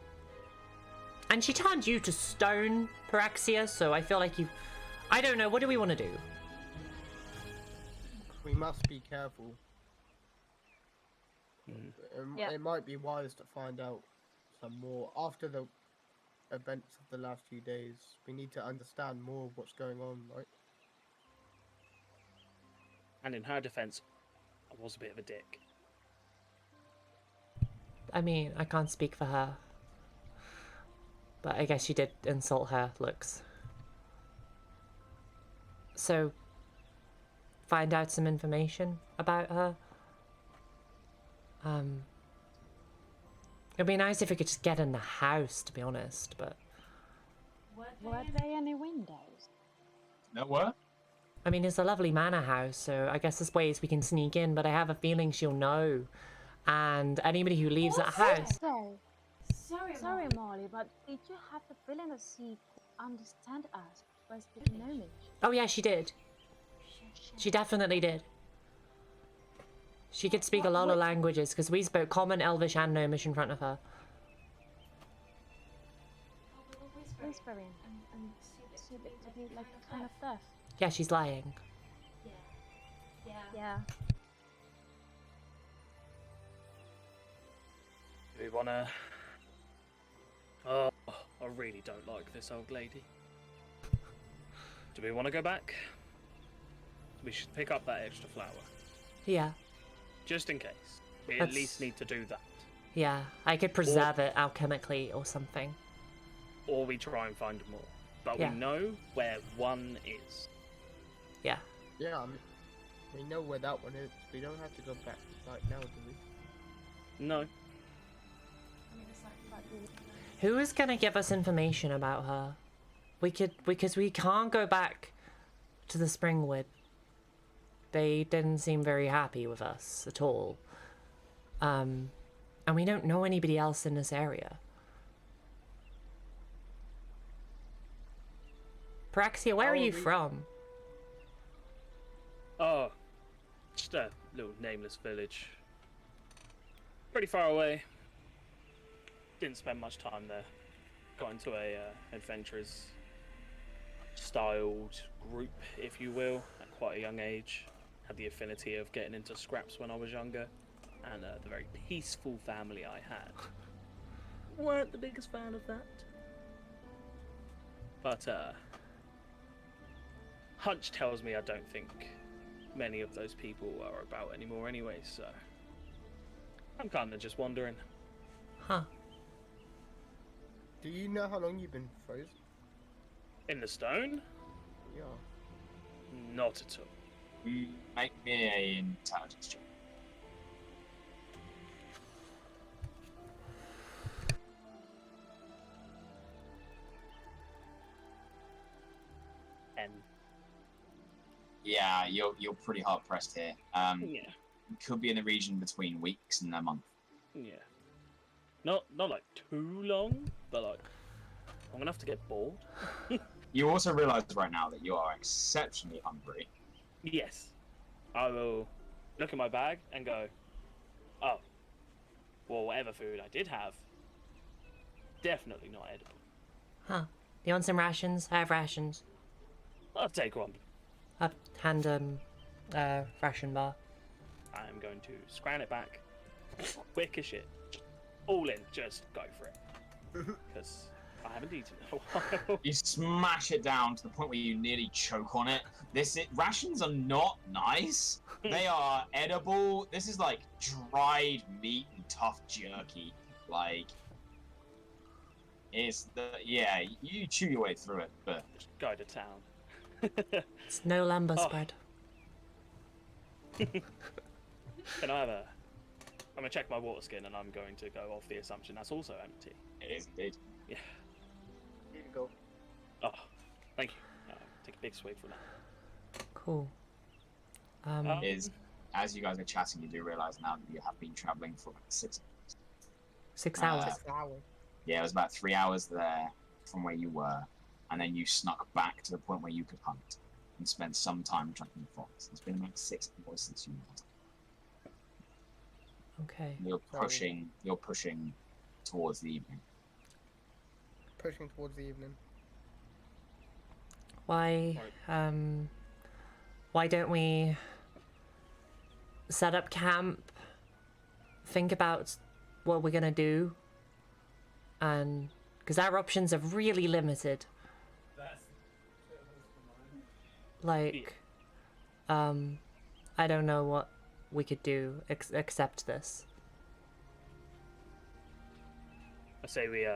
she turned you to stone, Paraxia, so I feel like you... I don't know, what do we want to do? We must be careful. Yeah. It might be wise to find out some more after the events of the last few days. We need to understand more of what's going on, right? And in her defense, I was a bit of a dick. I mean, I can't speak for her. But I guess you did insult her looks. So, find out some information about her. It'd be nice if we could just get in the house, to be honest, but... Were there any windows? No what? I mean, it's a lovely manor house, so I guess there's ways we can sneak in, but I have a feeling she'll know. And anybody who leaves that house... Sorry, Marle, but did you have the feeling that she could understand us by speaking Gnomish? Oh yeah, she did. She definitely did. She could speak a lot of languages, because we spoke Common, Elvish, and Gnomish in front of her. Whispering and see a bit like kind of deaf. Yeah, she's lying. Yeah. Do we wanna... Oh, I really don't like this old lady. Do we want to go back? We should pick up that extra flower. Yeah. Just in case. We at That's- least need to do that. Yeah. I could preserve it alchemically or something. Or we try and find more. But Yeah. we know where one is. Yeah. Yeah, I mean, we know where that one is. We don't have to go back right now, do we? No. I mean, it's like really... Who is gonna give us information about her? Because we can't go back to the Springwood. They didn't seem very happy with us at all. And we don't know anybody else in this area. Paraxia, where are you from? Oh, just a little nameless village. Pretty far away. Didn't spend much time there. Got into a adventurers styled group, if you will, at quite a young age. Had the affinity of getting into scraps when I was younger, and the very peaceful family I had. Weren't the biggest fan of that. But hunch tells me I don't think many of those people are about anymore anyway, so I'm kind of just wondering. Huh. Do you know how long you've been frozen? In the stone? Yeah. Not at all. Make me an intelligence check. And Yeah, you're pretty hard pressed here. yeah, Could be in the region between weeks and a month. yeah. Not like too long, but like long enough to get bored. You also realise right now that you are exceptionally hungry. Yes. I will look at my bag and go, oh, well, whatever food I did have, definitely not edible. Huh. You want some rations? I have rations. I'll take one. I'll hand ration bar. I'm going to scran it back quick as shit. All in, just go for it. Because I haven't eaten in a while. You smash it down to the point where you nearly choke on it. Rations are not nice. They are edible. This is like dried meat and tough jerky. Like, you chew your way through it, but Just go to town. It's no lumber Oh. spread. Can I have a... I'm going to check my water skin and I'm going to go off the assumption that's also empty. it is indeed. Yeah. Here you go. Oh, thank you. Take a big swig from that. Cool. Is as you guys are chatting, you do realise now that you have been travelling for about 6 hours. 6 hours. 6 hours. Yeah, it was about 3 hours there from where you were, and then you snuck back to the point where you could hunt and spent some time tracking the fox. It's been about 6 hours since you hunted. Okay. You're pushing towards the evening. Pushing towards the evening. Why don't we set up camp, think about what we're gonna do, and because our options are really limited. Like, I don't know what we could do except this. I say we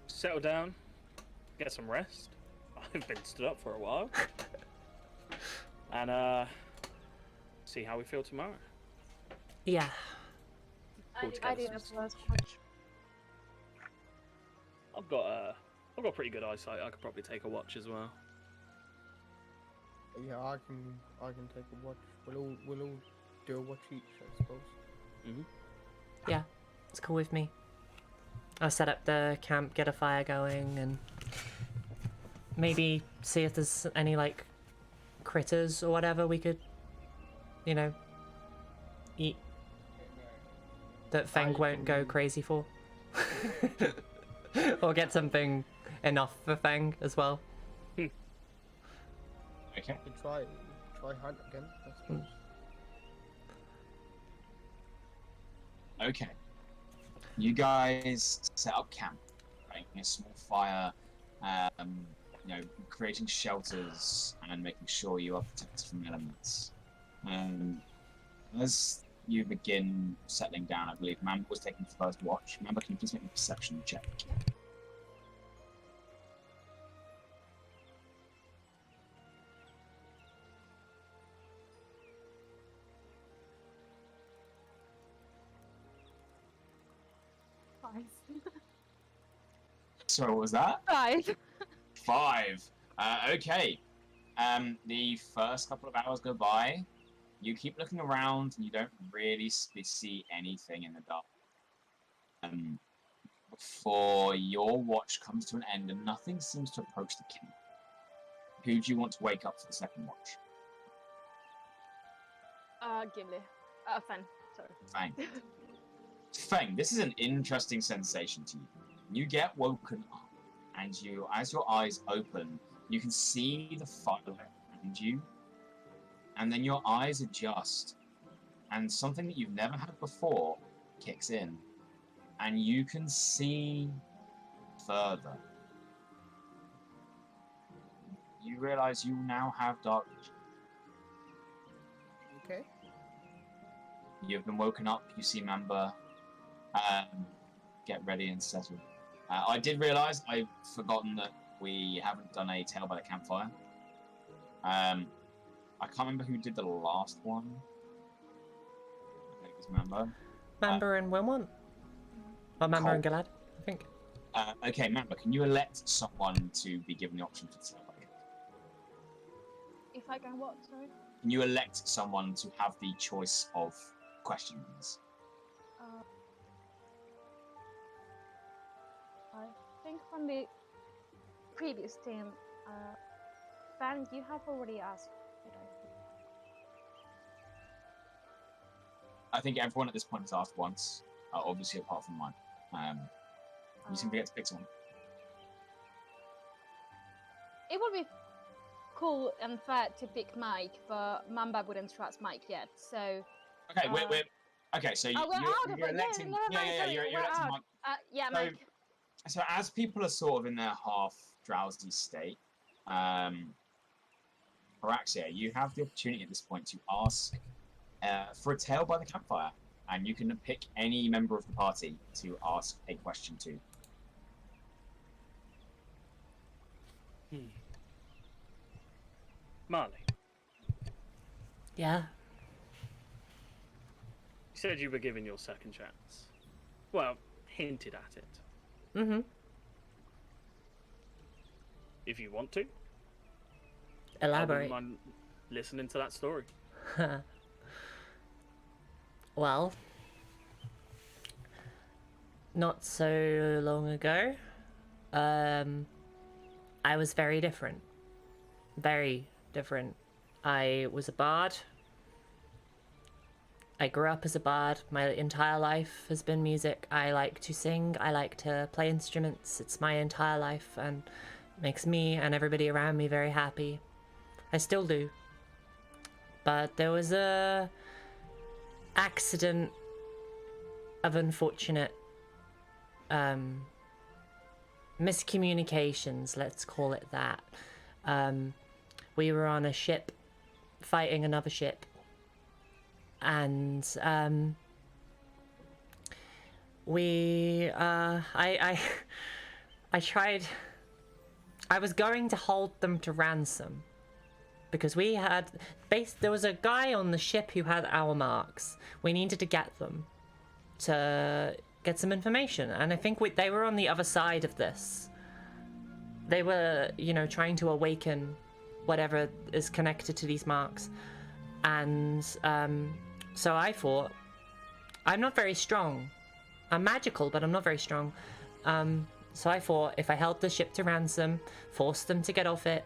settle down, get some rest. I've been stood up for a while. And see how we feel tomorrow. Yeah. Pull I together do some as stuff. well as much. I've got pretty good eyesight. I could probably take a watch as well. Yeah, I can take a watch. We'll all do a watch each, I suppose. Yeah, it's cool with me. I'll set up the camp, get a fire going, and maybe see if there's any, like, critters or whatever we could, eat. That Feng won't go crazy for. Or get something enough for Feng as well. Okay. We could try hunt again, I suppose. Okay. You guys set up camp, making a small fire creating shelters and making sure you are protected from elements. As you begin settling down, I believe Mamba was taking the first watch. Mamba, can you please make a perception check? Sorry, what was that? 5. 5. Okay. The first couple of hours go by. You keep looking around, and you don't really see anything in the dark. Before your watch comes to an end, and nothing seems to approach the camp. Who do you want to wake up for the second watch? Gimli. Fen. Sorry. Fang. Fang, this is an interesting sensation to you. You get woken up, and as your eyes open, you can see the fire around you, and then your eyes adjust, and something that you've never had before kicks in, and you can see further. You realize you now have dark vision. Okay. You've been woken up, you see Mamba. Get ready and settle. I did realize I've forgotten that we haven't done a tale by the campfire. I can't remember who did the last one. I think it was Mamba. Mamba and Wilmont? Or Mamba and Galad, I think. Okay, Mamba, can you elect someone to be given the option to tell by the campfire? If I can what, sorry? Can you elect someone to have the choice of questions? I think from the previous team, Van, you have already asked. I think everyone at this point has asked once, obviously apart from mine. You seem to get to pick someone. It would be cool and fair to pick Mike, but Mamba wouldn't trust Mike yet, so... Okay, we're okay, so you're electing... You're electing Mike. Yeah, Mike. So as people are sort of in their half-drowsy state, Paraxia, you have the opportunity at this point to ask for a tale by the campfire, and you can pick any member of the party to ask a question to. Marle, Yeah. you said you were given your second chance. Well, hinted at it. Mm-hmm. If you want to, Elaborate. I wouldn't mind listening to that story. Well, not so long ago, I was very different. Very different. I was a bard. I grew up as a bard. My entire life has been music. I like to sing. I like to play instruments. It's my entire life and makes me and everybody around me very happy. I still do. But there was a accident of unfortunate miscommunications, let's call it that. We were on a ship fighting another ship, and I tried. I was going to hold them to ransom because there was a guy on the ship who had our marks. We needed to get them to get some information, and I think they were on the other side of this. They were, trying to awaken whatever is connected to these marks, and so I thought, I'm not very strong. I'm magical, but I'm not very strong. So I thought if I held the ship to ransom, forced them to get off it,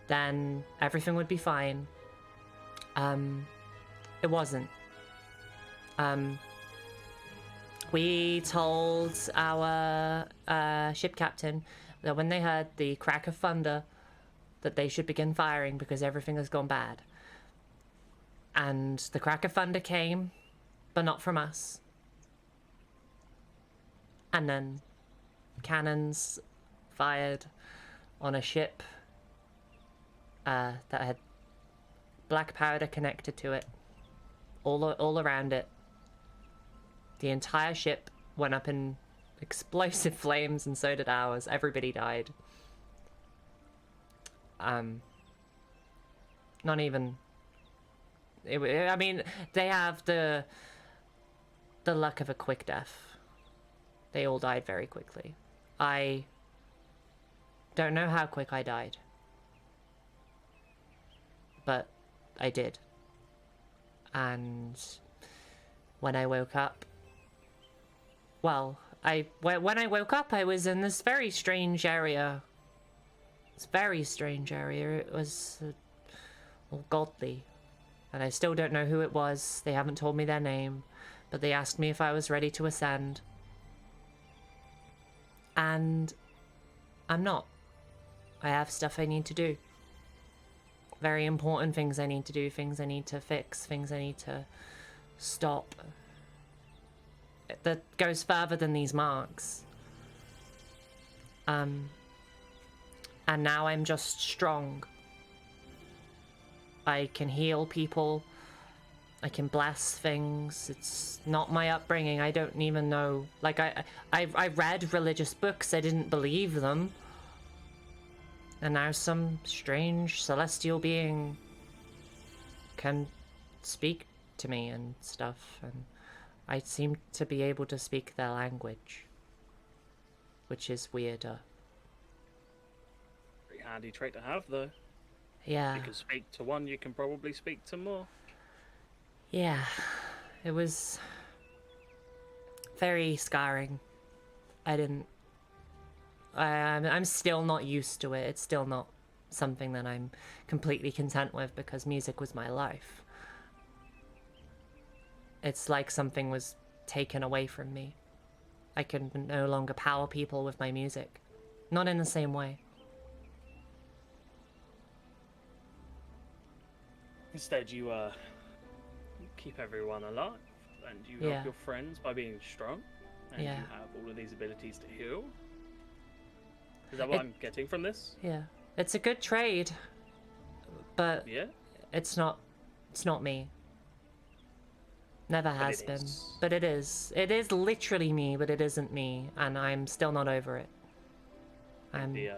then everything would be fine. It wasn't. We told our ship captain that when they heard the crack of thunder, that they should begin firing because everything has gone bad. And the crack of thunder came, but not from us. And then cannons fired on a ship that had black powder connected to it, all around it. The entire ship went up in explosive flames, and so did ours. Everybody died. Not even... I mean, they have the luck of a quick death. They all died very quickly. I don't know how quick I died. But I did. And when I woke up... Well, when I woke up, I was in this very strange area. It's a very strange area. It was all godly. And I still don't know who it was. They haven't told me their name. But they asked me if I was ready to ascend. And I'm not. I have stuff I need to do. Very important things I need to do. Things I need to fix. Things I need to stop. That goes further than these marks. And now I'm just strong. I can heal people. I can bless things. It's not my upbringing. I don't even know. Like, I read religious books. I didn't believe them. And now some strange celestial being can speak to me and stuff. And I seem to be able to speak their language. Which is weirder. Pretty handy trait to have, though. Yeah. You can speak to one, you can probably speak to more. Yeah. It was very scarring. I'm still not used to it. It's still not something that I'm completely content with because music was my life. It's like something was taken away from me. I can no longer power people with my music. Not in the same way. Instead, you keep everyone alive, and you help your friends by being strong, and you have all of these abilities to heal. Is that what I'm getting from this? Yeah. It's a good trade, but yeah, it's not me. Never has been. But it is. It is literally me, but it isn't me, and I'm still not over it. The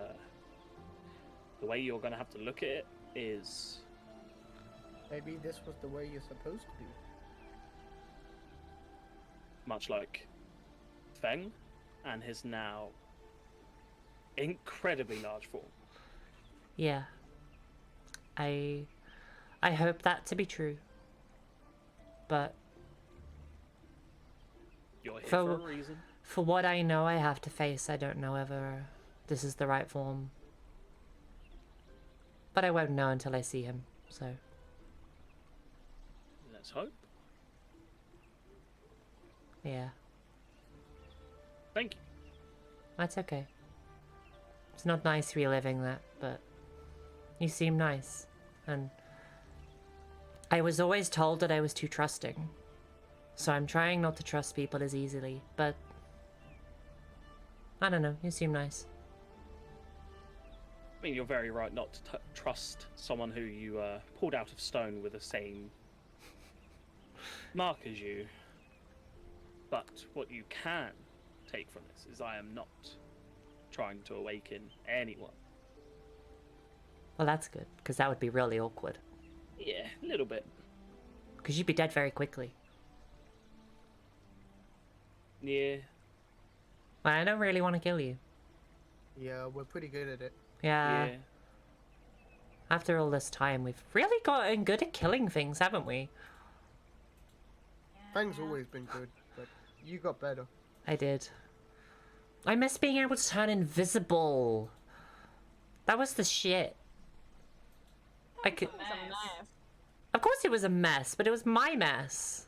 way you're gonna have to look at it is maybe this was the way you're supposed to be. Much like Feng and his now incredibly large form. Yeah. I hope that to be true. But you're here for a reason. For what I know I have to face, I don't know whether this is the right form. But I won't know until I see him, so. Let's hope. Yeah. Thank you. That's okay. It's not nice reliving that, but you seem nice. And I was always told that I was too trusting. So I'm trying not to trust people as easily, but I don't know, you seem nice. I mean, you're very right not to trust someone who you pulled out of stone with the same mark as you. But what you can take from this is I am not trying to awaken anyone. Well, that's good, because that would be really awkward. Yeah, a little bit. Because you'd be dead very quickly. Yeah. Well, I don't really want to kill you. Yeah, we're pretty good at it. Yeah. After all this time, we've really gotten good at killing things, haven't we? Fang's always been good, but you got better. I did. I miss being able to turn invisible. That was the shit. I could. Of course it was a mess, but it was my mess.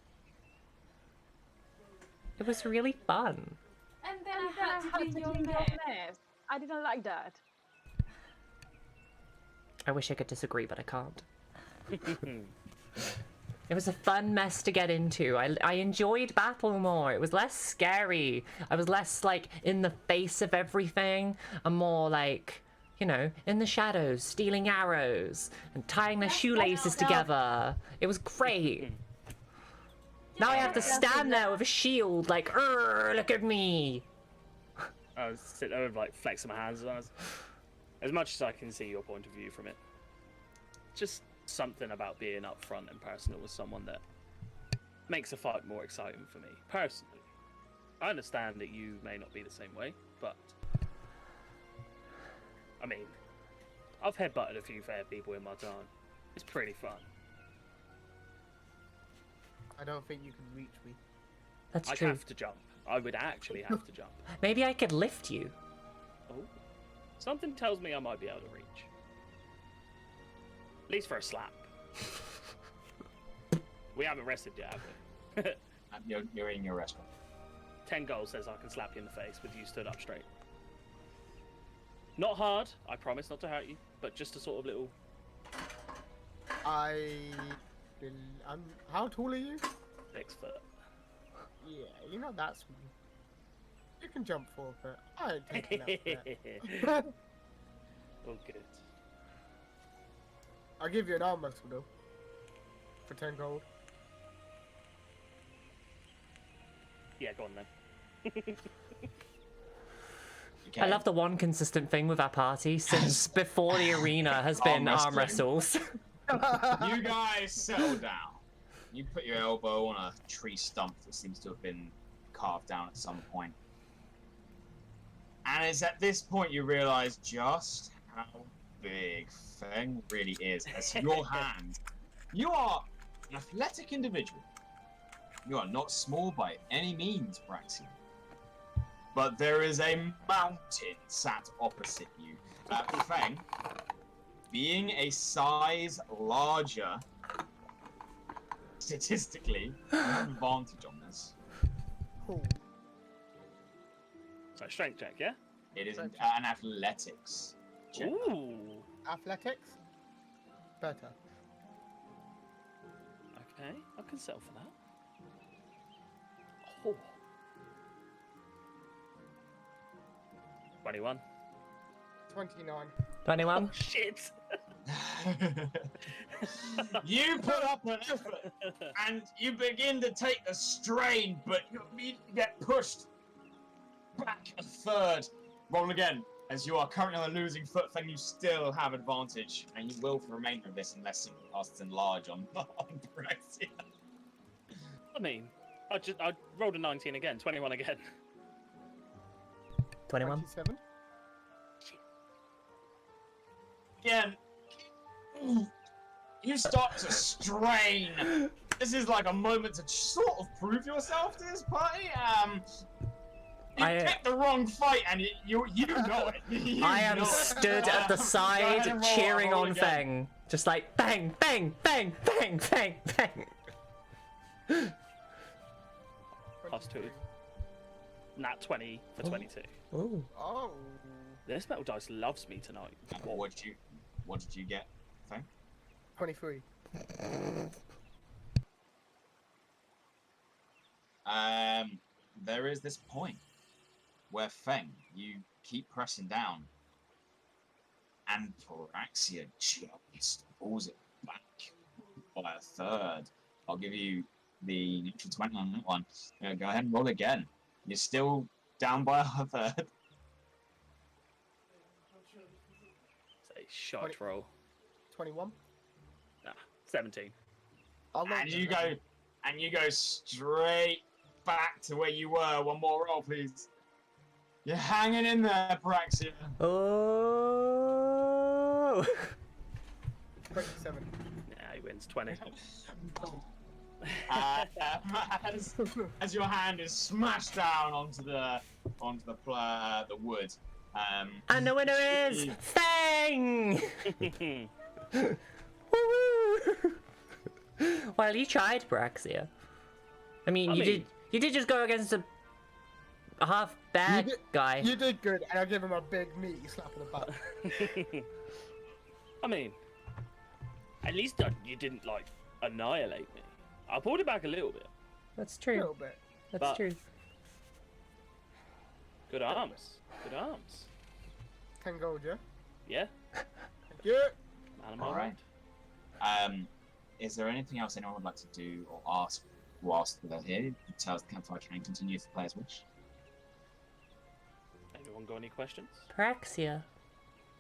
It was really fun. And then I had to be your mess. I didn't like that. I wish I could disagree, but I can't. It was a fun mess to get into. I enjoyed battle more. It was less scary. I was less, like, in the face of everything. And more, like, you know, in the shadows, stealing arrows and tying their shoelaces together. It was great. Now I have to stand there with a shield, like, look at me. I was sitting there with, like, flexing my hands. As much as I can see your point of view from it. Just something about being upfront and personal with someone that makes a fight more exciting for me, personally. I understand that you may not be the same way, but... I mean, I've headbutted a few fair people in my time. It's pretty fun. I don't think you can reach me. That's I'd true. have to jump. I would actually have to jump. Maybe I could lift you. Oh. Something tells me I might be able to reach. At least for a slap. We haven't rested yet, have we? You're in your restaurant. 10 gold says I can slap you in the face with you stood up straight. Not hard, I promise not to hurt you, but just a sort of little... How tall are you? 6 foot. Yeah, you're not that small. You can jump 4 foot. I ain't taking that. Oh, good. I'll give you an arm wrestle though. For 10 gold. Yeah, go on then. I love the one consistent thing with our party since before the arena has been arm wrestles. You guys settle down. You put your elbow on a tree stump that seems to have been carved down at some point. And it's at this point you realize just how big Feng really is. As your hand, you are an athletic individual. You are not small by any means, Paraxia. But there is a mountain sat opposite you. Feng, being a size larger, statistically, you have an advantage on this. Cool. So, strength check, yeah? It is an athletics check. Ooh. Athletics? Better. Okay, I can settle for that. Oh. 21. 29. 21? Shit! You put up an effort, and you begin to take the strain, but you immediately get pushed back a third. Roll again. As you are currently on a losing foot, then you still have advantage, and you will for the remainder of this unless something casts enlarge on Paraxia. I mean, I rolled a 19 again, 21 again. 21? 27. Again, you start to strain. This is like a moment to sort of prove yourself to this party. You picked the wrong fight, and you know it. I am stood at the side cheering on Feng. Just like bang, bang, bang, bang, bang, bang. +2. Nat 20 for 22. Ooh. Oh. This metal dice loves me tonight. What did you get, Feng? 23. There is this point where Feng, you keep pressing down, and Paraxia just pulls it back by a third. I'll give you the natural 20 on that one. Go ahead and roll again. You're still down by a third. It's a shot roll. 21. Nah, 17. And you go straight back to where you were. One more roll, please. You're hanging in there, Paraxia. Oh. 27. Yeah, he wins 20. As your hand is smashed down onto the wood. And the winner is Feng! Woo-woo! Well, you tried, Paraxia. I mean, you did just go against a half bad guy. You did good, and I'll give him a big meaty slap on the butt. I mean, at least you didn't, like, annihilate me. I pulled it back a little bit. That's A true. little bit. That's true. Good arms. Good arms. 10 gold, yeah? Yeah. Yeah. Man, I'm All right. Is there anything else anyone would like to do or ask whilst they're here? You can tell us the campfire can continue if the players wish. Anyone got any questions? Paraxia,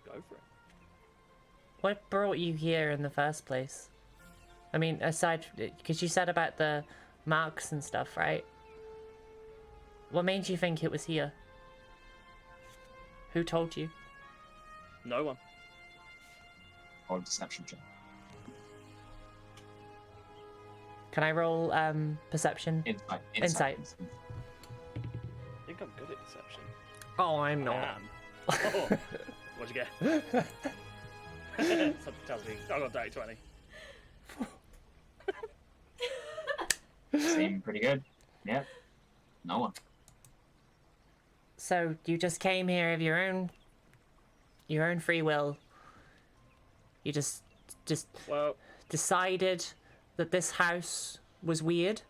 Go for it. what brought you here in the first place? I mean, aside, because you said about the marks and stuff, right? What made you think it was here? Who told you? No one. Or a deception check. Can I roll perception? Insight. I think I'm good at deception. Oh, I'm I not. am. Oh, what'd you get? Something tells me I got dirty 20. Seem pretty good. Yeah. No one. So you just came here of your own free will. You just Well, decided that this house was weird,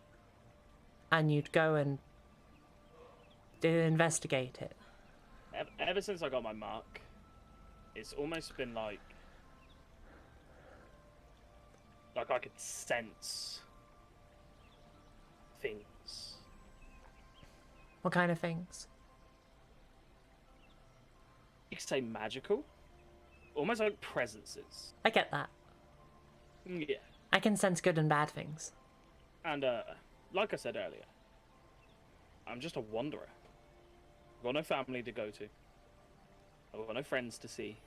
and you'd go and investigate it. ever since I got my mark, it's almost been like I could sense things. What kind of things? You could say magical, almost like presences. I get that. Yeah, I can sense good and bad things. and like I said earlier, I'm just a wanderer. I've got no family to go to. I've got no friends to see.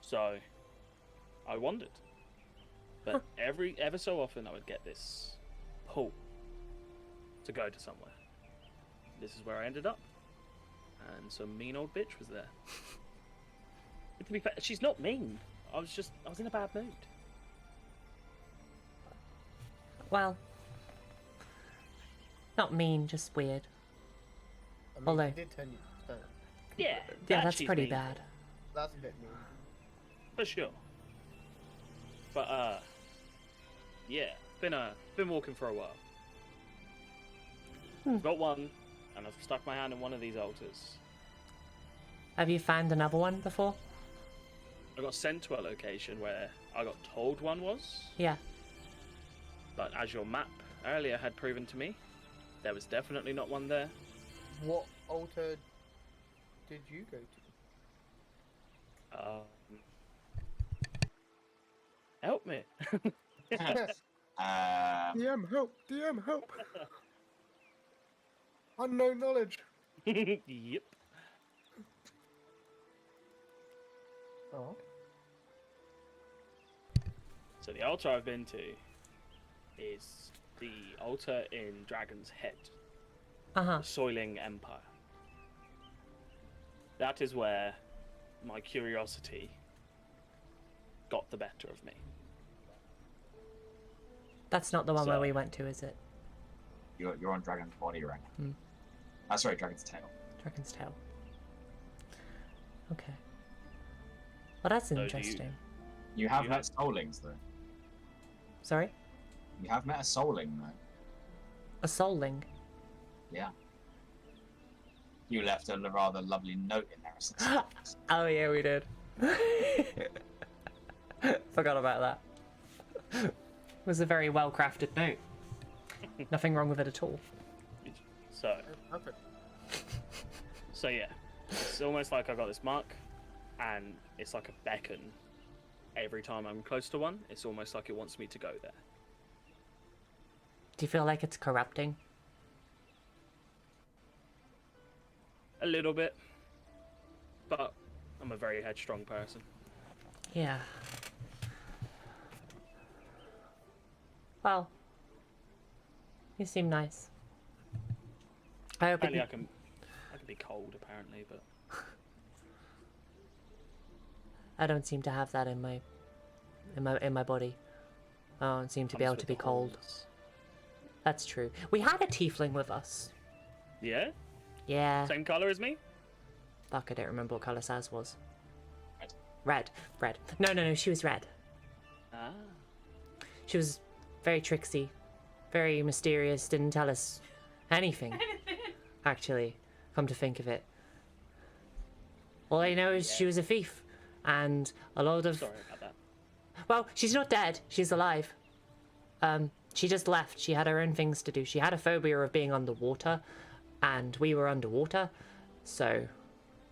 So I wandered. But ever so often I would get this pull to go to somewhere. This is where I ended up. And some mean old bitch was there. But to be fair, she's not mean. I was in a bad mood. Well, not mean, just weird. I mean, Although- he did turn you. So Yeah. Yeah, that's she's pretty mean. bad. that's a bit mean. For sure. But yeah, been walking for a while. I've got one, and I've stuck my hand in one of these altars. Have you found another one before? I got sent to a location where I got told one was, Yeah. but as your map earlier had proven to me, there was definitely not one there. What altar did you go to? Help me. DM help! DM help! Unknown knowledge. Yep. Oh. So the altar I've been to is the altar in Dragon's Head, Uh-huh. the Soiling Empire. That is where my curiosity got the better of me. That's not the one where So- we went to, is it? You're on Dragon's body right now. Hmm. Sorry, Dragon's tail. Dragon's Tail. Okay. Well, that's do you- interesting. You have You met soulings though. Sorry? You have met a souling though. A souling? Yeah. You left a rather lovely note in there. Or something. Oh, yeah, we did. Forgot about that. It was a very well-crafted note. Nothing wrong with it at all. So, Perfect. so yeah, it's almost like I got this mark, and it's like a beacon. Every time I'm close to one, it's almost like it wants me to go there. Do you feel like it's corrupting? A little bit, but I'm a very headstrong person. Yeah. Well, you seem nice. I hope Apparently, it... I can be cold. Apparently, but I don't seem to have that in my body. I don't seem to be comes able with to be the cold. horns. That's true. We had a tiefling with us. Yeah, Yeah. same color as me. Fuck, I don't remember what colour Saz was. Red. Red. No, she was red. Ah, She was very tricksy, very mysterious, didn't tell us anything, actually, come to think of it. All I know is she was a thief, and a lot of... Sorry about that. Well, she's not dead. She's alive. She just left. She had her own things to do. She had a phobia of being underwater, and we were underwater. So,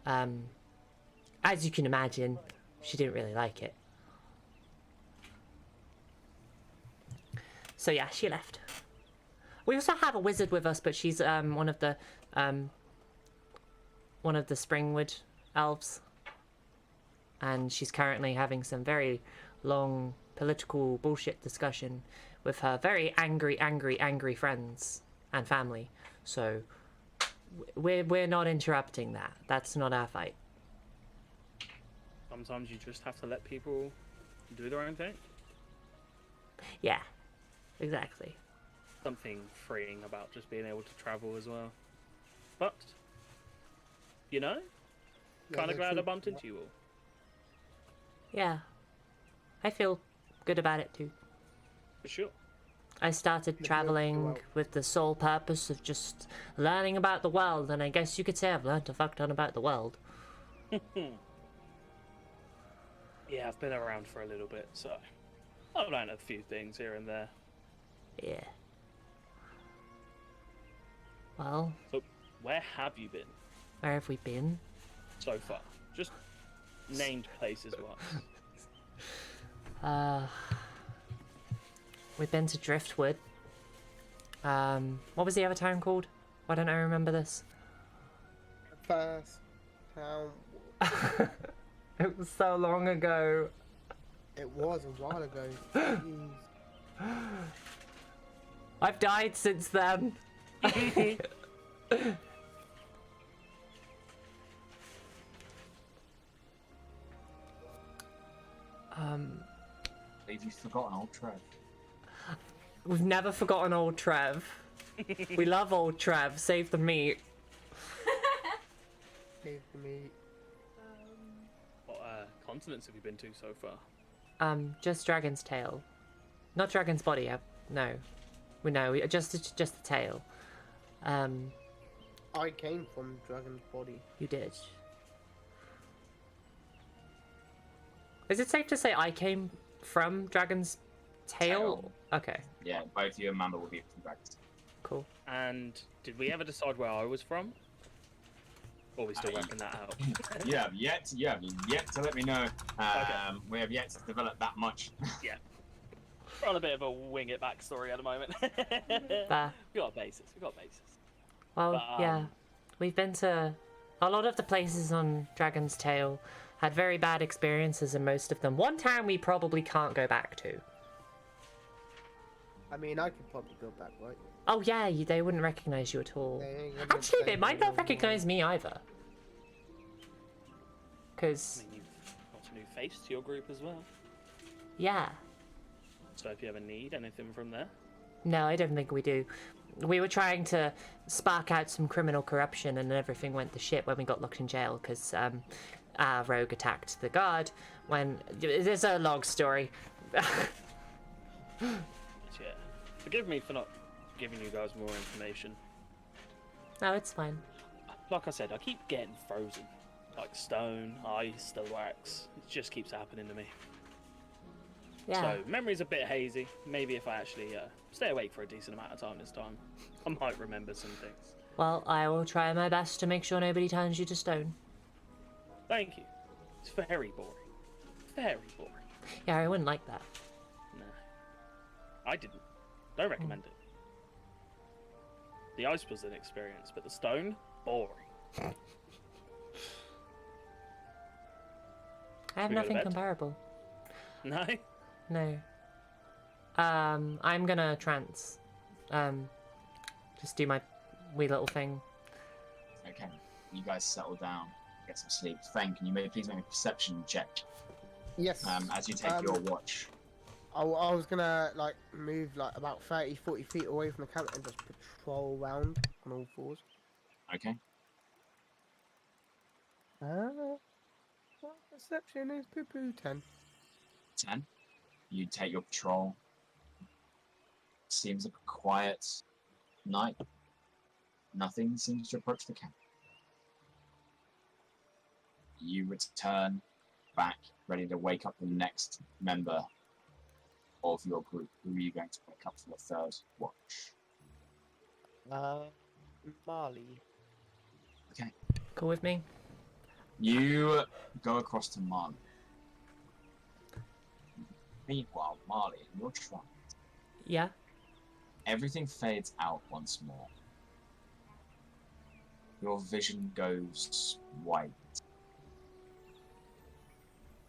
as you can imagine, she didn't really like it. So yeah, she left. We also have a wizard with us, but she's one of the Springwood elves, and she's currently having some very long political bullshit discussion with her very angry friends and family. So we're not interrupting that. That's not our fight. Sometimes you just have to let people do their own thing. Yeah, exactly. Something freeing about just being able to travel as well. But, you know, kind of glad I bumped into you all. Yeah, I feel good about it too. For sure. I started traveling with the sole purpose of just learning about the world, and I guess you could say I've learned a fuck ton about the world. Yeah, I've been around for a little bit, so I've learned a few things here and there. Yeah. Well, So, where have you been where have we been? so far? Just named places once. We've been to Driftwood. What was the other town called? Why don't I remember this? First town. It was so long ago. It was a while ago. Jeez. I've died since then. Believe you've forgotten old Trev. We've never forgotten old Trev. We love old Trev. Save the meat. Save the meat. What continents have you been to so far? Just Dragon's tail. Not Dragon's body. No. Just the tail. I came from Dragon's body. You did. Is it safe to say I came from Dragon's tail? Okay, Yeah, both you and Mamba will be from Dragons. cool. And did we ever decide where I was from? Or are we still working that out? You have yet to let me know. We have yet to develop that much. Yeah. We're on a bit of a wing it backstory at the moment. Fair. We got a basis. Well, But, yeah. We've been to a lot of the places on Dragon's Tail. Had very bad experiences in most of them. One town we probably can't go back to. I mean, I could probably go back, right? Oh yeah, they wouldn't recognize you at all. They ain't gonna Actually, they say might no not recognize me either. I Because, mean, you've got a new face to your group as well. yeah. So if you ever need anything from there, No, I don't think we do. We were trying to spark out some criminal corruption and everything went to shit when we got locked in jail because our rogue attacked the guard when... There's a long story. yeah. Forgive me for not giving you guys more information. No, it's fine. Like I said, I keep getting frozen. Like stone, ice, the wax. It just keeps happening to me. Yeah. So, memory's a bit hazy. Maybe if I actually stay awake for a decent amount of time this time, I might remember some things. Well, I will try my best to make sure nobody turns you to stone. Thank you. It's very boring. Very boring. Yeah, I wouldn't like that. Nah. I didn't. Don't recommend it. The ice was an experience, but the stone, boring. I have we go to nothing bed? comparable. No? No. I'm gonna trance. Just do my wee little thing. Okay, you guys settle down, get some sleep. Thank you. Please make a perception check Yes. as you take your watch. I was gonna like move like about 30-40 feet away from the camp and just patrol around on all fours. Okay. Perception is poo-poo 10. 10. You take your patrol. Seems like a quiet night. Nothing seems to approach the camp. you return back, ready to wake up the next member of your group. Who are you going to wake up for the third watch? Marley. Okay. Cool with me? You go across to Marle. Meanwhile, Marle, in your trunk, Yeah. everything fades out once more. Your vision goes white.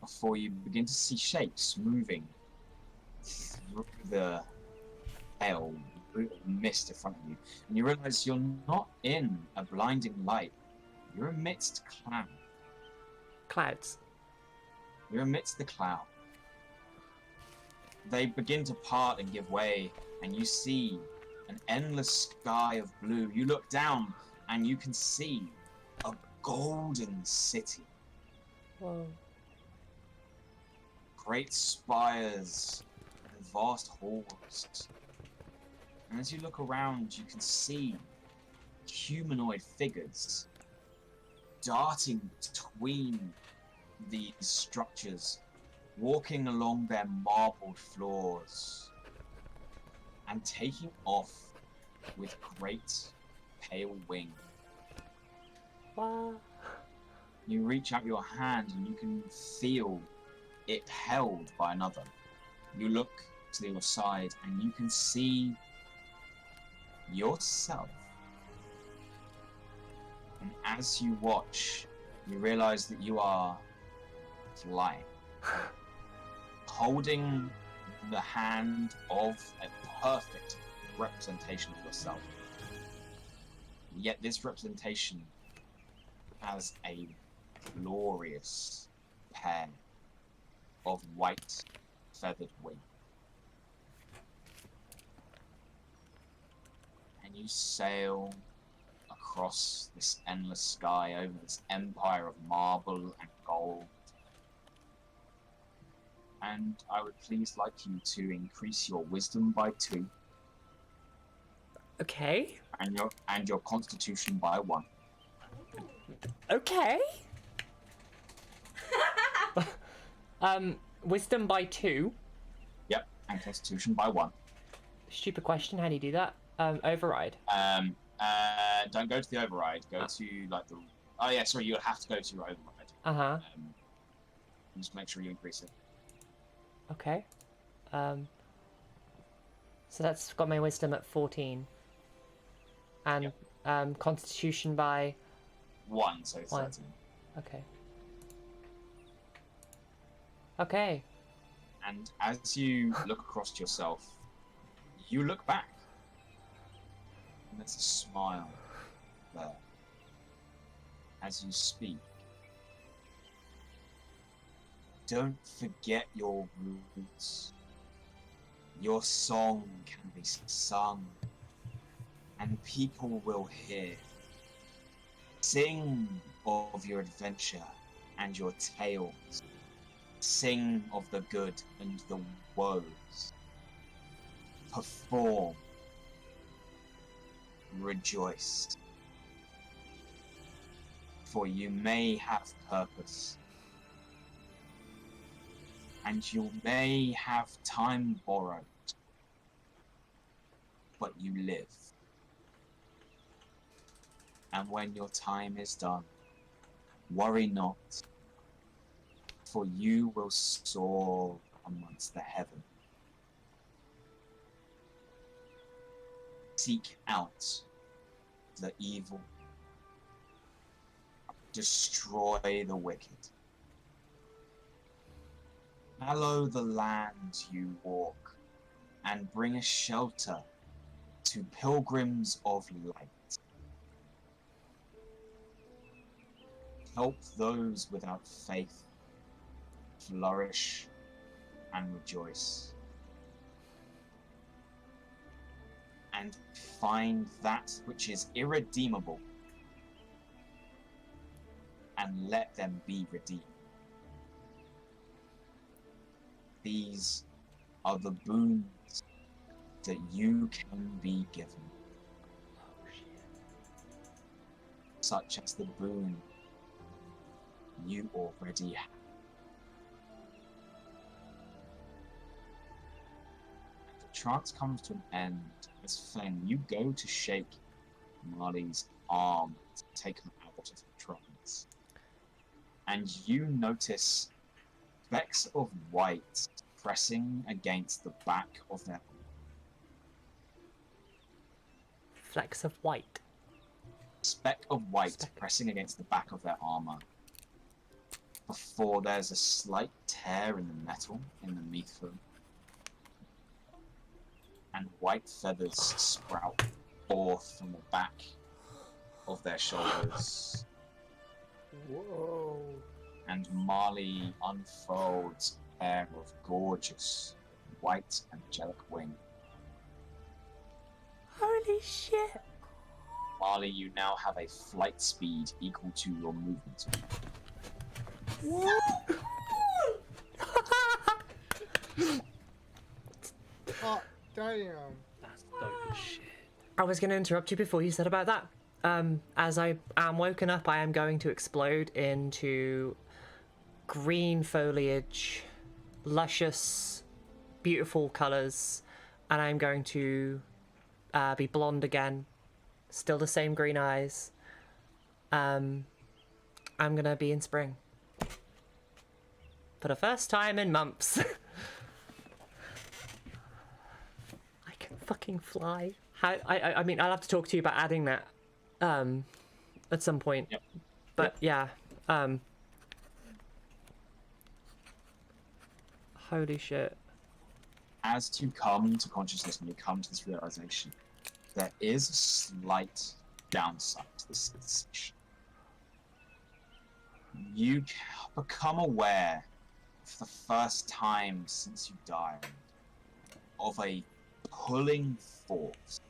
Before you begin to see shapes moving through the pale mist in front of you. And you realize you're not in a blinding light. You're amidst cloud. Clouds. You're amidst the cloud. They begin to part and give way, and you see an endless sky of blue. You look down, and you can see a golden city. Whoa. Great spires and vast halls. And as you look around, you can see humanoid figures darting between these structures, walking along their marbled floors, and taking off with great pale wing. Wow. You reach out your hand and you can feel it held by another. You look to your side and you can see yourself. And as you watch, you realize that you are flying, holding the hand of a perfect representation of yourself. Yet this representation has a glorious pair of white feathered wings. And you sail across this endless sky over this empire of marble and gold. And I would please like you to increase your wisdom by 2 Okay. and your constitution by 1. Okay. Wisdom by 2. Yep, and constitution by 1. Stupid question. How do you do that? Override. Don't go to the override. Go to like the. Oh yeah, sorry. You'll have to go to your override. Uh-huh. Just make sure you increase it. Okay. So that's got my wisdom at 14. And constitution by 1, so 13. 1. Okay. Okay. And as you look across to yourself, you look back. And there's a smile there. As you speak. Don't forget your roots. Your song can be sung. And people will hear. Sing of your adventure and your tales. Sing of the good and the woes. Perform. Rejoice. For you may have purpose. And you may have time borrowed. But you live. And when your time is done, worry not, for you will soar amongst the heaven. Seek out the evil, destroy the wicked. Hallow the land you walk, and bring a shelter to pilgrims of light. Help those without faith flourish and rejoice. And find that which is irredeemable and let them be redeemed. These are the boons that you can be given. Such as the boon you already have. The trance comes to an end as Feng, you go to shake Marley's arm to take her out of the trance. And you notice specks of white pressing against the back of their Flecks of white. speck of white pressing against the back of their armor. Before there's a slight tear in the metal in the mithril. And white feathers sprout forth from the back of their shoulders. Whoa. And Marley unfolds a pair of gorgeous white angelic wings. Holy shit! Marley, you now have a flight speed equal to your movement speed. What? Oh, damn. That's dope as shit. I was going to interrupt you before you said about that. As I am woken up, I am going to explode into green foliage, luscious, beautiful colours, and I'm going to be blonde again. Still the same green eyes. I'm going to be in spring. For the first time in months. I can fucking fly. I mean, I'll have to talk to you about adding that at some point. Yep. But yeah. Holy shit. As you come to consciousness, when you come to this realization, there is a slight downside to this sensation. You become aware, for the first time since you died, of a pulling force.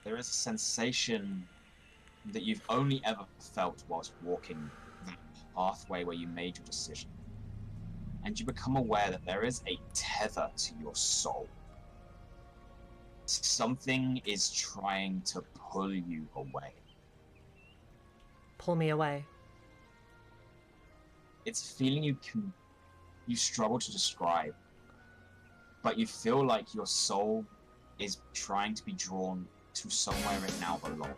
There is a sensation that you've only ever felt whilst walking that pathway where you made your decision. And you become aware that there is a tether to your soul. Something is trying to pull you away. Pull me away. It's a feeling you struggle to describe, but you feel like your soul is trying to be drawn to somewhere it now belongs.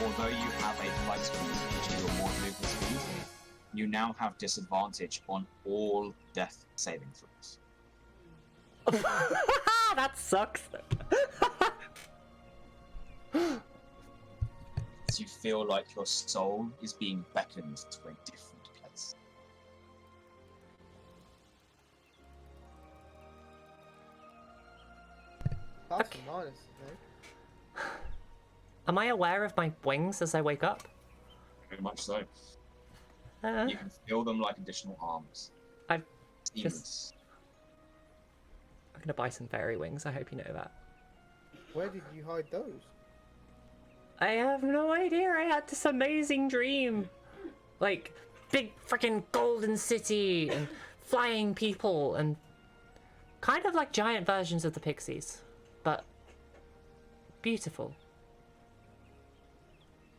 Although you have a flight speed which is your more movement speed, you now have disadvantage on all death saving throws. That sucks. So you feel like your soul is being beckoned to a different place. That's Okay. nice, man. Am I aware of my wings as I wake up? Very much so. Uh, You can feel them like additional arms. I've Seamless. just- I'm gonna buy some fairy wings. I hope you know that. Where did you hide those? I have no idea. I had this amazing dream. Like, big freaking golden city and flying people and kind of like giant versions of the Pixies, but beautiful.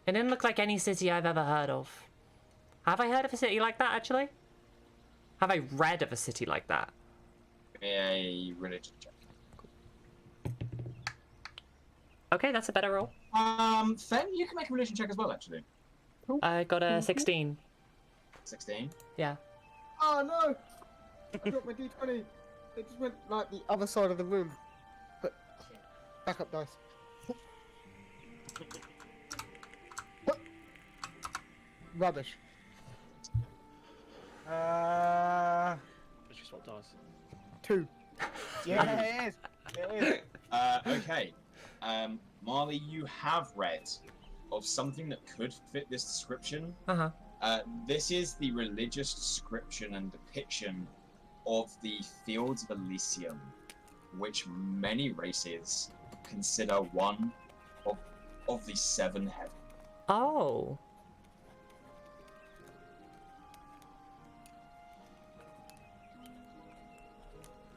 It didn't look like any city I've ever heard of. Have I heard of a city like that, actually? Have I read of a city like that? A religion check. Okay, that's a better roll. Fen, you can make a religion check as well, actually. I got a 16. 16. Yeah. Oh no! I dropped my d20. It just went like the other side of the room. But back up dice. Rubbish. It's just what it does. 2. Yeah, it is. It is. Okay. Marley, you have read of something that could fit this description. Uh-huh. This is the religious description and depiction of the Fields of Elysium, which many races consider one of the 7 heavens. Oh.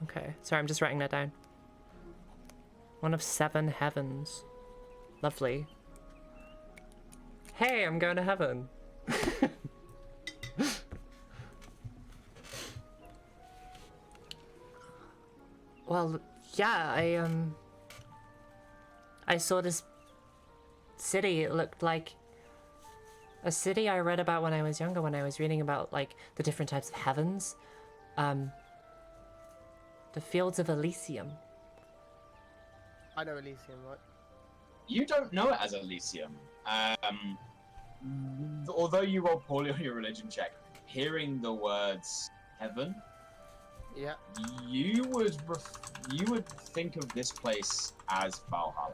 Okay, sorry, I'm just writing that down. One of 7 heavens. Lovely. Hey, I'm going to heaven. Well, yeah, I saw this city. It looked like a city I read about when I was younger, when I was reading about, like, the different types of heavens. The fields of Elysium. I know Elysium, right? You don't know it as Elysium. Although you roll poorly on your religion check, hearing the words heaven, Yeah. you would think of this place as Valhalla.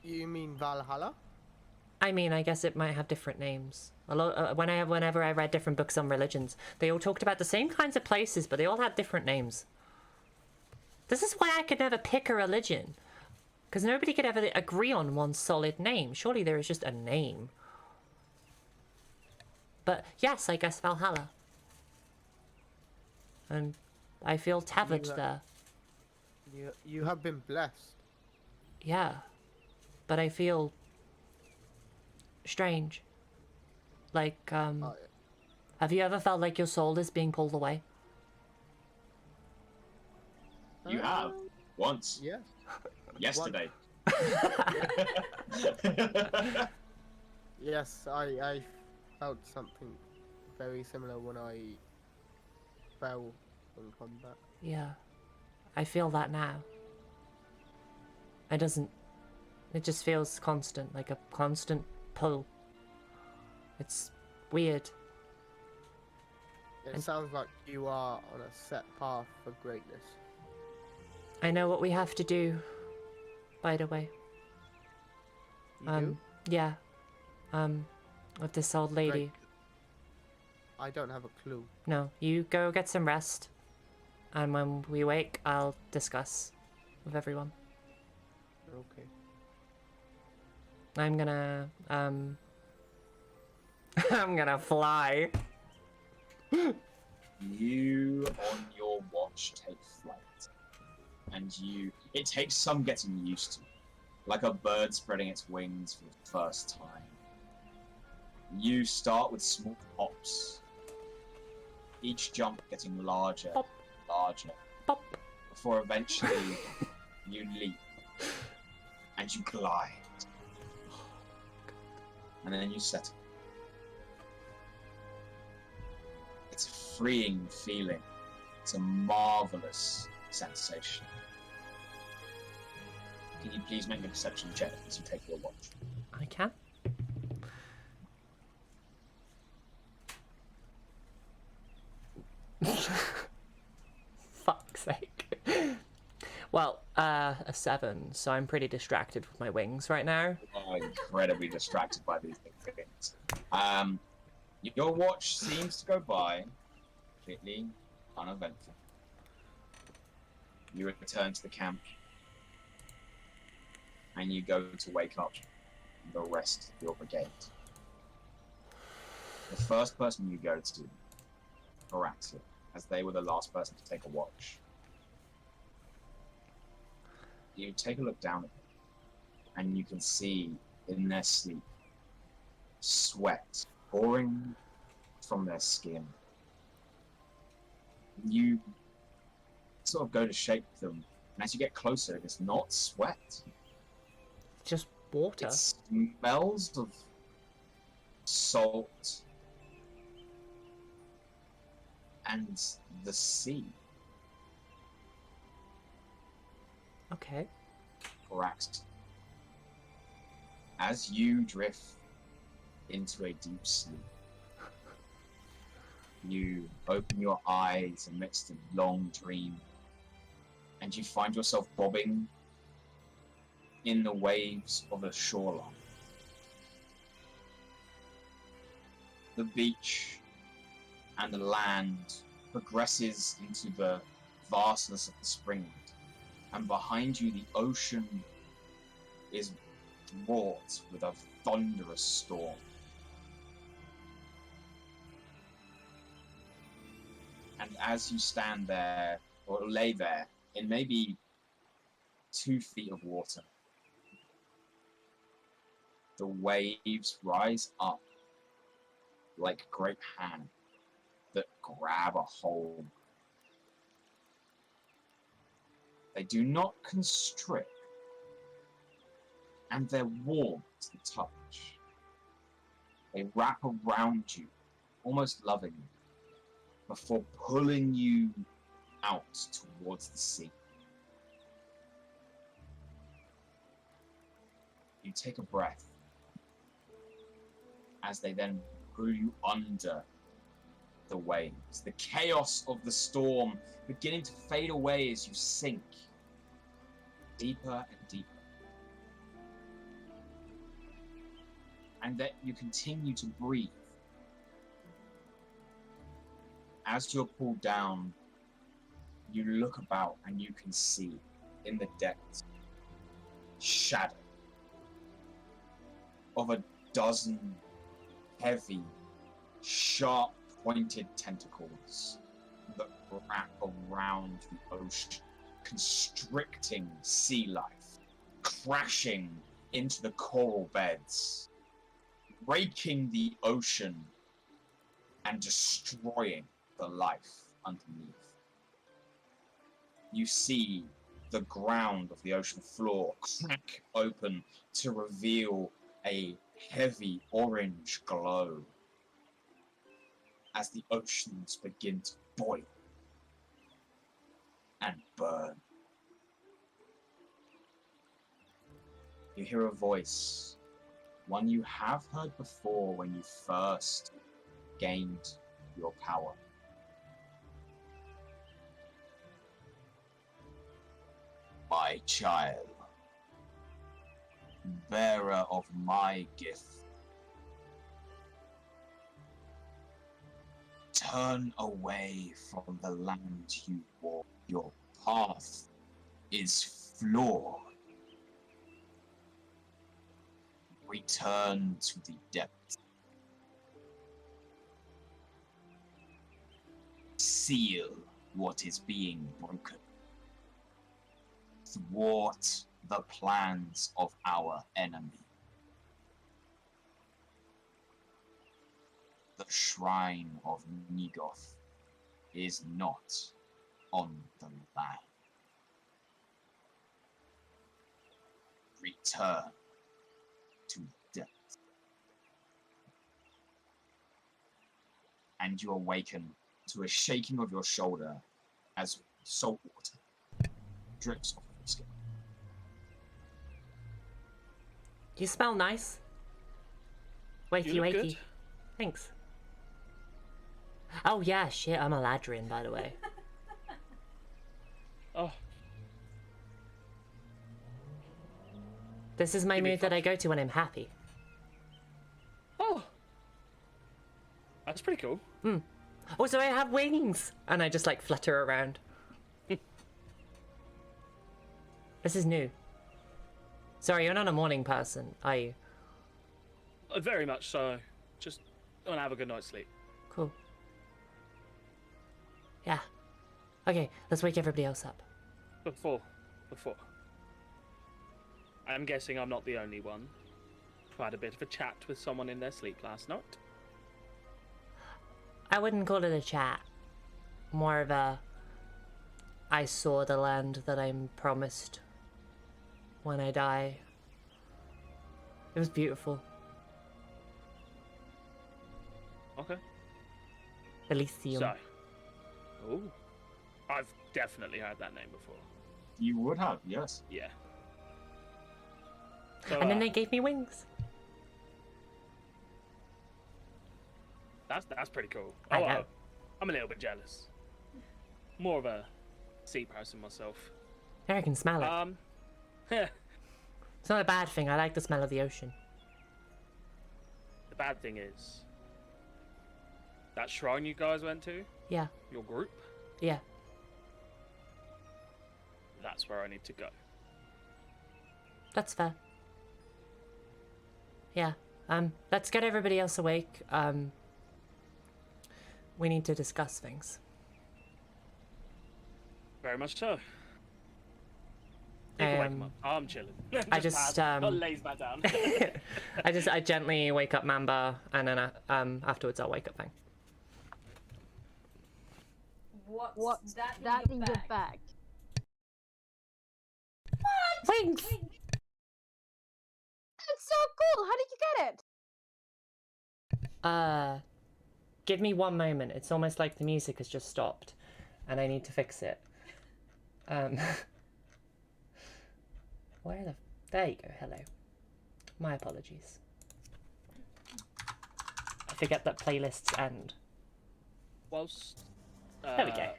You mean Valhalla? I mean, I guess it might have different names. Whenever I read different books on religions, they all talked about the same kinds of places, but they all had different names. This is why I could never pick a religion, because nobody could ever agree on one solid name. Surely there is just a name. But yes, I guess Valhalla. And I feel tethered there. You have been blessed. Yeah. But I feel strange. Like, have you ever felt like your soul is being pulled away? You have once. Yeah. Yesterday. Yes, I felt something very similar when I fell in combat. Yeah. I feel that now. It just feels constant, like a constant pull. It's weird. It sounds like you are on a set path for greatness. I know what we have to do, by the way. You do? Yeah. With this old lady. Great. I don't have a clue. No, you go get some rest. And when we wake, I'll discuss with everyone. Okay. I'm gonna, I'm gonna fly. You, on your watch, take flight. And it takes some getting used to. Like a bird spreading its wings for the first time. You start with small hops. Each jump getting larger, Pop. larger. Pop. Before eventually you leap. And you glide. And then you settle. It's a freeing feeling. It's a marvelous sensation. Can you please make a perception check as you take your watch? I can. Fuck's sake. Well, a 7, so I'm pretty distracted with my wings right now. Oh, incredibly distracted by these things. Your watch seems to go by completely uneventful. You return to the camp, and you go to wake up the rest of your brigade. The first person you go to, Paraxia, as they were the last person to take a watch. You take a look down at them, and you can see in their sleep sweat pouring from their skin. You sort of go to shake them, and as you get closer, it's not sweat. Just water. It smells of salt and the sea. Okay. Paraxia. As you drift into a deep sleep, you open your eyes amidst a long dream, and you find yourself bobbing in the waves of a shoreline. The beach and the land progresses into the vastness of the spring, and behind you the ocean is wrought with a thunderous storm. And as you stand there, or lay there, in maybe 2 feet of water, The waves rise up like great hands that grab a hold. They do not constrict, and they're warm to the touch. They wrap around you, almost lovingly, before pulling you out towards the sea. You take a breath as they then pull you under the waves. The chaos of the storm beginning to fade away as you sink deeper and deeper. And that you continue to breathe. As you're pulled down, you look about and you can see in the depths shadow of a dozen heavy, sharp-pointed tentacles that wrap around the ocean, constricting sea life, crashing into the coral beds, breaking the ocean, and destroying the life underneath. You see the ground of the ocean floor crack open to reveal a heavy orange glow as the oceans begin to boil and burn. You hear a voice, one you have heard before when you first gained your power. My child, bearer of my gift, turn away from the land you walk. Your path is flawed. Return to the depths. Seal what is being broken. Thwart the plans of our enemy. The shrine of Negoth is not on the land. Return to depth. And you awaken to a shaking of your shoulder as salt water drips off your skin. You smell nice. Wakey, You look wakey. good. Thanks. Oh yeah, shit, I'm Eladrin, by the way. Oh, This is my Give me mood that five. I go to when I'm happy. oh, that's pretty cool. Also, I have wings! And I just like flutter around. This is new. Sorry, you're not a morning person, are you? Very much so. Just want to have a good night's sleep. Cool. Yeah. Okay, let's wake everybody else up. Before. I'm guessing I'm not the only one who had a bit of a chat with someone in their sleep last night. I wouldn't call it a chat. More of a... I saw the land that I'm promised when I die. It was beautiful. Okay. Elysium. So. Oh. I've definitely heard that name before. You would have, yes. Yeah. So, And then they gave me wings. that's pretty cool. I know. I'm a little bit jealous. More of a sea person myself. I can smell it. It's not a bad thing. I like the smell of the ocean. The bad thing is that shrine you guys went to, Yeah. your group, Yeah. that's where I need to go. That's fair. Yeah. Let's get everybody else awake. We need to discuss things. Very much so. You can wake him up. I'm chilling. I just lays back down. I gently wake up Mamba, and then afterwards I'll wake up Fang. What's that in your bag? Wings! That's so cool! How did you get it? Give me one moment. It's almost like the music has just stopped, and I need to fix it. There you go. Hello. My apologies. I forget that playlists end. Whilst. There we go.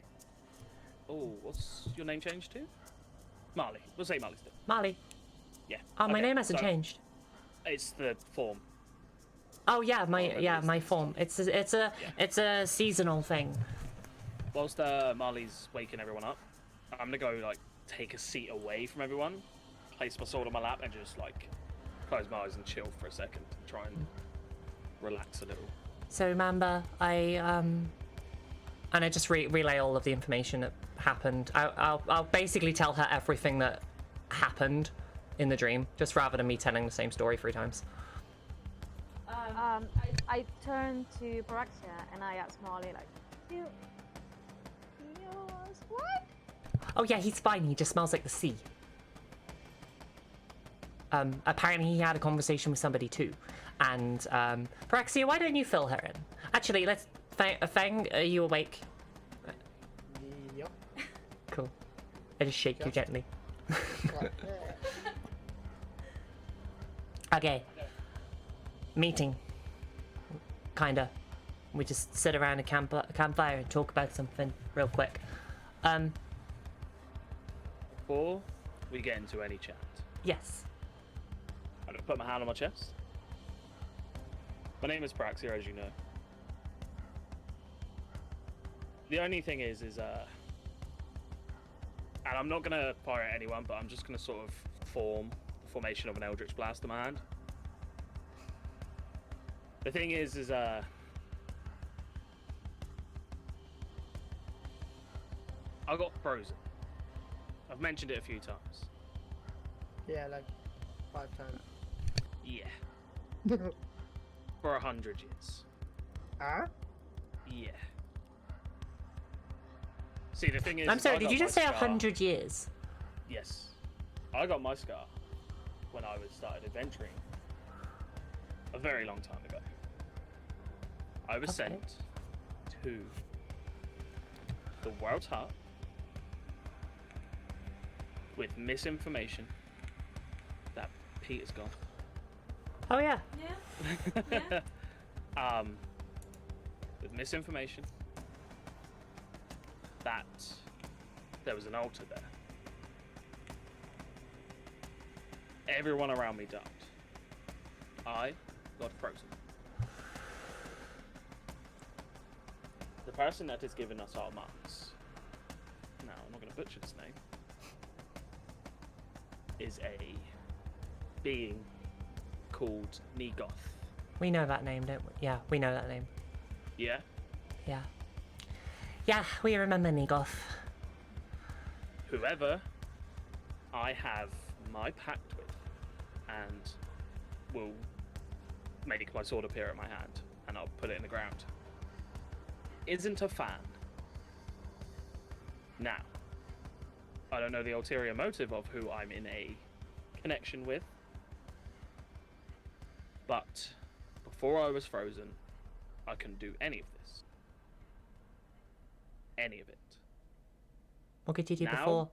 Oh, what's your name changed to? Marle. We'll say Marle still. Marle. Yeah. Oh, my okay, name hasn't so changed. It's the form. Oh yeah, my form. It's a seasonal thing. Whilst Marley's waking everyone up, I'm gonna go like take a seat away from everyone, place my sword on my lap, and just like close my eyes and chill for a second, try and relax a little. So Mamba, and I just relay all of the information that happened. I'll basically tell her everything that happened in the dream, just rather than me telling the same story 3 times. I turn to Paraxia and I ask Marle, like, he was what? Oh yeah, he's fine. He just smells like the sea. Apparently he had a conversation with somebody too. And Paraxia, why don't you fill her in? Actually, let's. Fang, are you awake? Yep. Cool. I just shake you gently. Okay. Meeting. Kinda. We just sit around a campfire and talk about something real quick. Before we get into any chat, Yes. I'm gonna put my hand on my chest. My name is Paraxia, as you know. The only thing is, and I'm not gonna fire at anyone, but I'm just gonna sort of form the formation of an Eldritch Blast in my hand. The thing is I got frozen. I've mentioned it a few times. Yeah, like 5 times. Yeah. For 100 years. Huh? Yeah. See, the thing is, I'm sorry, I did got you my just say scar- 100 years? Yes. I got my scar when I started adventuring a very long time ago. I was Okay. sent to the World's Heart with misinformation that Peter's gone. Oh yeah. Yeah. With misinformation that there was an altar there. Everyone around me died. I got frozen. The person that has given us our marks, now I'm not going to butcher this name, is a being called Negoth. We know that name, don't we? Yeah, we know that name. Yeah? Yeah. Yeah, we remember Negoth. Whoever I have my pact with and will make my sword appear at my hand and I'll put it in the ground isn't a fan. Now, I don't know the ulterior motive of who I'm in a connection with, but before I was frozen, I couldn't do any of this. Any of it. What could you do Now? before?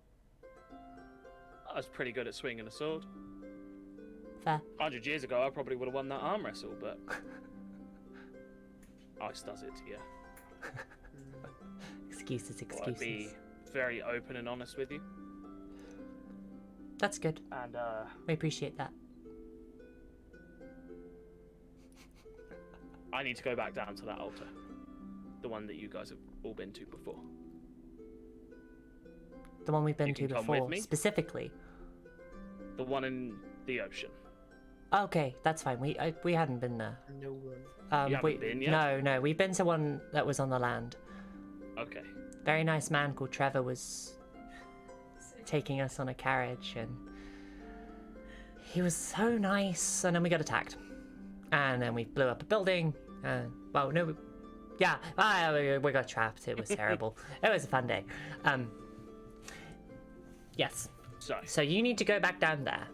I was pretty good at swinging a sword. Fair. 100 years ago, I probably would have won that arm wrestle, but Ice does it, yeah. Excuses, Well, I'd be excuses. very open and honest with you. That's good. And, We appreciate that. I need to go back down to that altar. The one that you guys have all been to before. The one we've been You to can come before, with me? specifically. The one in the ocean. Okay, that's fine. We hadn't been there. No one. You haven't been yet? No, we've been to one that was on the land. Okay. Very nice man called Trevor was taking us on a carriage, and he was so nice. And then we got attacked, and then we blew up a building. Well, no, we got trapped. It was terrible. It was a fun day. Yes. So you need to go back down there.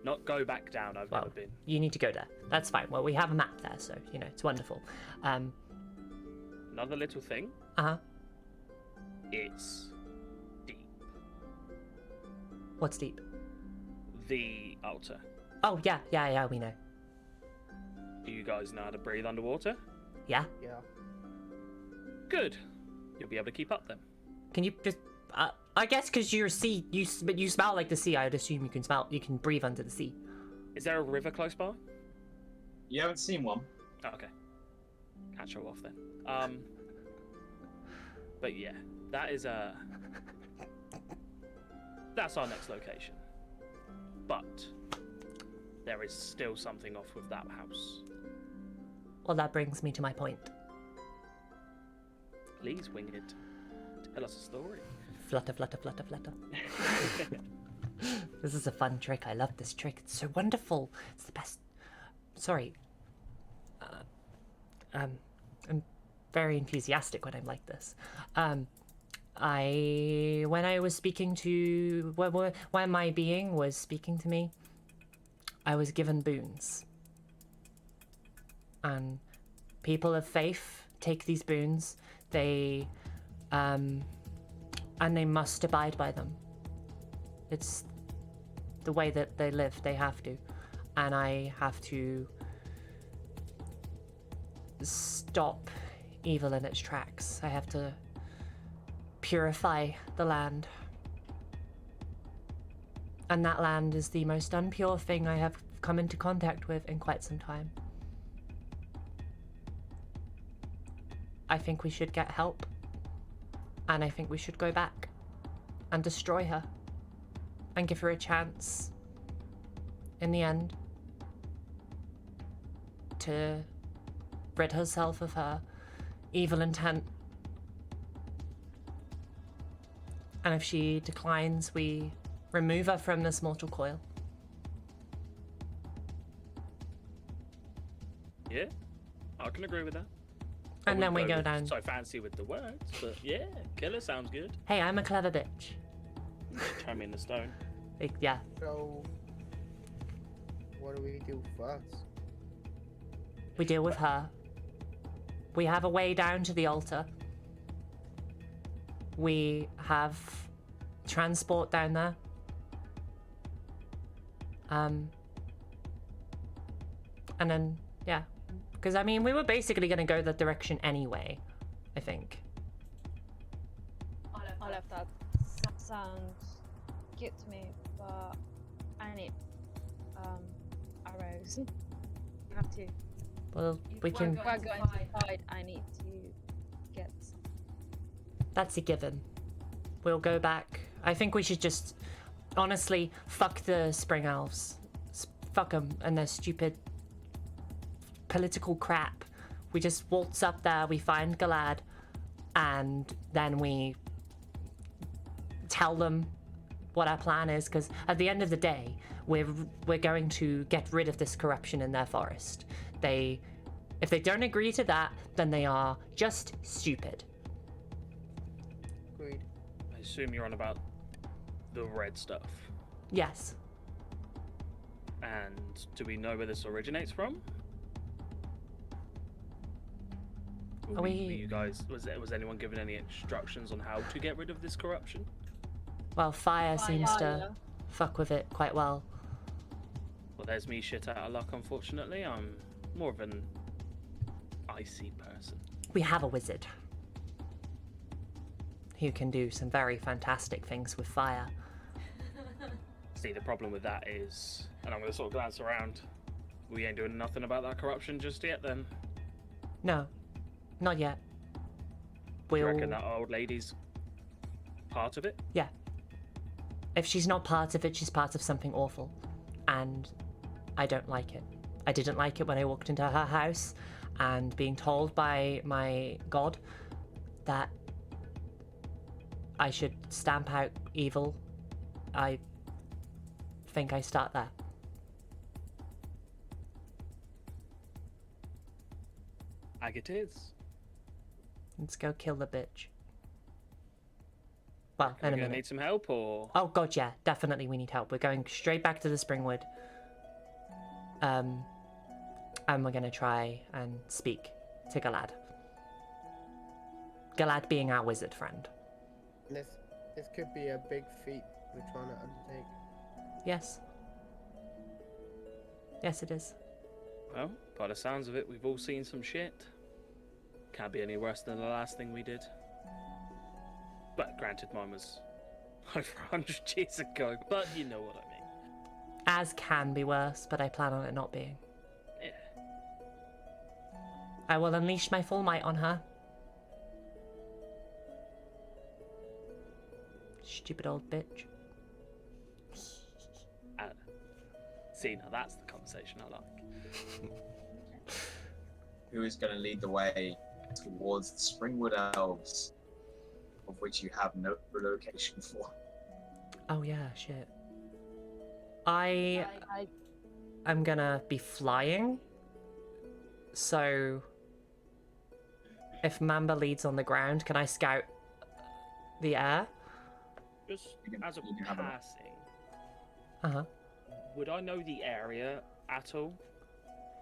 not go back down. I've never been. You need to go there. That's fine. Well, we have a map there, so it's wonderful. Another little thing. It's deep. What's deep? The altar. Oh yeah, we know. Do you guys know how to breathe underwater? Yeah. Yeah. Good. You'll be able to keep up then. Can you just? I guess because you're sea, you smell like the sea. I'd assume you can breathe under the sea. Is there a river close by? You haven't seen one. Oh, okay. Can't show off then. But yeah, that's our next location. But there is still something off with that house. Well, that brings me to my point. Please, Winged, tell us a story. Flutter, flutter, flutter, flutter. This is a fun trick. I love this trick. It's so wonderful. It's the best. Sorry. I'm very enthusiastic when I'm like this. When I was speaking to, when my being was speaking to me, I was given boons. And people of faith take these boons. They must abide by them. It's the way that they live. They have to. And I have to stop evil in its tracks. I have to purify the land. And that land is the most unpure thing I have come into contact with in quite some time. I think we should get help. And I think we should go back and destroy her and give her a chance in the end to rid herself of her evil intent. And if she declines, we remove her from this mortal coil. Yeah, I can agree with that. And then we go down. So fancy with the words, but yeah, killer sounds good. Hey, I'm a clever bitch. Turn me in the stone. Yeah. So, what do we do first? We deal with her. We have a way down to the altar. We have transport down there. And then, yeah. Because, I mean, we were basically going to go that direction anyway, I think. All of that sounds good to me, but I need arrows. You have to. Well, we can... We're going to fight. I need to get. That's a given. We'll go back. I think we should just, honestly, fuck the Spring Elves. Fuck them and their stupid political crap. We just waltz up there, we find Galad, and then we tell them what our plan is, because at the end of the day, we're going to get rid of this corruption in their forest. If they don't agree to that, then they are just stupid. Agreed. I assume you're on about the red stuff. Yes. And do we know where this originates from? Were you guys, was anyone given any instructions on how to get rid of this corruption? Well, fire seems to fuck with it quite well. Well, there's me shit out of luck, unfortunately. I'm more of an icy person. We have a wizard who can do some very fantastic things with fire. See, the problem with that is, and I'm going to sort of glance around, we ain't doing nothing about that corruption just yet then. No, not yet. Do you reckon that old lady's part of it? Yeah. If she's not part of it, she's part of something awful. And I don't like it. I didn't like it when I walked into her house and being told by my god that I should stamp out evil I think I start there. It is. Let's go kill the bitch. Well, Are in a we gonna minute. need some help, or? Oh god, yeah, definitely we need help. We're going straight back to the Springwood. And we're gonna try and speak to Galad. Galad being our wizard friend. This could be a big feat we're trying to undertake. Yes. Yes, it is. Well, by the sounds of it, we've all seen some shit. Can't be any worse than the last thing we did. But granted, mine was over 100 years ago, but you know what I mean. As can be worse, but I plan on it not being. Yeah. I will unleash my full might on her. Stupid old bitch. See, now that's the conversation I like. Who is going to lead the way towards the Springwood Elves, of which you have no location for? Oh yeah, shit. I'm gonna be flying. So if Mamba leads on the ground, can I scout the air? Just as a you can have a- passing, Uh-huh. would I know the area at all?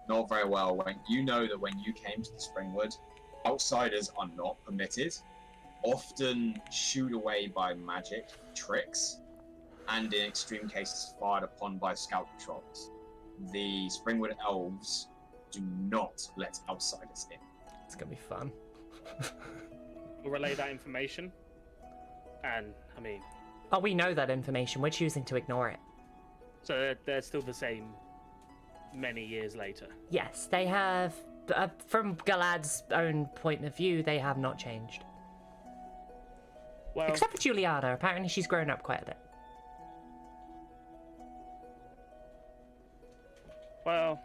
Not very well. When you know that when you came to the Springwood, outsiders are not permitted, often shooed away by magic tricks, and in extreme cases fired upon by scout patrols. The Springwood Elves do not let outsiders in. It's gonna be fun. We'll relay that information. And, I mean, Oh, we know that information. We're choosing to ignore it. so they're still the same many years later. Yes, they have. From Galad's own point of view, they have not changed. Well, Except for Juliana. Apparently, she's grown up quite a bit. well,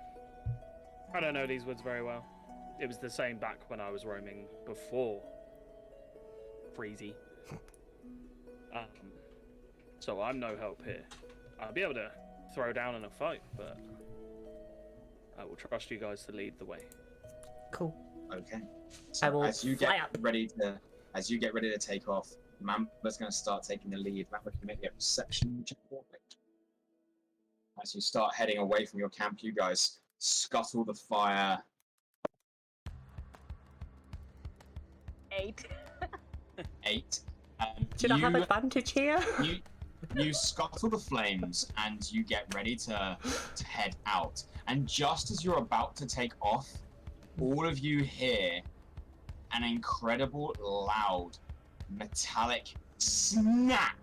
I don't know these woods very well. It was the same back when I was roaming before Freezy. So I'm no help here. I'll be able to throw down in a fight, but I will trust you guys to lead the way. Cool. Okay. I will as you fly get up. ready to take off, Mamba's going to start taking the lead. Mamba can make a perception check. As you start heading away from your camp, you guys scuttle the fire. 8. 8. Should I have advantage here? You scuttle the flames and you get ready to head out. And just as you're about to take off, all of you hear an incredible loud metallic snap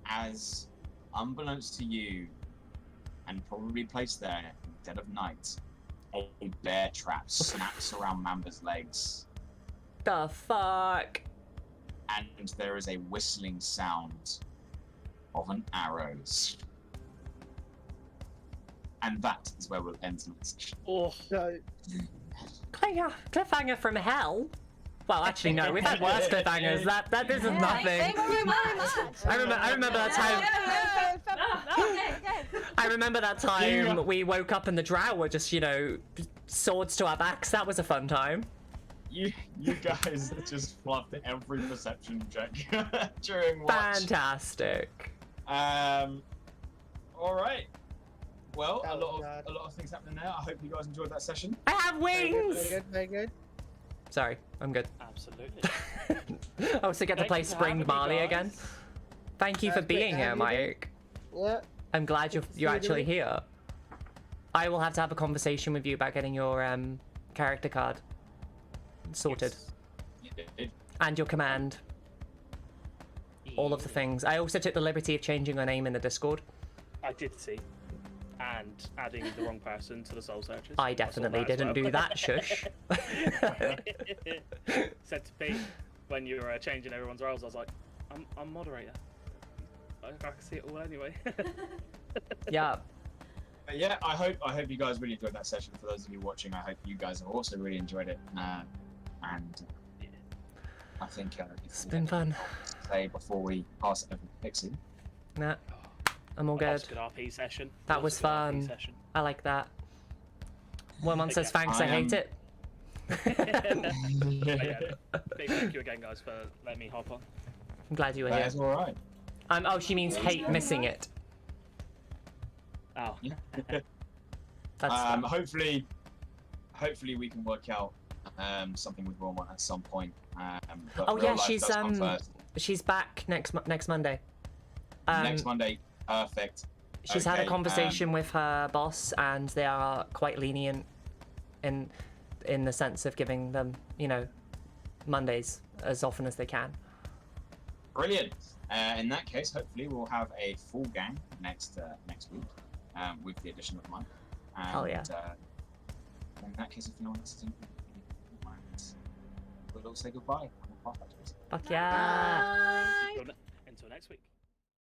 as, unbeknownst to you, and probably placed there in the dead of night, a bear trap snaps around Mamba's legs. The fuck? And there is a whistling sound of an arrows. And that is where we'll end tonight's session. Oh, So, Cliffhanger from hell? Well, actually, no. We've had worse cliffhangers. That is nothing. Thank you very much. I remember that time. I remember that time we woke up and the drow were just, swords to our backs. That was a fun time. You guys just fluffed every perception check during watch. Fantastic. All right. Well, That a was lot of things happening there. I hope you guys enjoyed that session. I have very good, wings. very good, very good. Sorry, I'm good. absolutely. I also get to Thank play you for Spring having me, Marle guys. again. Thank you for That's great being to here, have you again. Mike. Yeah. I'm glad Good to see you're you, actually Jodie. here. I will have to have a conversation with you about getting your character card sorted You did. and your command. All of the things. I also took the liberty of changing your name in the Discord. I did see. And adding the wrong person to the soul searches. I saw definitely that as didn't well. do that. Shush. Said to Pete when you were changing everyone's roles, I was like, I'm moderator. I can see it all anyway. Yeah. But yeah, I hope you guys really enjoyed that session. For those of you watching, I hope you guys have also really enjoyed it. And I think It's been fun. say before we pass it over to Pixie? Nah, I'm all good. Good RP session. That was a good RP fun. session. I like that. When one says Okay. thanks, I hate it. Yeah, big thank you again, guys, for letting me hop on. I'm glad you were That here. is all right. Oh, she means hate missing it. Oh. That's fine. Hopefully we can work out something with Wilmot at some point. But Oh real yeah, life she's does come first. she's back next Monday. Next Monday, perfect. She's had a Okay, conversation with her boss, and they are quite lenient in the sense of giving them, you know, Mondays as often as they can. Brilliant. In that case, hopefully we'll have a full gang next week with the addition of Mike. Hell yeah. In that case, if no one else is in mind, we'll say goodbye. Fuck yeah. Until next week.